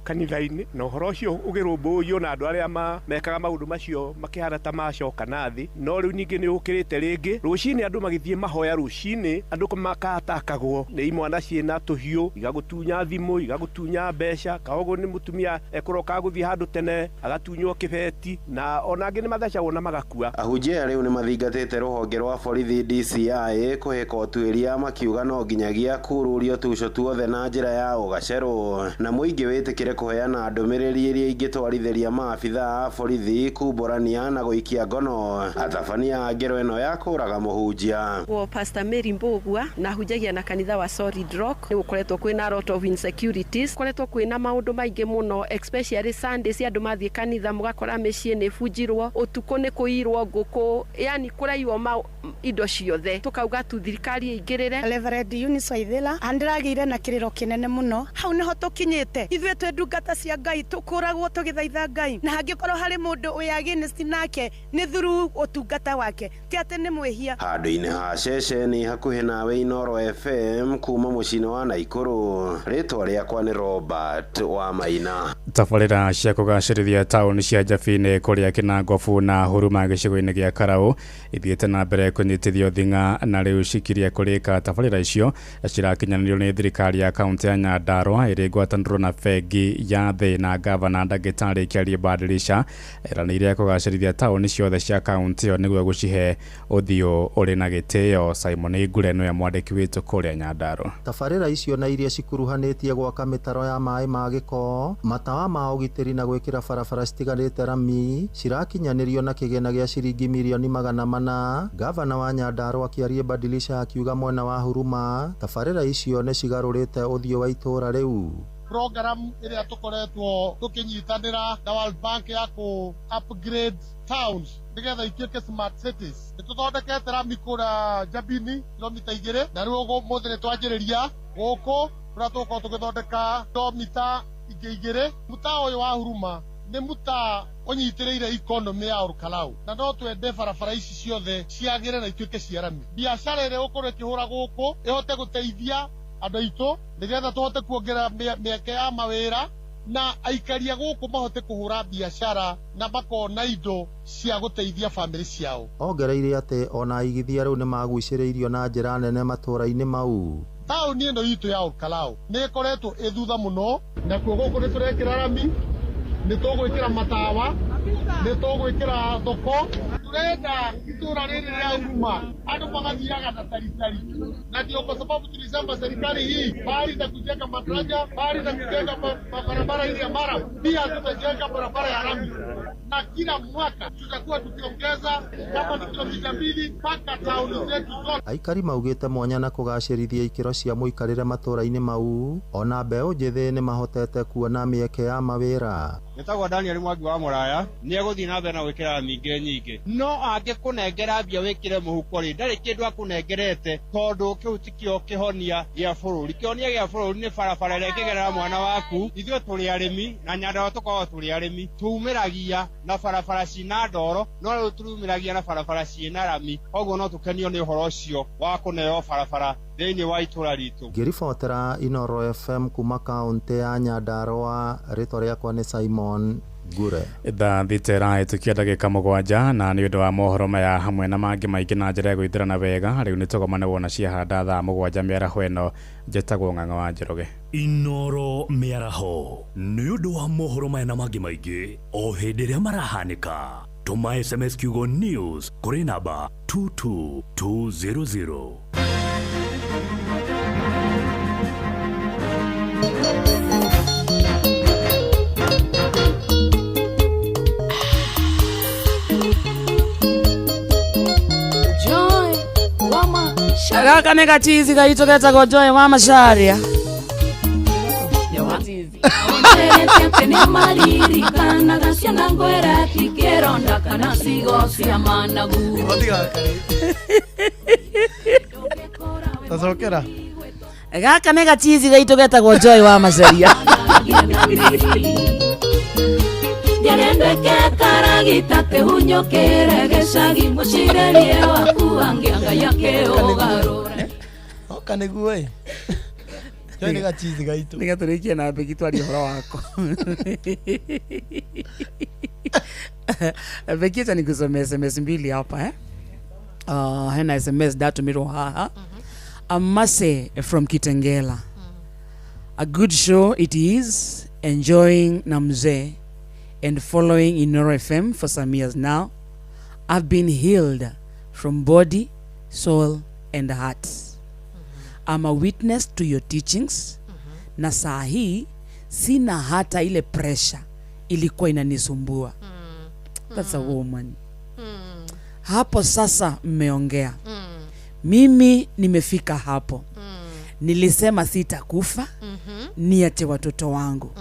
Speaker 9: kanitha-inĩ, na ũhoro ũcio ũgĩrũmbũiyo na andũ arĩa mekaga maũndũ macio makĩhana ta macoka nathĩ. No rĩu ningĩ nĩ ũkĩrĩte rĩngĩ, rũcinĩ andũ magĩthiĩ mahoya rũcinĩ, andũ makatakagwo nĩ imwana ciĩna tũhiũ, igagũtunya thimũ, igagũtunya mbeca, kaoguo nĩ mũtumia ekũroka gũthiĩ handũ tene agatunywo kĩbeti, na ona angĩ nĩ mathecagwo na magakua.
Speaker 21: Ahunjia rĩu nĩ mathingatĩte rũhonge rwa borithi DCI kũhĩka ũtuĩria makiuga no nginyagia kururio tuco tuothe na njĩra ya ũgacerwo, na mũingĩ wĩtĩkĩre kũheana ndũmĩrĩri iria ingĩtwarithĩria maabitha a borithi kumbũrania na gũikia ngono atabania ngero ĩno ya kũraga mũhunjia.
Speaker 24: Pastor Mary Mbũgua na hunjagia na kanitha wa Solid Rock, nĩ gũkoretwo kwĩna lot of insecurities, koretwo kwĩna maũndũ maingĩ mũno, especially Sundays andũ mathiĩ kanitha mũgakora mĩciĩ nĩ bujirwo, ũtukũ nĩ kũirwo ngũkũ, yani kũraiywo indo ciothe. Tukauga tu thirikari ĩingĩrĩre.
Speaker 25: Reverend Eunice Waithĩla andiragĩire na kĩrĩro kĩnene mũno, hau nĩho tũkinyĩte ithuĩ twĩ ndungata cia Ngai, tũkũragwo tũgĩthaitha Ngai, na hangĩkorwo harĩ mũndũ ũyũ against nake nĩ through ũtungata wake, ti atĩ nĩ mwĩhia.
Speaker 21: Handũ-inĩ ha ceceni hakuhĩ nawe Inoro FM kuma mũciĩ wa Naikuru, rĩtwa rĩakwa nĩ Robert Wamaina.
Speaker 5: Tabarĩra cia kũgacĩrithia taũni cia Njabine kũrĩa Kinangobu na Huruma gĩcigo-inĩ gĩa Karau ithiĩte na mbere kũnyitithio thing'a, na rĩu cikiria kũrĩka. Tabarĩra icio cirakinyanĩrio nĩ thirikari ya kaunti ya Nyandarua ĩrĩ ngwatanĩro na bengi ya thĩ na gavana Ndagĩtarĩ Kĩarie Badilisha eranĩire kũgacĩrithia taũni ciothe cia kaunti ĩyo nĩguo gũcihe ũthiũ ũrĩ na gĩtĩo. Simon Ngure nĩwe mwandĩki witũ kũrĩa Nyandarua.
Speaker 26: Tabarĩra icio na iria cikuruhanĩtie gwaka mĩtaro ya maĩ ma gĩko, matawa
Speaker 4: ma ũgitĩri na gwĩkĩra barabara citigarĩte rami cirakinyanĩrio na kĩgĩna gĩa ciringi mirioni 400. Gavana wa Nyandarua akĩaria Badilisha akiuga mwena wa Huruma tabarĩra icio nĩ cigarũrĩte ũthiũ wa itũra rĩu.
Speaker 10: Program ĩrĩa tũkoretwo tũkĩnyitanĩra na World Bank ya ku upgrade towns nigetha ituĩke smart cities. Nĩtũthondekete rami kũrĩa Jabini kilomita 2 na rĩu ũmũthĩ nĩtwanjĩrĩria gũkũ kũrĩa tũgũkorwo tũgĩthondeka kilomita ingĩ 2. Mũtaa ũyũ wa Huruma nĩ mũtaa ũnyitĩrĩire economy ya Olkalau na no twende barabara ici ciothe ciagĩre na ituĩke cia rami. Biacara ĩrĩa gũkorwo ĩkĩhũra gũkũ ĩhote gũteithia andũ aitũ nigetha tũhote kuongerera mĩeke ya mawĩra na aikaria gũkũ mahote kũhũra biacara na makona indo cia gũteithia family ciao.
Speaker 4: Ongereire atĩ ona aigithia rĩu nĩ magucĩrĩirio na njĩra nene matũra-inĩ mau.
Speaker 10: Taũni ĩno itũ ya Olkalau nĩ ĩkoretwo ĩthutha mũno na kuo gũkũ nĩ tũrekĩra rami, nĩ tũgwĩkĩra matawa, nĩ tũgwĩkĩra thoko. Turenda itũra rĩrĩ rĩa Huruma andũ magathiaga na taritari, na ndio kwa sababu tulisema serikali hii bali na kujenga madaraja, bali na kujenga barabara ile ya mara, pia tutajenga barabara ya rami, na kila mwaka tutakuwa tukiongeza kama ni kilomita 2 mpaka tauni zetu zote.
Speaker 4: Aikari maugĩte mwanya na kũgacĩrithia ikĩro cia mũikarĩre matũra-inĩ mau, ona mbeũ njĩthĩ nĩ mahotete kuona mĩeke ya mawĩra.
Speaker 11: Nĩtagwo Daniel Mwangi wa Mũraya, nĩ egũthiĩ na mbere na gwĩkĩra mingĩ nyingĩ. No angĩkũnengera mbia wĩkĩre mũhuko rĩ, ndarĩ kĩndũ akũnengerete, tondũ kĩu ti kĩo kĩhonia gĩa bũrũri. Kĩhonia gĩa bũrũri nĩ barabara ĩrĩa ĩngĩgerera mwana waku. Ithuĩ tũrĩ arĩmi na Nyandarua tũkoragwo tũrĩ arĩmi, tumĩragia na barabara cina ndoro, no rĩu turumĩragia na barabara cina rami. Koguo no tũkenio nĩ ũhoro ũcio wa kũneo barabara thĩinĩ wa itũra ritũ.
Speaker 4: Ngĩribotera Inoro FM kuma kaunti ya Nyandarua, rĩtwa rĩakwa nĩ Simon Gure.
Speaker 5: Thaa thita ĩrahĩtũkia ndagĩka 7 na nĩ ũndũ wa mohoro maya hamwe na mangĩ maingĩ na njĩra ya gwĩthĩrana wega, rĩu nĩ tũgomane wona ciahanda thaa 7 mĩaraho ĩno. Njĩtagwo Ng'ang'a wa Njoroge.
Speaker 13: Inoro mĩaraho nĩ ũndũ wa mohoro maya na mangĩ maingĩ o hĩndĩ ĩrĩa marahanĩka. Tũma SMS kiugo news kũrĩ namba 22200.
Speaker 2: Gaka nĩ gachizi gaitũ getagwo Joy wa Macharia.
Speaker 3: Tacokera.
Speaker 2: Gaka nĩ gachizi gaitũ getagwo Joy wa Macharia.
Speaker 12: Nderendeke karagita kehunyokere gecagi mucirerie waku angianga yake ogarure.
Speaker 3: Okaniguo ĩ. Joy nĩ gachizi gaitũ.
Speaker 2: Nĩ gatũrĩkie na mbegi twari ũhoro wako. Mbegi acha nikusomea SMS mbili hapa hena SMS datumirwo haha. Amase from Kitengela. A good show it is, enjoying Namze and following Inoro FM for some years now. I've been healed from body, soul, and heart. I'm a witness to your teachings. Na saa hii sina hata ile pressure ilikuwa inanisumbua. That's a woman. Hapo sasa mmeongea. Mimi nimefika hapo. Nilisema sitakufa. Niache watoto wangu.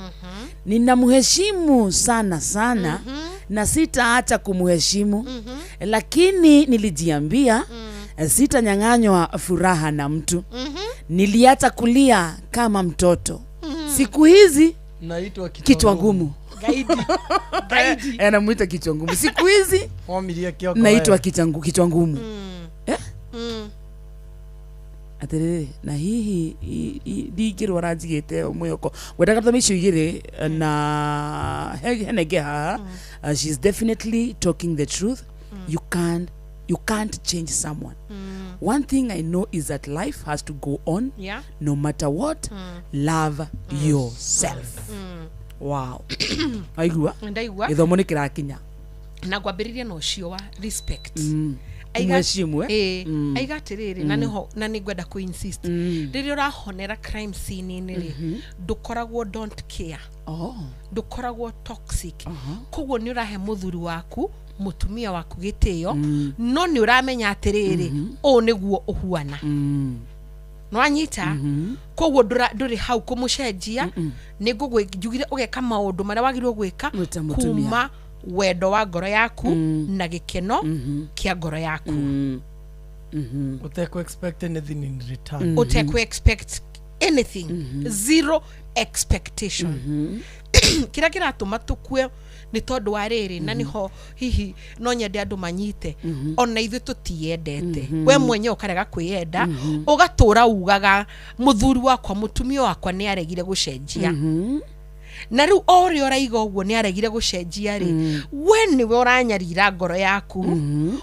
Speaker 2: Ninamheshimu sana sana na sitaacha kumheshimu. Lakini nilijiambia sitanyang'anywa furaha na mtu. Niliacha kulia kama mtoto. Siku hizi
Speaker 3: naitwa
Speaker 2: kichwa ngumu.
Speaker 3: Gaidi.
Speaker 2: Anamuita kichwa ngumu. Siku hizi naitwa kichwa ngumu. Atere na hihi digiro rajigete omuyoko wetaka tamisho igire na henegeha. She's definitely talking the truth. You can't change someone. One thing I know is that life has to go on. No matter what. Love yourself. Wow. Aigua
Speaker 7: ndaigua
Speaker 2: ithomo nĩ kĩrakinya
Speaker 7: na kwambĩrĩria na ũcio wa respect.
Speaker 2: umheshimu
Speaker 7: aiga atiriri na niho na ningwenda ku insist riria urahonera crime scene ni ri ndukoragwo don't care ndukoragwo toxic koguo ni urahe muthuri waku mutumia waku gitio no ni uramenya atiriri o niguo uhuana no anyita koguo nduri hau kumucenjia ningugwigire ugeka maundu maria wagirwo gwika kuma wendo wa ngoro yaku na gikeno kia ngoro yaku
Speaker 3: uteko expect anything in return
Speaker 7: uteko expect anything zero expectation kira kiratuma tukue ni tondu wa riri na niho hihi no nyende andu manyite ona ithu tutiendete we mwenye ukarega kwiyenda ugatura ugaga muthuri wakwa mutumia wakwa ni aregire gucenjia na riu ori oraiga uguo ni aregire gucenjia ri we ni we uranyarira ngoro yaku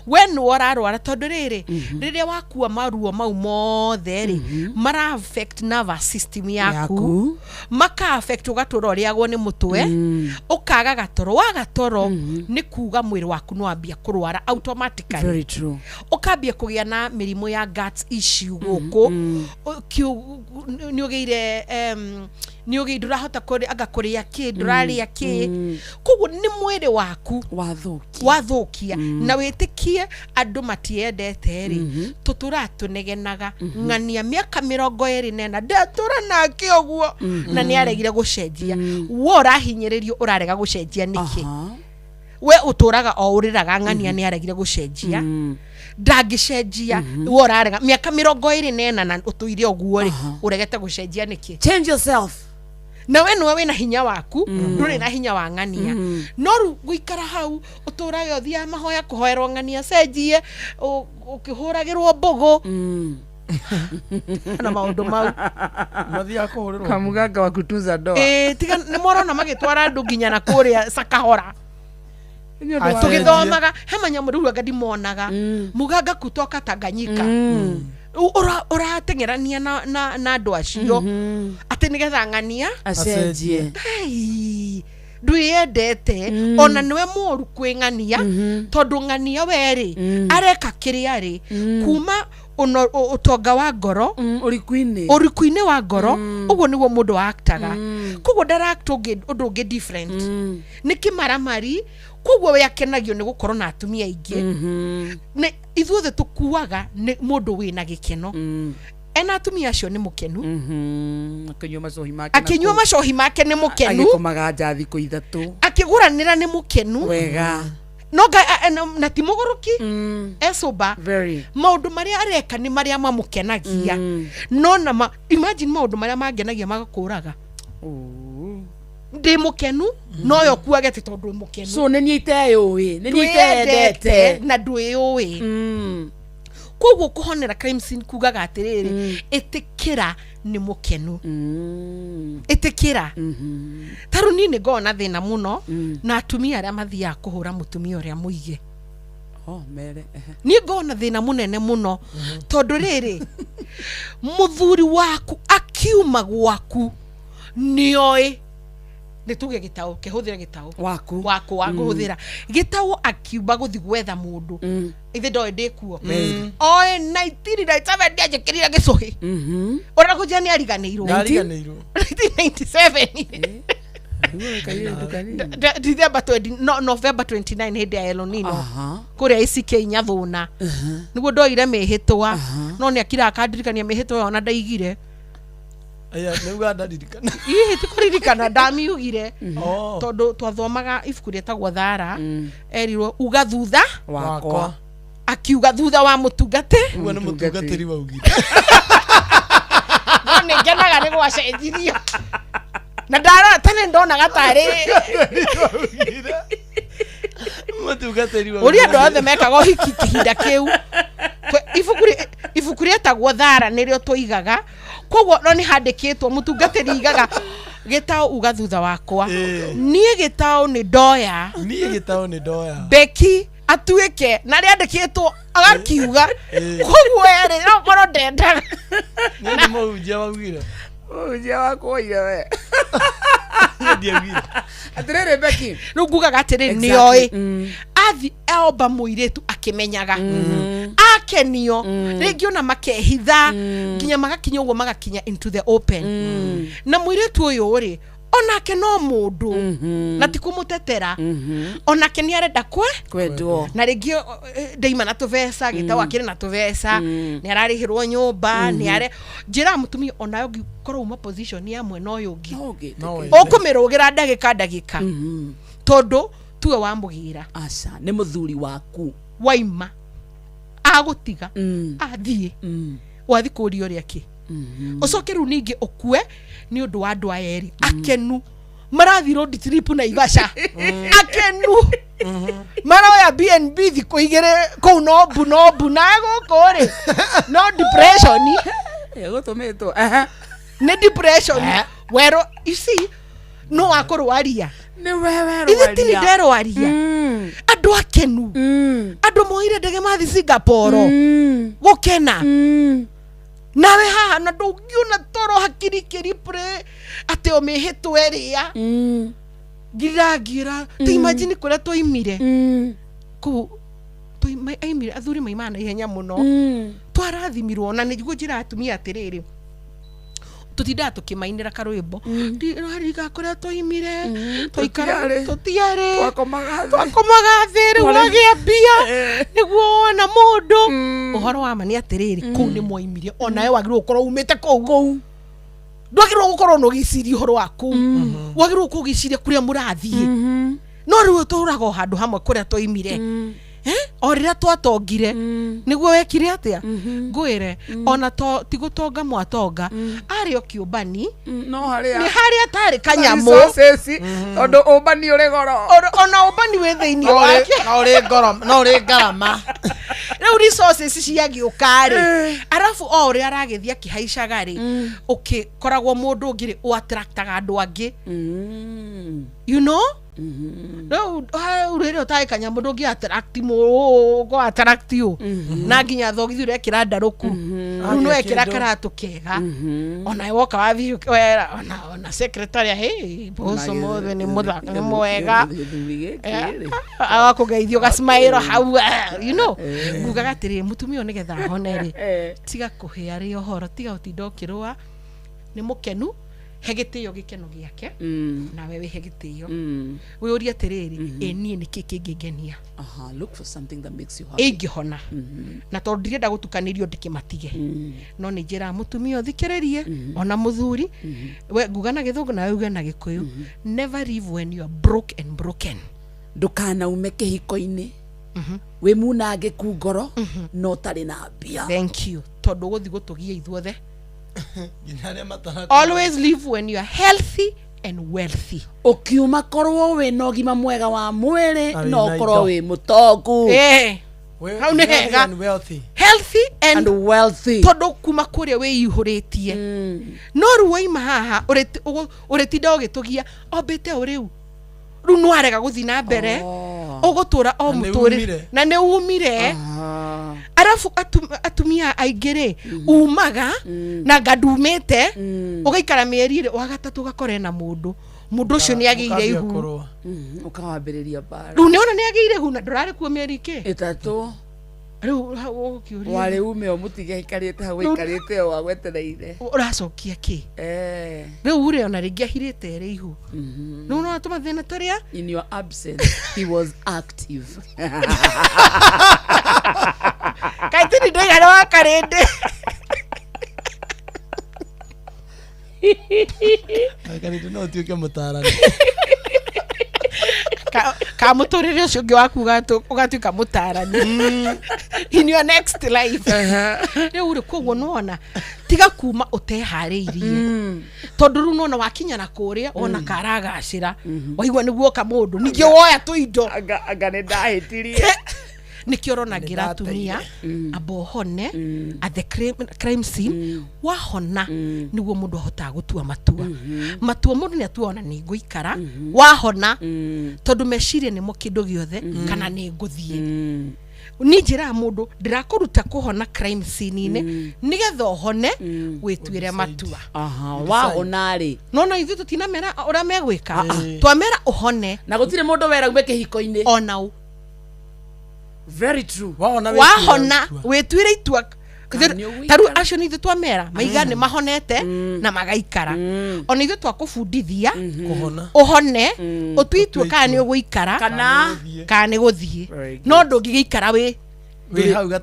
Speaker 7: we ni urarwara tondu riri riria wakua maruo mau mothe ri mara affect nervous system yaku maka affect ugatura uriagwo ni mutwe ukaga gatoro wa gatoro ni kuga mwiri waku no ambia kurwara automatically.
Speaker 2: Very true.
Speaker 7: Ukambia kugia na mirimu ya gut issue guku ni ugeire ni ugeire ndurahota agakuria ki nduraria ki koguo ni mwiri waku wathukia na witikie andu matiendete ri tutura tunegenaga ng'ania miaka 24 ndatura nake oguo na ni aregire gucenjia wo rahinyiririo urarega gucenjia niki we uturaga o uriraga ng'ania ni aregire gucenjia ndagicenjia wo urarega miaka 24 na utuire oguo ri uregete gucenjia niki.
Speaker 2: Change yourself.
Speaker 7: Na we nwe wina hinya waku nduri na hinya wa ng'ania no ru guikara hau uturaga uthia mahoya kuhoerwo ng'ania cenjie ukihuragirwo mbugu na maundu mau
Speaker 3: mathia kuhurirwo
Speaker 2: kamuganga wa kutunza ndoa
Speaker 7: tiga ni morona magitwara andu nginya na kuria Sakahora tugithomaga hemanya muriru agadi monaga muganga kutoka Tanganyika uratengerania na andu acio ati nigetha ng'ania
Speaker 2: acenjie
Speaker 7: ndwiyendete ona niwe moru kwi ng'ania tondu ng'ania weri areka kiria ri kuma utonga wa ngoro urikuine wa ngoro uguo niguo mundu actaga koguo ndaract undu ungi different niki maramari koguo we akenagio ni gukorwo na atumia ingi ne ithuothe tukuaga ni mundu wina gikeno ena atumia acio ni mukenu akinywa macohi make ni mukenu
Speaker 2: agikomaga nja thiku ithatu
Speaker 7: akiguranira ni mukenu
Speaker 2: wega
Speaker 7: noga na timogoroki esoba maundu maria areka ni maria mamukenagia no na imagine maundu maria mangenagia magakuraga ndi mukenu no yo kuagete tondu mukenu
Speaker 2: so neni iteyuwi neni itendete
Speaker 7: na ndwiyuwi koguo kuhonera crime scene kugaga atiriri itikira ni mukenu itikira taru ni ngona thina muno na atumia aria mathia kuhura mutumia uria muige
Speaker 2: mere
Speaker 7: ni ngona thina munene muno tondu riri muthuri waku akiuma gwaku nioi nituge gitao kihuthira gitao
Speaker 2: waku
Speaker 7: wa kuhuthira gitao akiuba guthi gwetha mundu ithe ndoe ndikuo oe 1997 ndiajikirira gicuhi ora kujani ariganirwo 1997 November 29 hindi ya El Nino kuria ICK Nyathuna niguo ndoire mihitwa no ni akira akandirikania mihitwa ona ndaigire
Speaker 3: aya neuga ndaririkana
Speaker 7: tikuririkana ndamiugire tondu twathomaga ibuku rietagwo Thara erirwo uga thutha
Speaker 3: wakwa
Speaker 7: akiuga thutha wa mutungate
Speaker 3: ugo ni mutungatiri waugire
Speaker 7: no ningenaga ni gwacenjirio na ndara tane ndona gatari
Speaker 3: mutungatiri waugire
Speaker 7: uria ndo othe mekaga hiki kihinda kiu ibuku rietagwo Thara nirio tuigaga koguo no ni handikitwo mutungatiri igaga gitao uga thutha wakwa nie gitao ni ndoya Beki atuike na riandikitwo agakiuga koguo eri no koro ndenda
Speaker 3: ni muujia waugire
Speaker 2: ujia wakwa ire we atirere Becky
Speaker 7: ruguga gatiriri nioi athi eoba muiretu akimenyaga akenio rĩngĩ ona makehitha nginya magakinya ũguo magakinya into the open na muiretu ũyũ rĩ onake no mũndũ na ti kũmũtetera onake nĩ arenda
Speaker 2: kwendwo
Speaker 7: na rĩngĩ ndeima na tũbeca gĩtaũ akĩrĩ na tũbeca nĩ ararĩhĩrwo nyũmba nĩ are njĩra mũtumia onayo ngĩkorwo uma position ya mwena ũyũ ũngĩ ũkũmĩrũgĩra ndagĩka tondũ tuwe wamũgĩra
Speaker 2: aca nĩ mũthuri waku
Speaker 7: waima agũtiga athiĩ wathi kũũria ũrĩa kĩ ũcoke rĩu ningĩ ũkue nĩ ũndũ wa andũ aya erĩ akenu marathi road trip na Ivasha akenu maroya BNB thikũ igĩrĩ kũu nombu na gũkũ rĩ no depression
Speaker 2: gũtũmĩtwo
Speaker 7: nĩ depression wero you see no akũrwaria
Speaker 2: nĩ wewe
Speaker 7: rwaria nderwaria andũ akenu andũ moire ndege mathi Singapore gũkena nawe haha na ndũngiona toro hakiri kĩripre atĩ ũmĩhĩtwo ĩrĩa ngira ti imagine kũrĩa twoimire kũu twoimire athuri maimana ihenya mũno twarathimirwo na nĩguo njĩra atumia atĩrĩrĩ tutindaga tukimainira karwimbo ndirariga kuria twoimire twaikara tutiare twakomaga thiri wagia mbia niguo wona mundu uhoro wa mani atiriri kuu ni mwaimire onawe wagirwo ukorwo umite kuu ndwagirwo gukorwo no giciria uhoro waku wagirwo kugiciria kuria murathie no riu turaga handu hamwe kuria twoimire o rĩrĩa twatongire nĩguo wekire atĩa ngwĩre ona to tigutonga mwatonga arĩ o kĩũmbani
Speaker 2: no harĩa
Speaker 7: nĩ harĩa tarĩ kanyamũ
Speaker 2: tondũ ũmbani ũrĩ goro
Speaker 7: ona ũmbani wĩ thĩinĩ wake
Speaker 3: no ũrĩ ngarama
Speaker 7: rĩu resources ciagĩũka rĩ arabu o ũrĩa aragĩthiĩ akĩhaicaga rĩ ũkĩkoragwo mũndũ ũngĩ rĩ ũattractaga andũ angĩ you know no rĩrĩa ũtarĩ kanyamũ ndũngĩ attract you na nginya thogithio ũrekĩra ndarũku rĩu nĩwekĩra karatũ kega ona woka wathi ona secretary boso mothe nĩ mũthaka nĩ mwega agakũgeithio gasmairo hau you know ngugaga atĩrĩ mũtumia nĩgetha ahone rĩ tiga kũhĩa rĩ ũhoro tiga ũtinda ũkĩrũa nĩ mũkenu hegitio gikeno giake na wewe hegitio we uria tereri enie ni kikingengenia
Speaker 2: look for something that makes you happy
Speaker 7: ingihona na to ndirenda gutukanirio ndikimatige no ni njira mutumia uthikererie ona muthuri we ngugana githungu na wewe na gikuyu never live when you are broke and broken
Speaker 2: ndukana ume kihiko-ini we munange ku ngoro no tari na mbia
Speaker 7: thank you tondu guthi gutugia ithuothe always live when you are healthy and wealthy
Speaker 2: ukiuma korwo we no gima mwega wa mwiri no korwo we mutongu
Speaker 7: how ne hega healthy and
Speaker 2: wealthy
Speaker 7: tondu kuma kuria we ihuritie no ruwaima haha uretinda ugitugia obete uriu ru no arega guthi na mbere ugutura o muturi na ne umire arafu atumia aingire umaga na gadumete ugaikara mieri wa gatatu gakore na mundu ucio ni agire ihu
Speaker 2: ukawambiriria bara
Speaker 7: ru niona ni agire ihu na ndurari kuo mieri ki
Speaker 2: itatu
Speaker 7: riu ukiuria
Speaker 2: wale ume o mutige ikarite hau ikarite o agwetereire
Speaker 7: uracokia ki riu uri ona ringi ahirite ri ihu no no atuma thina taria
Speaker 2: in your absence he was active
Speaker 7: kaitini ndegara wa karende
Speaker 3: karende no tuike mutarani
Speaker 7: ka muturire ucio ngi wakuga ugatuika mutarani in your next life riu uri koguo nona tiga kuma utehariirie tondu ru nona wakinya na kuria ona karagacira waigwa niguo ka mundu ningĩ woya tuindo
Speaker 2: anga ne ndahitirie
Speaker 7: nikio rona ngira tumia abohone at the crime scene wahona niguo mundu ahota gutua matua mundu ni atuona ni nguikara wahona tondu meciria ni mo kindu giothe kana ni nguthie ni njira mundu ndirakuruta kuhona crime scene ine nigetha ohone gwitwire matua
Speaker 2: wahona ri
Speaker 7: no ithu tutinamera ura megwika twamera ohone
Speaker 2: na gutire mundu wera ume kihiko-ini
Speaker 7: onau
Speaker 2: very true
Speaker 7: wahona witwire itua taru acio ni ithu twamera maigane mahonete na magaikara ona ithu twakubundithia uhone utwitwe kana ni uguikara kana ni guthie no ndungigiikara wi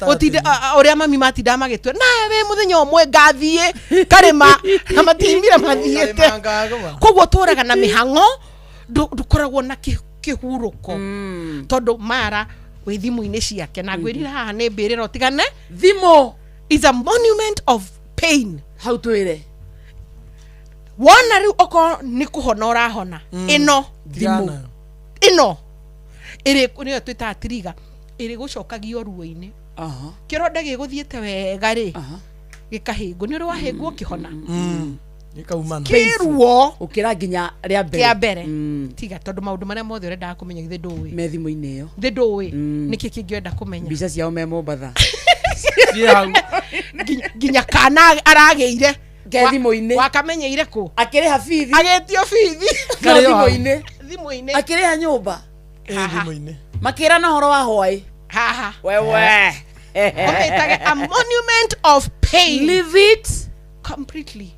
Speaker 7: utinde uria mami matinda magitwe na we muthenya omwe ngathie karima na matimire mathiete koguo turaga na mihango ndukoragwo na kihuruko tondu mara wi thimu-ini ciake na ngwirira haha ni mbirira tigane
Speaker 2: thimu
Speaker 7: is a monument of pain.
Speaker 2: How to ire?
Speaker 7: Wana riu oko ni kuhona urahona. Ino
Speaker 2: thimu.
Speaker 7: Ino. Ire niyo twita atiriga. Ire gucokagio ruo-ini. Kironda giguthiete wega ri. Gikahingo ni rwahingwo kihona.
Speaker 3: Gikaumana.
Speaker 7: Kiruo
Speaker 2: ukira nginya ria mbere.
Speaker 7: Kia mbere. Tiga tondu maundu maria mothe urenda kumenya githe ndui.
Speaker 2: Me thimu-ini iyo.
Speaker 7: Githe ndui. Niki kingienda kumenya.
Speaker 2: Mbica ciao me Mombatha.
Speaker 7: Ginya kana arageire
Speaker 2: thimu-ini
Speaker 7: wakamenyeire ku
Speaker 2: akiriha bithi
Speaker 7: agetio bithi
Speaker 2: thimu-ini
Speaker 7: thimu-ini
Speaker 2: akiriha nyumba
Speaker 3: thimu-ini
Speaker 2: makira na horo wa hwai
Speaker 7: haha
Speaker 2: wewe
Speaker 7: okay a monument of pain
Speaker 2: live it
Speaker 7: completely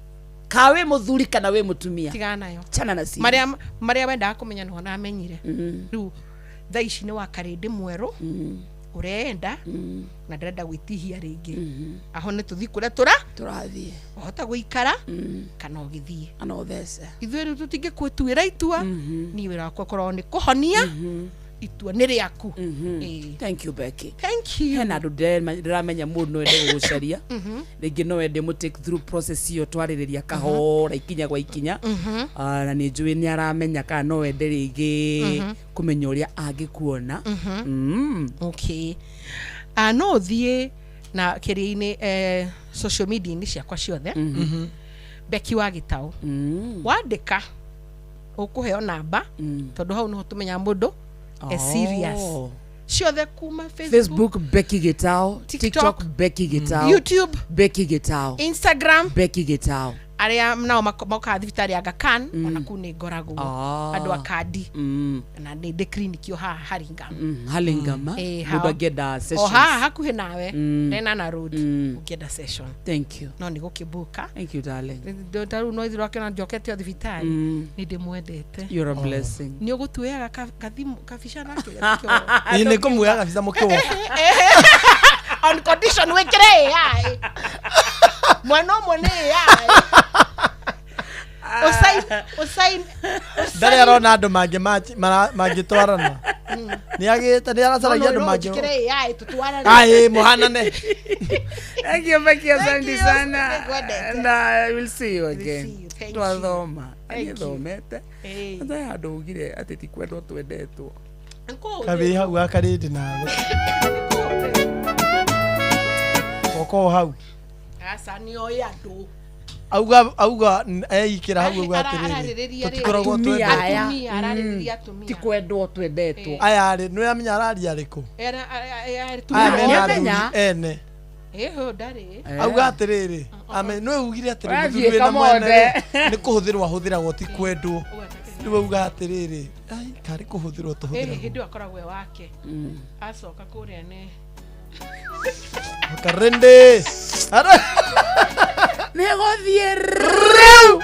Speaker 2: kawe muthuri kana we mutumia
Speaker 7: tigana yo
Speaker 2: chana na si
Speaker 7: maria wenda kumenya no na amenyire riu thaici ni wakarindi mweru urenda na ndirenda gwitihia ringi aho ni tuthi kuria turathie ohota guikara kana ugithie
Speaker 2: ana uthece
Speaker 7: ithuĩ rĩu tũtingĩkwĩtuĩra itua ni wĩra wakwa korwo ni kuhonia itua ni riaku
Speaker 2: thank you Becky
Speaker 7: thank you
Speaker 2: hena andu ndiramenya mundu no ende gugucaria ringi no ende mu take through process iyo twaririria kahora ikinya gwa ikinya na ni njui ni aramenya kana no ende ringi kumenya uria angikuona
Speaker 7: okay no thie na kiria-ini social media ni ciakwa ciothe Becky wa Gitau wandika ukuheo namba tondu hau no tumenya mundu serious ciothe kuma
Speaker 2: Facebook Becky Gitau, TikTok Becky Gitau,
Speaker 7: YouTube
Speaker 2: Becky Gitau,
Speaker 7: Instagram
Speaker 2: Becky Gitau.
Speaker 7: Aria nao makoka thibitari ya Gakan ona kuni ngoragwo andu akadi na ndi clinic yo Halingama
Speaker 2: mundu agenda session
Speaker 7: hakuhi nawe nena na road ugenda session.
Speaker 2: Thank you
Speaker 7: no ni gukibuka.
Speaker 2: Thank you darling
Speaker 7: taru no ithiro kena njokete thibitari ni ndimwendete.
Speaker 2: You're a blessing.
Speaker 7: Ni ugutuyaga kathimu kaficha nake
Speaker 3: ni kumuyaga visa mukio
Speaker 7: on condition wekere ai mwana mwene ai Usain
Speaker 3: ndari arona andu mangitwarana ni agite ni aracaragia andu mangi ai muhanane.
Speaker 2: Thank you Becky, asante sana and I will see you again. Twathoma agithomete nda andu ugire ati ti kwendwo twendetwo
Speaker 3: kabi hau akarindi nawe oko hau
Speaker 7: asa ni oya andu
Speaker 3: auga eikira hau gwatiriri tutikoragwo
Speaker 7: twendetwo
Speaker 2: ti kwendwo twendetwo
Speaker 3: aya ri no yamenya araria riku ene
Speaker 7: eho ndari
Speaker 3: auga atiriri ame no ugire atiriri na mwene ni kuhuthirwa huthiragwo ti kwendwo ni auga atiriri ai kari kuhuthirwo tuhuthiragwo
Speaker 7: hindi akoragwe wake acoka kuria ne
Speaker 3: karende ara
Speaker 2: negothie reu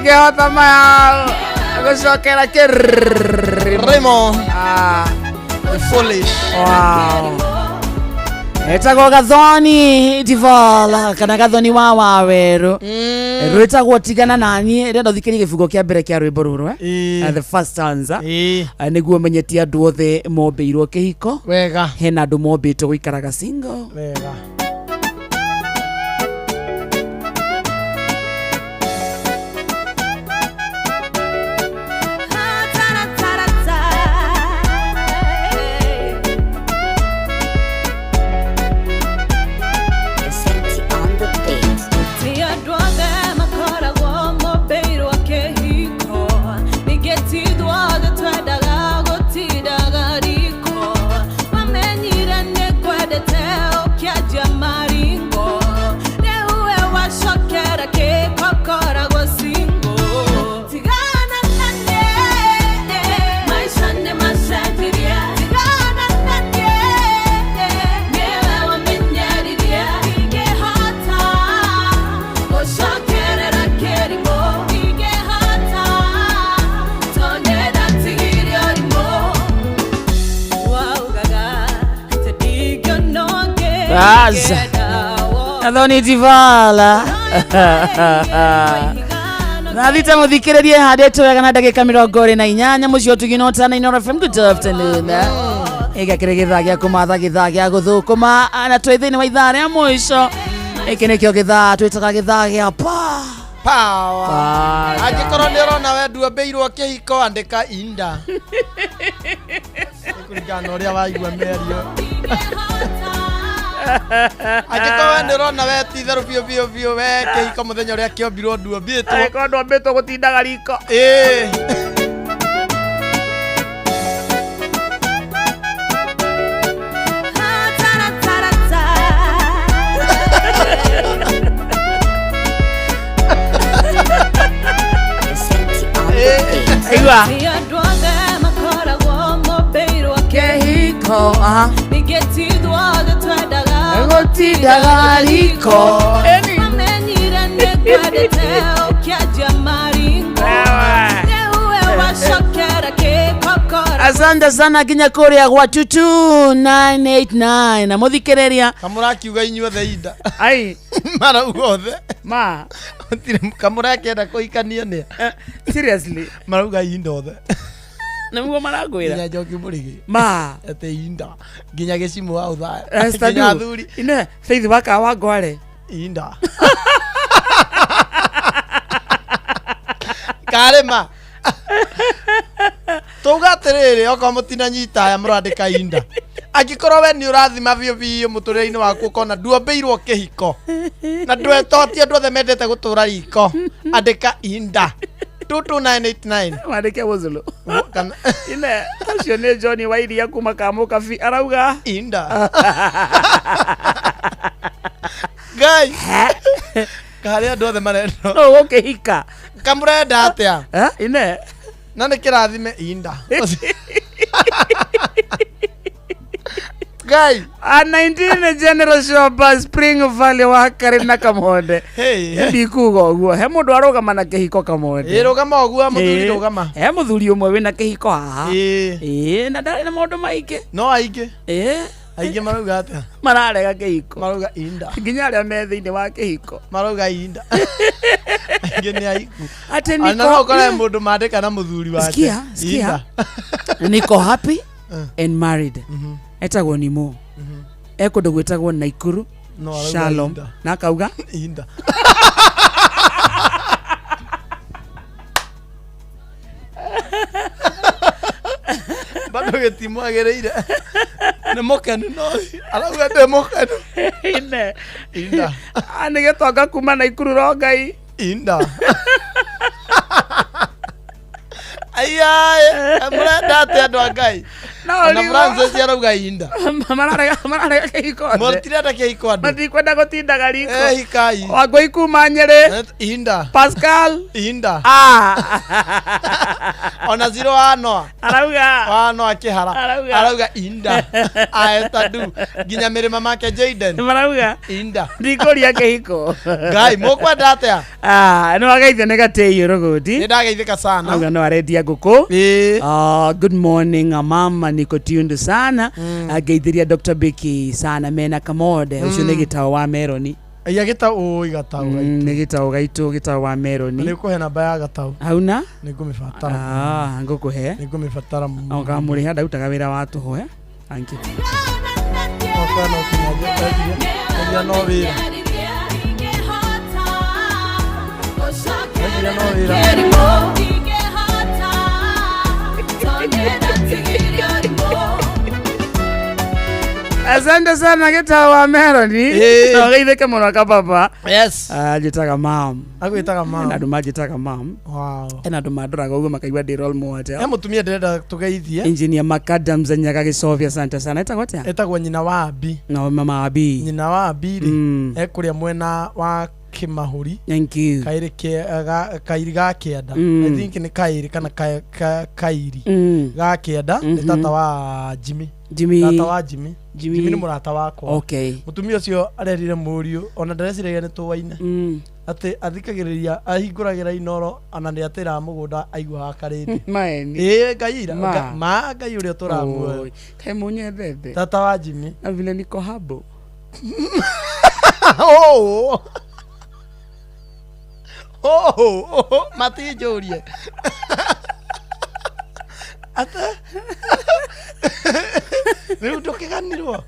Speaker 2: ndingĩhota maya gũcokera kĩrimo
Speaker 3: foolish.
Speaker 2: Wow. Etagwo Gathoni Dival kana Gathoni wa Waweru. Rwetagwo tigana nani renda thikĩrie gĩbugo kĩa mbere kĩa rwĩmbo rũrũ the first stanza nĩguo menyetie andũ othe mombĩirwo kĩhiko
Speaker 3: wega
Speaker 2: hena andũ mombĩtwo gũikaraga single
Speaker 3: wega Gathoni Divala na thita muthikiririe handetwo wega na ndagika 28 mucio tuginota na Inoro FM. Good afternoon igakire githaa gĩa kumatha githaa gĩa guthukuma na twithini wa ithaa rĩa mwisho iki nikio githaa twitaga githaa gĩa power angikorwo ni urona wendu ambeirwo kĩhiko andika inda kuringana uria waigua merio Angĩkorwo nĩ ũrona we ti therũ biũ we kĩhiko mũthenya ũrĩa kĩombirwo nduambĩtwo angĩkorwo nduambĩtwo gũtindaga riko Igua kĩhiko gũtindaga riko asante sana kinya kũrĩa gwa tutu 989 na mũthikĩrĩria kamũrakiuga inyuothe inda ai marauga othe ma kamũrakenda kũikania nĩ seriously marauga inda othe Namugo maragwira. Nginya njoki murigi. Ma. Ate inda. Nginya gĩcimu wa uthaya. Nginya thuri. Ine, Faith waka wa ngware. Inda. Karema. Tugatiriri oko mutina nyita ya murandika inda. Angĩkorwo we nĩ ũrathima biũ mũtũrĩre-inĩ waku ũkona nduambĩirwo kĩhiko. Na ndwetotie andũ othe mendete gũtũra riko. Andĩka inda. 22989 Wandike Wozolo ine acio nĩ Johnny Wairia kuma Kamuka fi arauga inda guys kare andũ othe marenda no gũkĩhika kamũrenda atĩa ine na nĩ kĩrathime inda guy a 19 general shop Spring Valley wa Karina Kamonde ndikuga ũguo he mũndũ arũgama na kĩhiko Kamonde rũgama ũguo mũthuri rũgama he mũthuri ũmwe wĩna kĩhiko haha na ndarĩ na maũndũ maingĩ no aingĩ aingĩ marauga atĩa mararega kĩhiko marauga inda nginya arĩa me thĩinĩ wa kĩhiko marauga inda aingĩ nĩ aiku atĩ niko no ũkore mũndũ mandĩka na mũthuri wake skia niko happy and married etagwo nimo ekũndũ gwĩtagwo Naikuru Shalom na akauga inda bado gĩtimwagĩrĩire nĩ mũkenu no arauga ndĩ mũkenu ine inda nĩ gĩtonga kuma Naikuru Rongai inda ayai mũrenda atĩ andũ a Ngai na Francis arauga inda
Speaker 2: mararega kihiko
Speaker 3: mortirenda kihiko andu
Speaker 2: matikwenda gutindaga riko
Speaker 3: hikai
Speaker 2: wangoi kuma Nyeri
Speaker 3: inda
Speaker 2: Pascal
Speaker 3: inda ona zero ano arauga akihara arauga inda aeta du ginya mirima make Jaden
Speaker 2: marauga
Speaker 3: inda
Speaker 2: ndikoria kihiko
Speaker 3: ngai mukwenda atia
Speaker 2: no agaithia ne gateyo rogoti
Speaker 3: ni ndageithika sana
Speaker 2: auga no aredia nguku good morning mama niko tundu sana ageithiria Dr. Becky sana mena kamode ucio ne gitao wa Meroni
Speaker 3: iya gitao igatao
Speaker 2: ne gitao gaitu gitao wa Meroni
Speaker 3: ni kuhe namba ya gatao
Speaker 2: hauna
Speaker 3: nigumifatara
Speaker 2: ngukuhe
Speaker 3: nigumifatara
Speaker 2: auga muri hada utaga wira watu hoe thank you
Speaker 3: okana okinya no wira
Speaker 2: asante sana gitao wa Meroni no geitheke muno kapapa
Speaker 3: yes
Speaker 2: ajitaga mam
Speaker 3: agwitaga mam
Speaker 2: na nduma ajitaga mam
Speaker 3: wow
Speaker 2: ena nduma ndoraga ugo makaigwa ndi role model
Speaker 3: mutumia ndirenda tugeithie
Speaker 2: engineer Macadam Zanyaga Gicovia asante sana etagwo atia
Speaker 3: etagwo nyina wa Abi
Speaker 2: no mama Abi
Speaker 3: nyina wa Abi ekuria mwena wa Kimahuri
Speaker 2: thank you
Speaker 3: kairi ga kienda I think ni kairi kana kairi ga kienda ni tata wa Jimmy tata wa Jimmy ni murata wakwa
Speaker 2: okay
Speaker 3: mutumia ucio arerire muriu ona ndareciragia ni tuwaine ati athikagiriria ahinguragira Inoro ana ni atira mugunda aigua akarindi
Speaker 2: maeni
Speaker 3: gaira gai uria turamuo
Speaker 2: kai munyendete
Speaker 3: tata wa Jimmy
Speaker 2: na vile niko habo
Speaker 3: matijurie ata riu tukiganirwo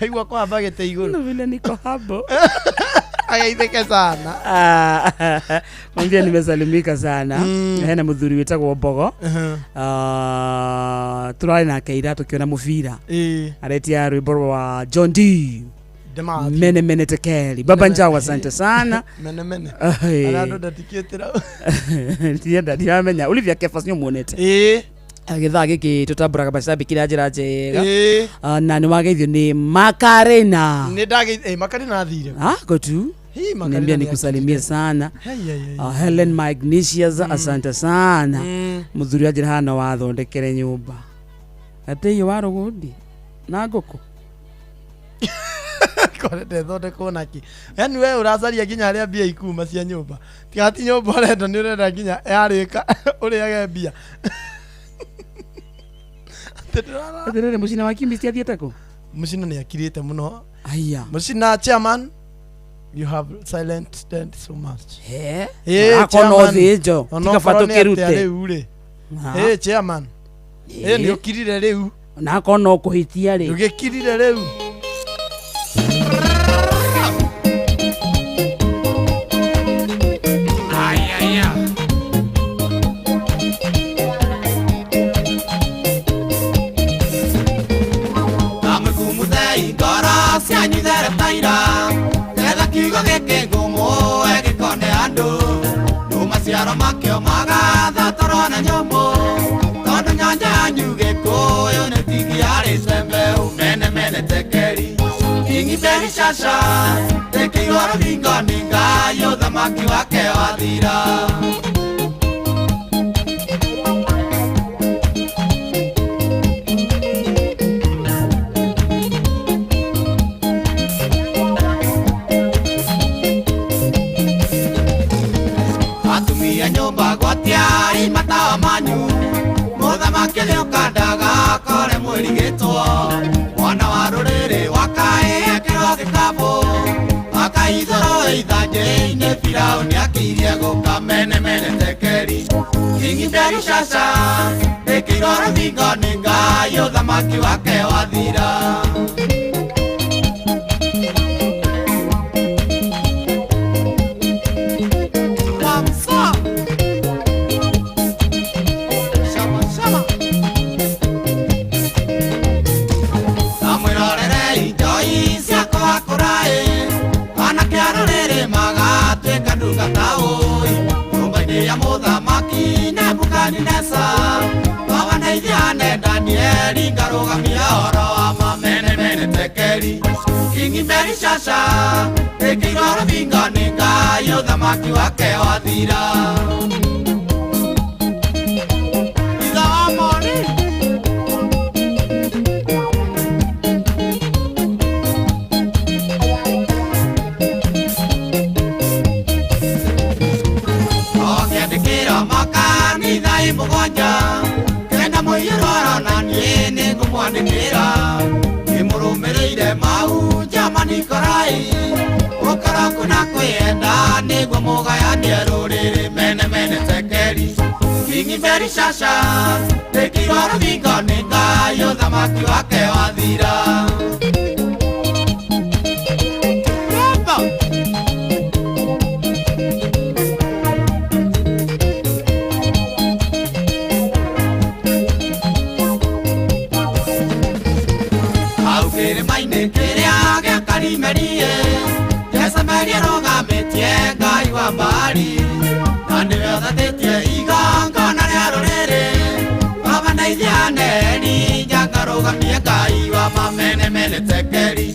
Speaker 3: aigua kwa bagete iguru
Speaker 2: na vile niko habo
Speaker 3: agaitheke sana
Speaker 2: mwambie nimesalimika sana hena muthuri witagwo Mbogo turari nake ira tukiona mubira aretia rwimbo wa John D mene tekeli baba njao asante sana
Speaker 3: mene arado datiketera
Speaker 2: tienda ndiamenya Olivia Kefas nyo muonete agithaa giki tutamburaga bacabi kira njira njega na ni wageithio ni Makarena
Speaker 3: ni ndageithio Makarena athire
Speaker 2: gotu niambia nikusalimie sana Helen Magnesius asante sana muthuri ajira hana wathondekere nyumba ateyo warogundi na ngoko
Speaker 3: korete thonde konaki yani wewe uracaria ginya aria bia ikuma cia nyumba tigati nyumba urenda ni urenda ginya yarika uriage bia
Speaker 2: Aterere mucina wa Kimbi athiete ko
Speaker 3: mucina ni akirite muno
Speaker 2: aya
Speaker 3: mucina chairman you have silent stand so much
Speaker 2: akono thijo tikafato kirute
Speaker 3: chairman ni ukirire riu
Speaker 2: na akono kuhitia ri
Speaker 3: ugikirire riu
Speaker 15: Maciaro makio magatha torona nyomo tondu nyanja yanyu gikuyu ni tigi ari sembe mene tekeri ingi beri shasha tekirwo ruthingo ni ngai uthamaki wake wathira nyumba gwatiari matawa manyu muthamaki niukandaga kore mwirigitwo mwana wa ruriri wakae akirwo gikabu akaithoro ithanje-ini Firauni akiirie guka mene tekeri kingi mberi shasha ikirwo ruthingo ni ngai uthamaki wake wathira Muthamaki Nebukadneza wawandeithiane Danieli mberi shasha ekiroro bingani ngayo thamaki wake wathira itha wa moni okiandikira makanitha imugonja kenda muirora na nie ningumwandikira imurumireire mau jamani korai ukara kuna kwenda niguo mugayanie ruriri mene mene tekeri kingi mberi shasha tekiroro bingani ngayo thamaki wake wathira kiria gia karimerie yesemerie rogametie ngai wa mbari na nĩwe ũthatĩtie igongona rĩa rũrĩrĩ baba na ithianeri njangarũgamie ngai wa mamene mene tekeri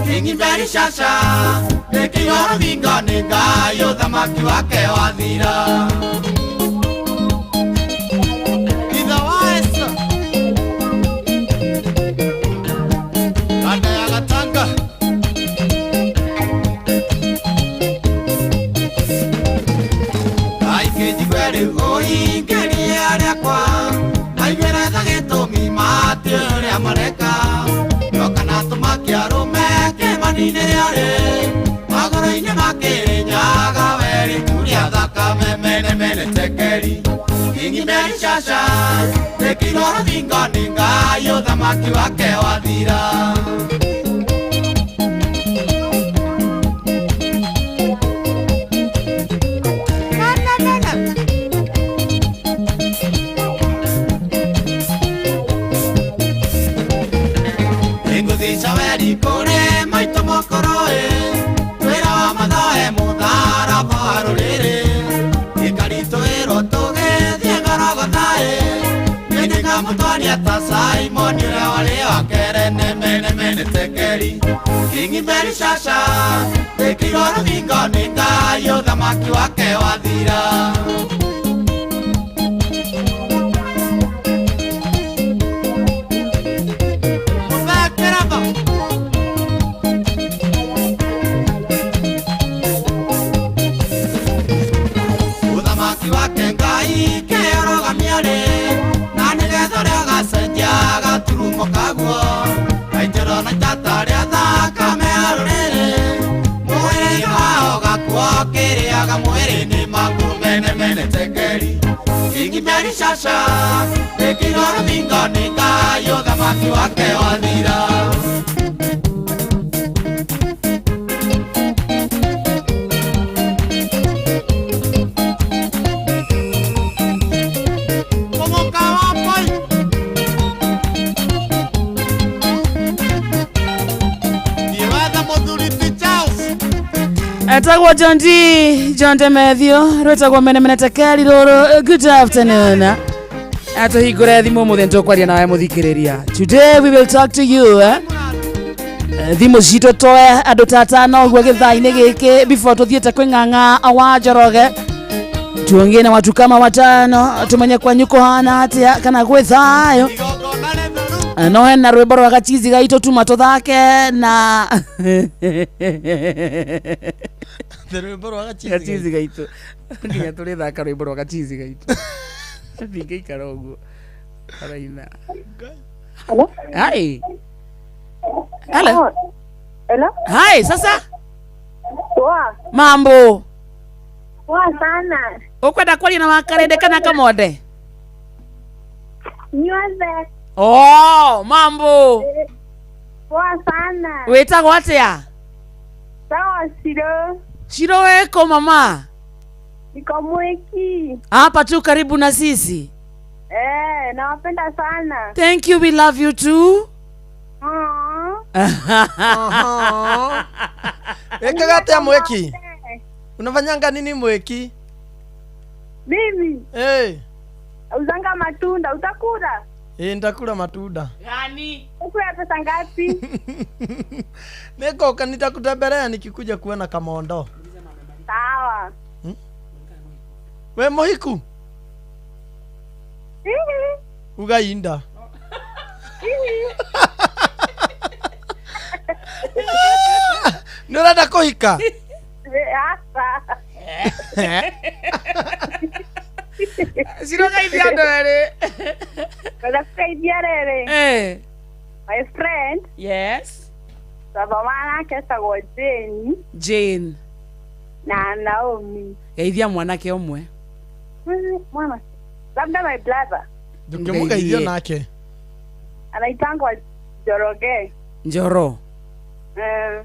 Speaker 15: kingi mberi shasha ĩkĩgoro bingani ngai ũthamaki wake wathira ithe wa Esa oingeria riakwa naigwereza gĩtũmi mati ũrĩa mareka yokana tũmakia rũme kĩmani-inĩ rĩarĩ magũrũ-inĩ makĩnyaga weri kuria thakame mene mene tekeri kingi mberi shasha ĩkiroro bingani ngayo thamaki wake wathira Saweri kore maito mokoroe Twera wa mathoe muthara parurere Ikarito ero toge thiengarago tae Nindika mutwani ata Simon ura wale wa kerene mene mene tekeri Kingi mberi shasha Tekiroro bingani ngayo thamaki wake wathira Kaguo kaitero na tataria thakame arurere mwere wao gakuo kiriaga mwere ni maguru mene mene tekeri kingi mberi shasha tekiroro bingani ngayo thamaki wake wathira
Speaker 2: Etagwo John Demethio rwetagwo mene mene tekeri roro. Good afternoon. Atuhingure thimu muthe kwaria nawe muthikiriria. Today we will talk to you thimu citũ toe andũ ta atano ũguo gĩthaa-inĩ gĩkĩ before tuthiĩte kwĩng'ang'a wa Njoroge tuongee na watu kama watano tumenye kwanyu kũhana atĩa kana gwĩ thayũ no na rwĩmbo rwa gachizi gaitũ tuma tũthake na
Speaker 3: rwĩmbo rwa
Speaker 2: gachizi gaitũ nginya tũrĩthaka rwĩmbo rwa gachizi gaitũ ndingĩikara ũguo araina.
Speaker 17: Hello?
Speaker 2: Hi. Hello.
Speaker 17: Hello?
Speaker 2: Hi, sasa?
Speaker 17: Poa.
Speaker 2: Mambo?
Speaker 17: Poa sana.
Speaker 2: Ukwenda kwaria na Wakarende kana Kamonde?
Speaker 17: Nyuothe.
Speaker 2: Oh, mambo.
Speaker 17: Poa sana.
Speaker 2: Wĩtagwo atĩa?
Speaker 17: Sawa Shiro.
Speaker 2: Shiro weko mama?
Speaker 17: Niko Mweki.
Speaker 2: Hapa tu karibu na sisi.
Speaker 17: Nawapenda sana.
Speaker 2: Thank you, we love you too.
Speaker 3: Wekaga atĩa Mweki? Unafanyanga nini Mweki?
Speaker 17: Mimi?
Speaker 3: Eh.
Speaker 17: Uzanga matunda, utakula?
Speaker 3: Nitakula matunda.
Speaker 2: Gani?
Speaker 17: Ukula pesa ngapi?
Speaker 3: Niko nitakutembelea nikikuja kuona Kamondo.
Speaker 17: Sawa.
Speaker 3: We Mohiku. Ugainda. Nurada kuhika.
Speaker 2: Sinokaithia ndore.
Speaker 17: Nakaithia rere. My friend.
Speaker 2: Yes.
Speaker 17: Baba mwana ketagwo Jane.
Speaker 2: Jane.
Speaker 17: Na Naomi.
Speaker 2: Geithia mwanake omwe.
Speaker 17: Mwana. Labda my brother.
Speaker 3: Ndukimugeithia nake.
Speaker 17: Anaitangwa Njoroge.
Speaker 2: Njoro.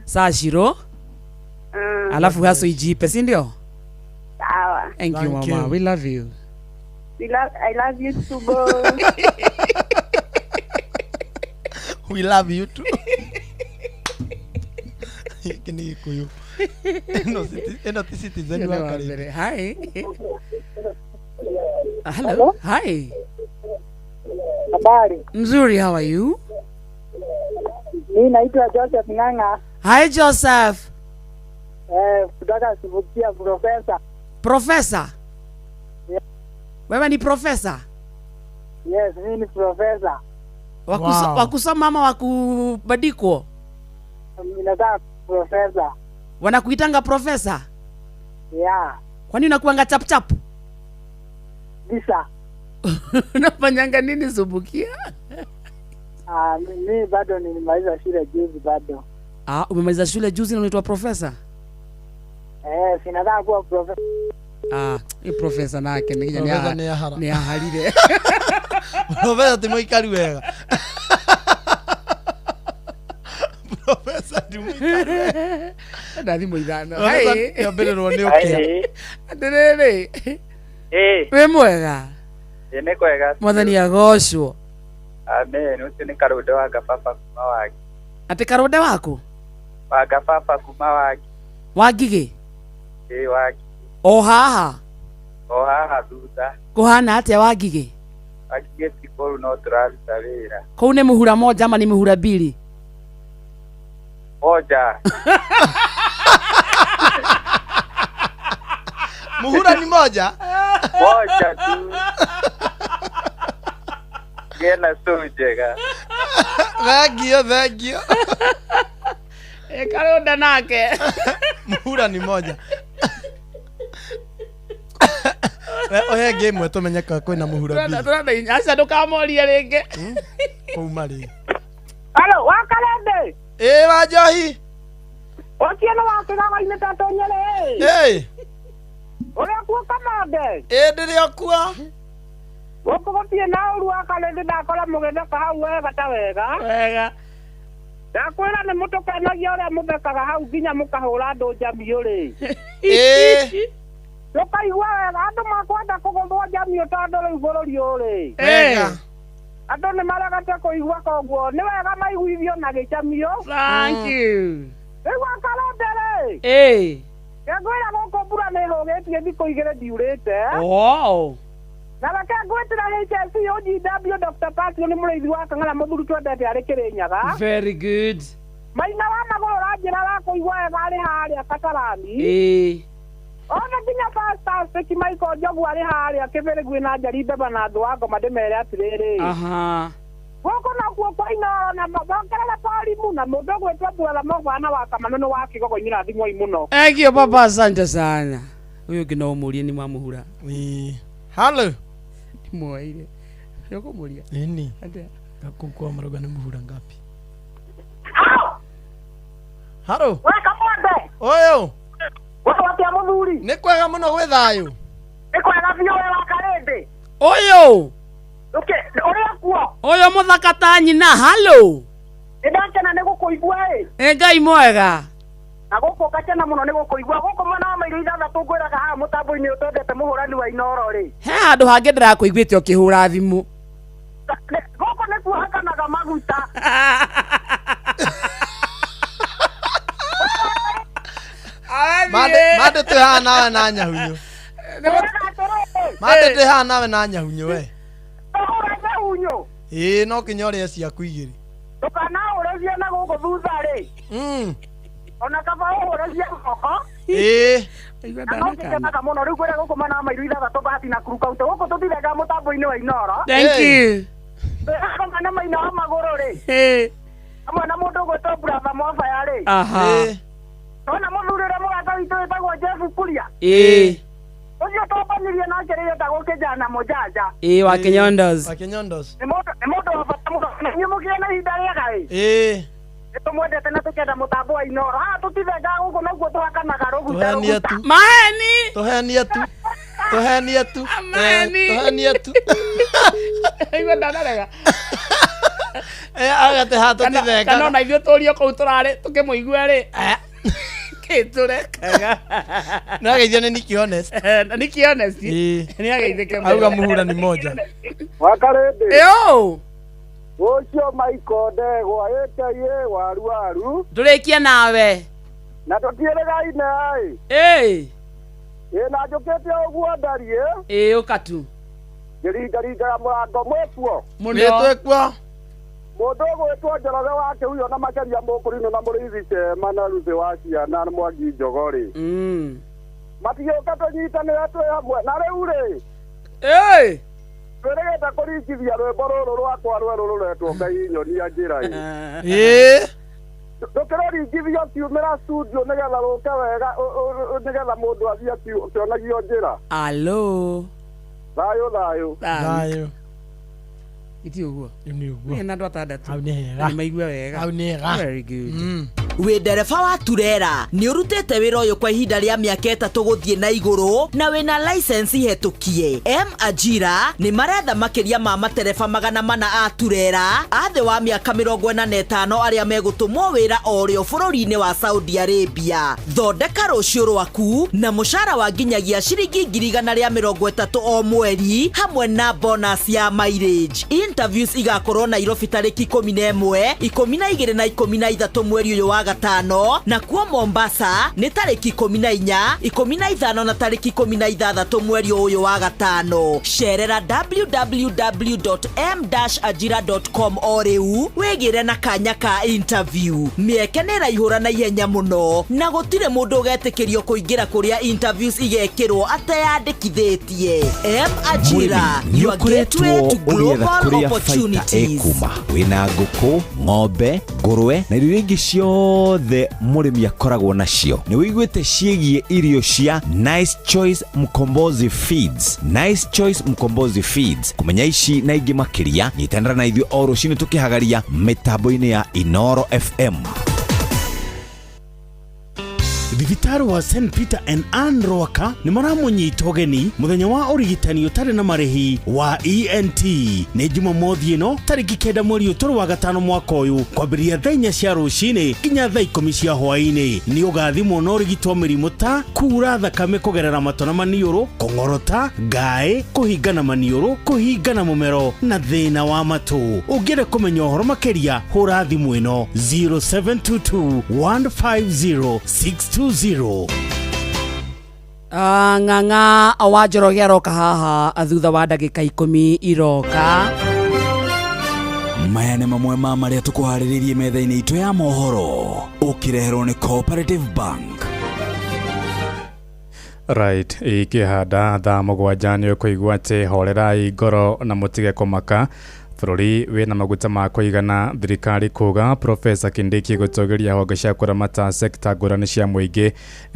Speaker 2: Sashiro. Alafu haso ijipe, si ndio?
Speaker 17: Sawa.
Speaker 2: Thank you mama. We love you.
Speaker 17: I love you too, boy.
Speaker 3: We love you too. Kini kuyu. Eno citizen wa karibu.
Speaker 2: Hi. Hello. Hi.
Speaker 18: Habari.
Speaker 2: Mzuri, how are you?
Speaker 18: Mimi naitwa Joseph Nganga.
Speaker 2: Hi Joseph.
Speaker 18: Kutoka Subukia professor.
Speaker 2: Professor?
Speaker 18: Yeah.
Speaker 2: Wewe ni professor?
Speaker 18: Yes, mimi ni professor.
Speaker 2: Wakusoma ama wakubadikwo?
Speaker 18: Mimi nataka professor.
Speaker 2: Wanakuitanga professor?
Speaker 18: Yeah.
Speaker 2: Kwani unakuanga chap chap?
Speaker 18: Bisa.
Speaker 2: Unafanyanga nini Subukia?
Speaker 18: Mimi bado nilimaliza shule juzi bado.
Speaker 2: Umemaliza shule juzi na unaitwa professor?
Speaker 18: Sinataka kuwa professor.
Speaker 2: Hii professor nake nikija ni aharire.
Speaker 3: Professor timoikari wega. Professor timoikari.
Speaker 2: Ndathi muithano.
Speaker 3: Hai. Yambirwo ni ukia.
Speaker 2: Ndiriri. We mwega?
Speaker 19: Ni kwega.
Speaker 2: Mwathani agocwo.
Speaker 19: Amen. Ucio ni Karude wa Gapapa kuma waki.
Speaker 2: Ati Karude wako?
Speaker 19: Wa Gapapa kuma waki.
Speaker 2: Wagige?
Speaker 19: Waki.
Speaker 2: O haha
Speaker 19: thutha.
Speaker 2: Kuhana atia Wagige?
Speaker 19: Wagige tikuru no turaruta wira.
Speaker 2: Kou ni muhura moja ama ni muhura mbili?
Speaker 19: Moja.
Speaker 3: Muhura ni moja?
Speaker 19: Moja tu. Gena sojega.
Speaker 3: Vagio.
Speaker 2: Karude nake.
Speaker 3: Muhura ni moja. Oya game wetu menyeka kwina muhura mbili.
Speaker 2: Turanda acha ndukamoria ringi.
Speaker 3: Kumari.
Speaker 18: Hello, wakalende.
Speaker 3: Wajohi.
Speaker 18: Otieno wakigaga ine tato nyele. Ore kuwa kamande.
Speaker 3: Ndirio kuwa.
Speaker 18: Wokugotie na uru wakalende ndakola mugenda kahau wega ta wega.
Speaker 2: Wega.
Speaker 18: Ndakwira ni mutukenagia uria muthekaga hau nginya mukahura andu njamio ri. Tukaigua wega andu makwenda kugothwo njamio tondu riu bururi uri. Andu ni maregete kuigua koguo ni wega maiguithio na gicamio.
Speaker 2: Thank you.
Speaker 18: Riu akalendere. Ngwira guku mbura ni hugitie thiku igiri ndiurite.
Speaker 2: Wow.
Speaker 18: Na reke ngwitira HSC OGW Dr. Patio ni muriithi wa Kang'ara muthuru twendete ari Kirinyaga.
Speaker 2: Very good.
Speaker 18: Maina wa maguru ranjira wa kuigua wega ari haria Katarani. Ona nginya pastor Seki Michael Njogu ari haria Kibiri gwina njari mbeba na andu wa Ngoma ndimere atiriri. Guku nakuo kwa Inoro na mathongerere parimu na mundu gwitwo Bwera Mogwana wa Kamanono wa Kigogo-ini na thimoi muno.
Speaker 2: Thank you papa, asante sana. Huyo kina umurie ni mamuhura.
Speaker 3: Hello.
Speaker 2: Mwaire. Yoko muria.
Speaker 3: Nini? Ande. Kakukua maroga ni muhura ngapi? Hello.
Speaker 18: We kamwende.
Speaker 3: Oyo.
Speaker 18: Watia muthuri.
Speaker 3: Ni kwega muno gwe thayu.
Speaker 18: Ni kwega biyo wa Kalende.
Speaker 2: Oyo.
Speaker 18: Okay, uria kuo.
Speaker 2: Oyo muthaka ta nyina. Hello.
Speaker 18: Ndakena ni gukuigua
Speaker 2: Ngai mwega.
Speaker 18: Na guku gakena muno ni gukuigua guku mwana wa mairo ithathatu ngwiraga haha mutambo-ini utendete muhurani wa Inoro ri.
Speaker 2: He handu hangi ndirakuiguite ukihura thimu.
Speaker 18: Guku ni kuhakanaga maguta.
Speaker 3: Mande tu ha nawe na nyahunyo. Mande tu ha nawe na nyahunyo we.
Speaker 18: Uhura nyahunyo.
Speaker 3: no kinyore ciaku igiri
Speaker 18: tukana urecia na guko thutha ri ona kaba urecia goko Naka muno riu kwira guko mana mairu ithathatũ bahati na kuru kaunti guko tutithenga mutambo-ini wa Inoro.
Speaker 2: Thank you.
Speaker 18: Mana maina wa maguru ri amwe na mundu gwetwo brother Mwafaya ri ona muthurire mugaka witu witagwo Jeff Kuria ucio twambanirie nake ri etagwo Kijana Mujanja
Speaker 2: wa Kenyondos
Speaker 18: ni mundu wa bata muno ni mugie na ihinda riega ri tumwendete na tukenda mutambo wa Inoro tutithenga guko naguo twakanaga ruguta
Speaker 3: tuhenia tu
Speaker 2: Igo ndanarega
Speaker 3: agate hato tithenga
Speaker 2: kana na ithuĩ tũrio kũu tũrarĩ tũkĩmũigua rĩ kĩtũrekaga
Speaker 3: na geithia nĩ Nicky Honest
Speaker 2: na Nicky Honest nĩ ageithĩke
Speaker 3: auga muhura ni moja
Speaker 18: wakarende ucio Michael Ndegwa ĩkĩie waru
Speaker 2: ndũrĩkia nawe
Speaker 18: na tũtiĩrĩgaine na njũkĩte ũguo ndarie
Speaker 2: ũka tu
Speaker 18: ngĩringaringaga mũrango mwĩkuo
Speaker 3: twĩkuo
Speaker 18: mũndũ ũgwĩtwo Njoroge wa Kĩhuyo na Macharia Mũkũrinũ na Mũrĩithi Chema na Ruthi wa Ciana Mwangi Njogori matigĩũka tũnyitanĩre twĩ hamwe na rĩu rĩ twĩrĩgĩte kũringithia rwĩmbo rũrũ rwakwa rwerũ rũretwo Ngai nyonia njĩra ndũkĩrũringithio kiumĩra studio nĩgetha rũke wega nĩgetha mũndũ athiĩ akĩonagio njĩra thayũ
Speaker 2: iti uguo
Speaker 3: ni
Speaker 2: na andũ atandatũ
Speaker 3: au nĩ hega
Speaker 2: nĩ maigua wega
Speaker 3: au nĩ hega
Speaker 2: very good
Speaker 1: wĩ ndereba wa turera nĩ ũrutĩte wĩra ũyũ kwa ihinda rĩa mĩaka 3 gũthiĩ na igũrũ na wĩna license hetũkie Ajira nĩ maretha makĩria ma matereba 400 a turera a thĩ wa mĩaka 45 arĩa megũtũmwo wĩra orĩo bũrũri-inĩ wa Saudi Arabia. Thondeka rũciũ rwaku na mũcara wa nginyagia ciringi 130 o mweri hamwe na bonus ya mileage. Interviews igakorwo Nairobi tarĩki 11, 12 na 13 mweri ũyũ wa gatano na kuo Mombasa nĩ tarĩki 14, 15 na tarĩki 16 mweri ũyũ wa gatano. Cerera www.m-ajira.com o rĩu wĩgĩre na kanya ka interview. Mĩeke nĩ ĩraihũra na ihenya mũno na gũtirĩ mũndũ ũgetĩkĩrio kũingĩra kũrĩa interviews igekĩrwo ateyandĩkithĩtie. Ajira, your gateway to global opportunities.
Speaker 14: Wĩna ngũkũ, ng'ombe, ngũrwe na irio ingĩ ciothe mũrĩmi akoragwo nacio. Nĩ wĩiguĩte ciĩgiĩ irio cia Nice Choice Mkombozi Feeds. Nice Choice Mkombozi Feeds. Kumenya ici na ingĩ makĩria nyitanĩra na ithuĩ o rũciinĩ tũkĩhagaria mĩtambo-inĩ ya Inoro FM.
Speaker 6: Thibitarĩ wa St Peter and Ann Rwaka nĩ maramũnyita ũgeni mũthenya wa ũrigitani ũtarĩ na marĩhi wa ENT nĩ Jumamothi ĩno tarĩki 9 mweri ũtũrũ wa gatano mwaka ũyũ kwambĩrĩria thaa 4 cia rũcinĩ nginya thaa 10 cia hwaĩ-inĩ. Nĩ ũgathimwo na ũrigitwo mĩrimũ ta kuura thakame kũgerera matũ na maniũrũ, kũng'orota, ngaĩ, kũhingana maniũrũ, kũhingana mũmero na thĩna wa matũ. Ũngĩenda kũmenya ũhoro makĩria hũra thimũ ĩno 0722 150 620.
Speaker 2: Ng'ang'a wa Njoroge aroka haha thutha wa ndagĩka 10 iroka.
Speaker 14: Maya nĩ mamwe ma marĩa tũkũharĩrĩirie metha-inĩ itũ ya mohoro ũkĩreherwo nĩ Cooperative Bank.
Speaker 5: Right, ikĩhanda thaa 7 nĩ ũkũigua atĩ horerai ngoro na mũtige kũmaka. Bũrũri wĩna maguta ma kũigana, thirikari kuga Profesa Kindiki gũtũgĩria honge cia kũramata sekta ngũrani cia mũingĩ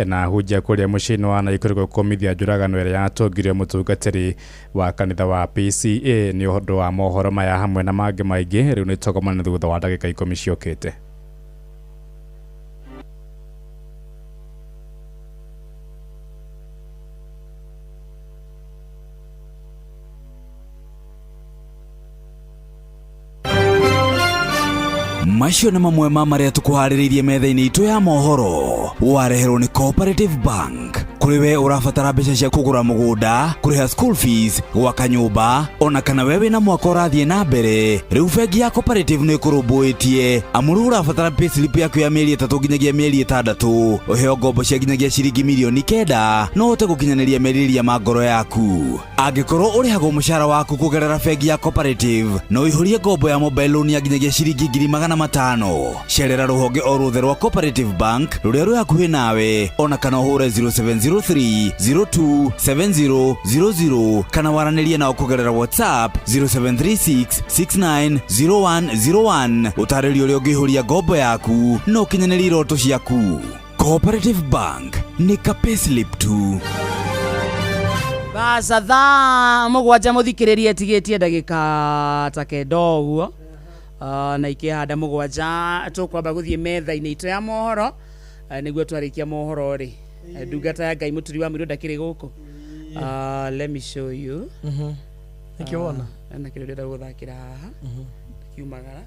Speaker 5: na hunjia kũrĩa mũciĩ-inĩ wa Naikuru gũkũmithia njũragano ĩrĩa yatũngirio mũtungatĩri wa kanitha wa PCA. Nĩ ũhoro wa mohoro maya hamwe na mangĩ maingĩ rĩu nĩ tũgomana thutha wa ndagĩka 10 ciũkĩte.
Speaker 14: Macio nĩ mamwe ma marĩa tũkũharĩrĩirie metha-inĩ itũ ya mohoro wareherwo nĩ Cooperative Bank. kuriwe urabatara mbeca cia kugura mugunda kuriha school fees gwaka nyumba ona kana wewe na mwako rathie na mbere riu bengi ya Cooperative ni kurumbuitie amuru urabatara payslip yaku ya mieri 3 nginyagia mieri 6 uheo ngombo cia nginyagia ciringi milioni 9 no ute gukinyaniria meriria ma ngoro yaku angikorwo urihagwo mushara waku kugerera bengi ya Cooperative no ihurie ngombo ya mobile loan ya nginyagia ciringi 500,000 cerera ruhonge o ruthe rwa Cooperative Bank ruria rwi hakuhi nawe ona kana uhure 0703027000 kana waranirie nao kugerera WhatsApp 0736690101 utaririo uria ungihuria ngombo yaku no kinyanĩria iroto ciaku. Cooperative Bank ni ka payslip tu.
Speaker 2: Basa thaa mugwanja muthikiririe tigitie ndagika ta kendo uguo na ikihanda mugwanja tukwamba guthie metha-ini itu ya mohoro niguo twarikia mohoro ri ndungata ya Ngai muturi wa Miru ndakiri guku. Let me show you.
Speaker 3: Nikiona
Speaker 2: na kile ndio guthakira haha kiumagara.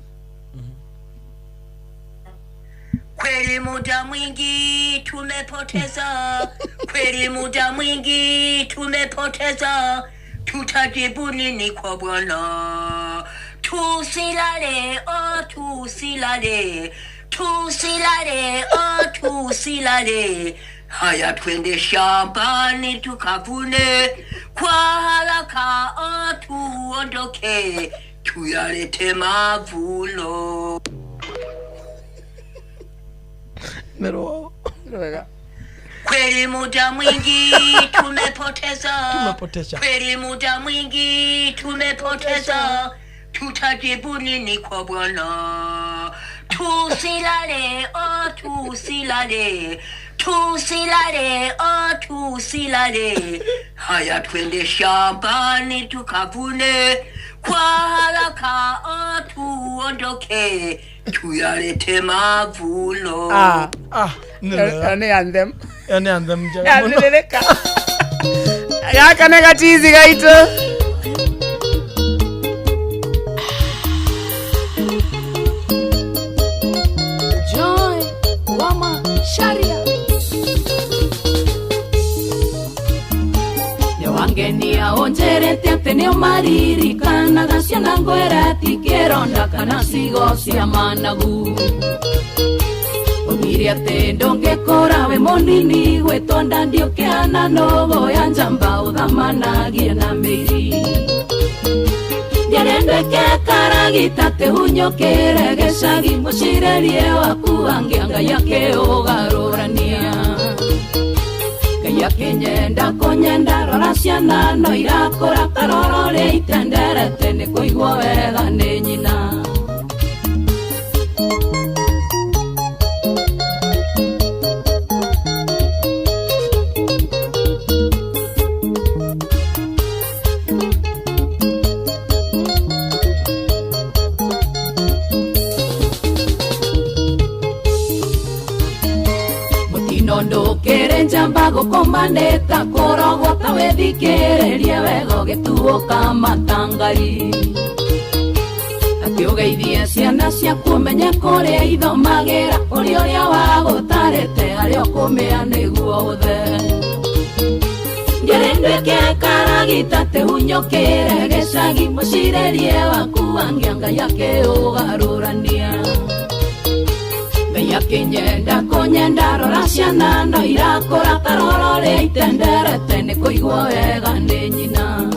Speaker 8: Kweli muda mwingi tumepoteza, kweli muda mwingi tumepoteza, tutajibu nini kwa Bwana? Tusilale, oh tusilale, tusilale, oh tusilale, haya twende shambani tukavune, kwa haraka oh tuondoke, tuyalete mavuno.
Speaker 3: Mero.
Speaker 8: Kweli muda mwingi tumepoteza, kweli muda mwingi tumepoteza, tutajibu nini kwa Bwana? Tusilale, oh tusilale, tusilale, oh tusilale, haya twende shambani tukavune, kwa haraka oh tuondoke, tuyalete mavuno.
Speaker 2: Ni anthem.
Speaker 3: Ni anthem.
Speaker 2: Nileleka. Gaka negatizi gaito.
Speaker 12: Joy wama sharia wangeni aonjerete ate nio maririkanaga ciana ngwera tikeronda kana cigo cia managu omire ate ndongekora we monini gwetonda ndiokeana nogo ya njamba uthamanagie na mĩri ndiarendweke karagita te hunyokere gecagi mucirerie waku angianga yake ugarurania yakinyenda konyenda rora ciana no irakora karorore itenderete ni kuigwo wega ni nyina ndukire njamba gukomaneta kurogota withikiririe wega gituuka matangari akiugeithie ciana ciaku menye kuria ithomagira uria wagutarete aria ukumia niguo uthe ndirendweke karagita te hunyokire gecagi mucirerie waku angianga yake ugarurania yakinyenda konyenda rora ciana no irakora karorore itenderete ni kuigwo wega ni nyina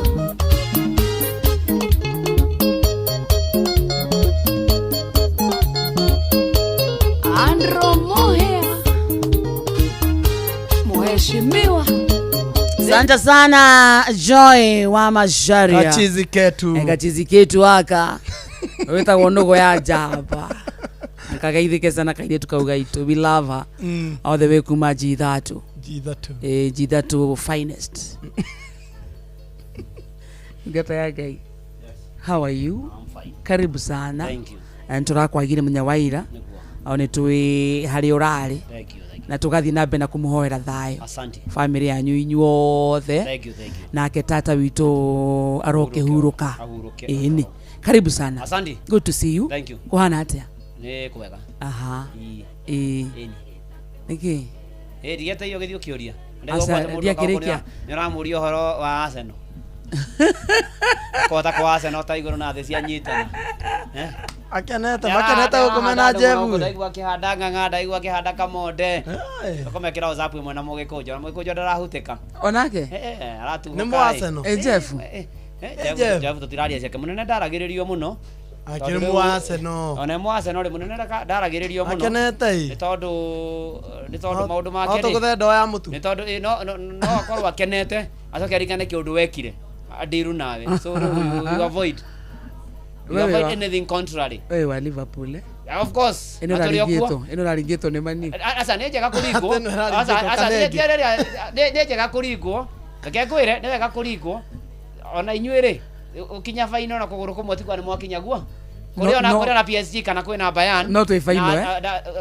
Speaker 12: Andro Mohea mheshimiwa.
Speaker 2: Asante sana Joy wa Masharia.
Speaker 3: Kachizi ketu.
Speaker 2: Kachizi ketu aka. Weta wonogo ya jaba. Kagaithike sana kaide tukauga itu we love her all the way kuma G3 G3 finest. Gata ya gai. How are you?
Speaker 16: I'm fine.
Speaker 2: Karibu sana.
Speaker 16: Thank you.
Speaker 2: And turakwagire munyawaira aone tuwe hari urari.
Speaker 16: Thank you.
Speaker 2: Na tugathi nambe na kumuhoera thayo.
Speaker 16: Asante.
Speaker 2: Family yanyu inyuothe.
Speaker 16: Thank you.
Speaker 2: Na ketata witu aroke huruka. Ini. Karibu sana.
Speaker 16: Asante.
Speaker 2: Good to see you.
Speaker 16: Thank you.
Speaker 2: Kuhana atia?
Speaker 16: Ne kwega.
Speaker 2: Aha.
Speaker 16: Eni.
Speaker 2: Niki?
Speaker 16: Rigeta iyo githio kioria.
Speaker 2: ndiakirikia
Speaker 9: nä ramuria å horo wa Arsenal kota kwa Arsenal ta igå na thä cia nyitana
Speaker 3: akenete gå kå mena Jebu
Speaker 9: ndaigua kä handa ng'ang'a ndaigua kä handa kamonde komä kä ra zapu ĩmwe na må gä kå njå ndarahutä ka
Speaker 2: onake
Speaker 3: nä må Arsenal
Speaker 2: Jebu
Speaker 9: Jebu tå tiraria ciake må nene ndaragä rä rio må no
Speaker 3: akĩrĩ mũ Arsenal
Speaker 9: ona mũ Arsenal rĩ mũnene ndaragĩrĩrio mũno
Speaker 3: akenete
Speaker 9: nĩ tondũ maũndũ make
Speaker 3: rĩ gũthe ndo ya mũtu
Speaker 9: nĩ tondũ no akorwo akenete acoke arikane kĩũndũ wekire ndiru nawe so you avoid anything contrary
Speaker 2: wewe wa Liverpool
Speaker 9: of course
Speaker 2: ino raringĩtwo nĩ mani
Speaker 9: asa nĩ njega kũringwo asa nĩ njega kũringwo reke ngwĩre nĩ wega kũringwo ona inyuĩ rĩ ukinya faino na kuguru kumwe tikwa ni mwakinya guo kuri ona PSG kana kwina Bayern
Speaker 2: no twi faino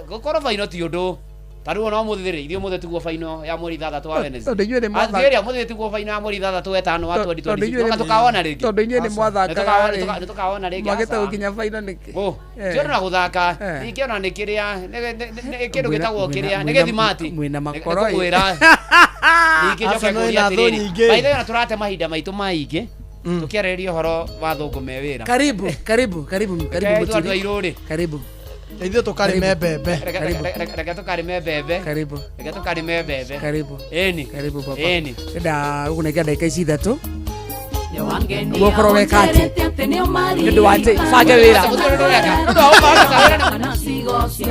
Speaker 9: gukoro faino ti undu taru no muthiri ithio muthe tiguo faino ya mweri 3 wa Wednesday
Speaker 2: tondu inyuĩ nĩ mwathaka
Speaker 9: athiria muthe tiguo faino ya mweri 3 wetano wa 2020 tukawona ringi
Speaker 2: tondu inyuĩ nĩ mwathaka
Speaker 9: tukawona ringi
Speaker 2: mwagite gukinya faino niki
Speaker 9: tio na guthaka ningi ona nikiria kindu gitagwo kiria ni githimati
Speaker 2: mwina makoro
Speaker 9: ningi njoke kuria tiriri baithe na turate mahinda maitu maingi tukiareria horo wa thungu me wira
Speaker 2: karibu
Speaker 3: ithuĩ tũkarĩme mbembe
Speaker 9: reke tũkarĩme mbembe
Speaker 2: karibu
Speaker 9: reke tũkarĩme mbembe
Speaker 2: karibu
Speaker 9: eni
Speaker 2: karibu papa
Speaker 9: eni
Speaker 2: nda gũkũnengera ndagĩka ici ithatũ gukorwo weka atĩ nĩ ũndũ wa atĩ bange wĩra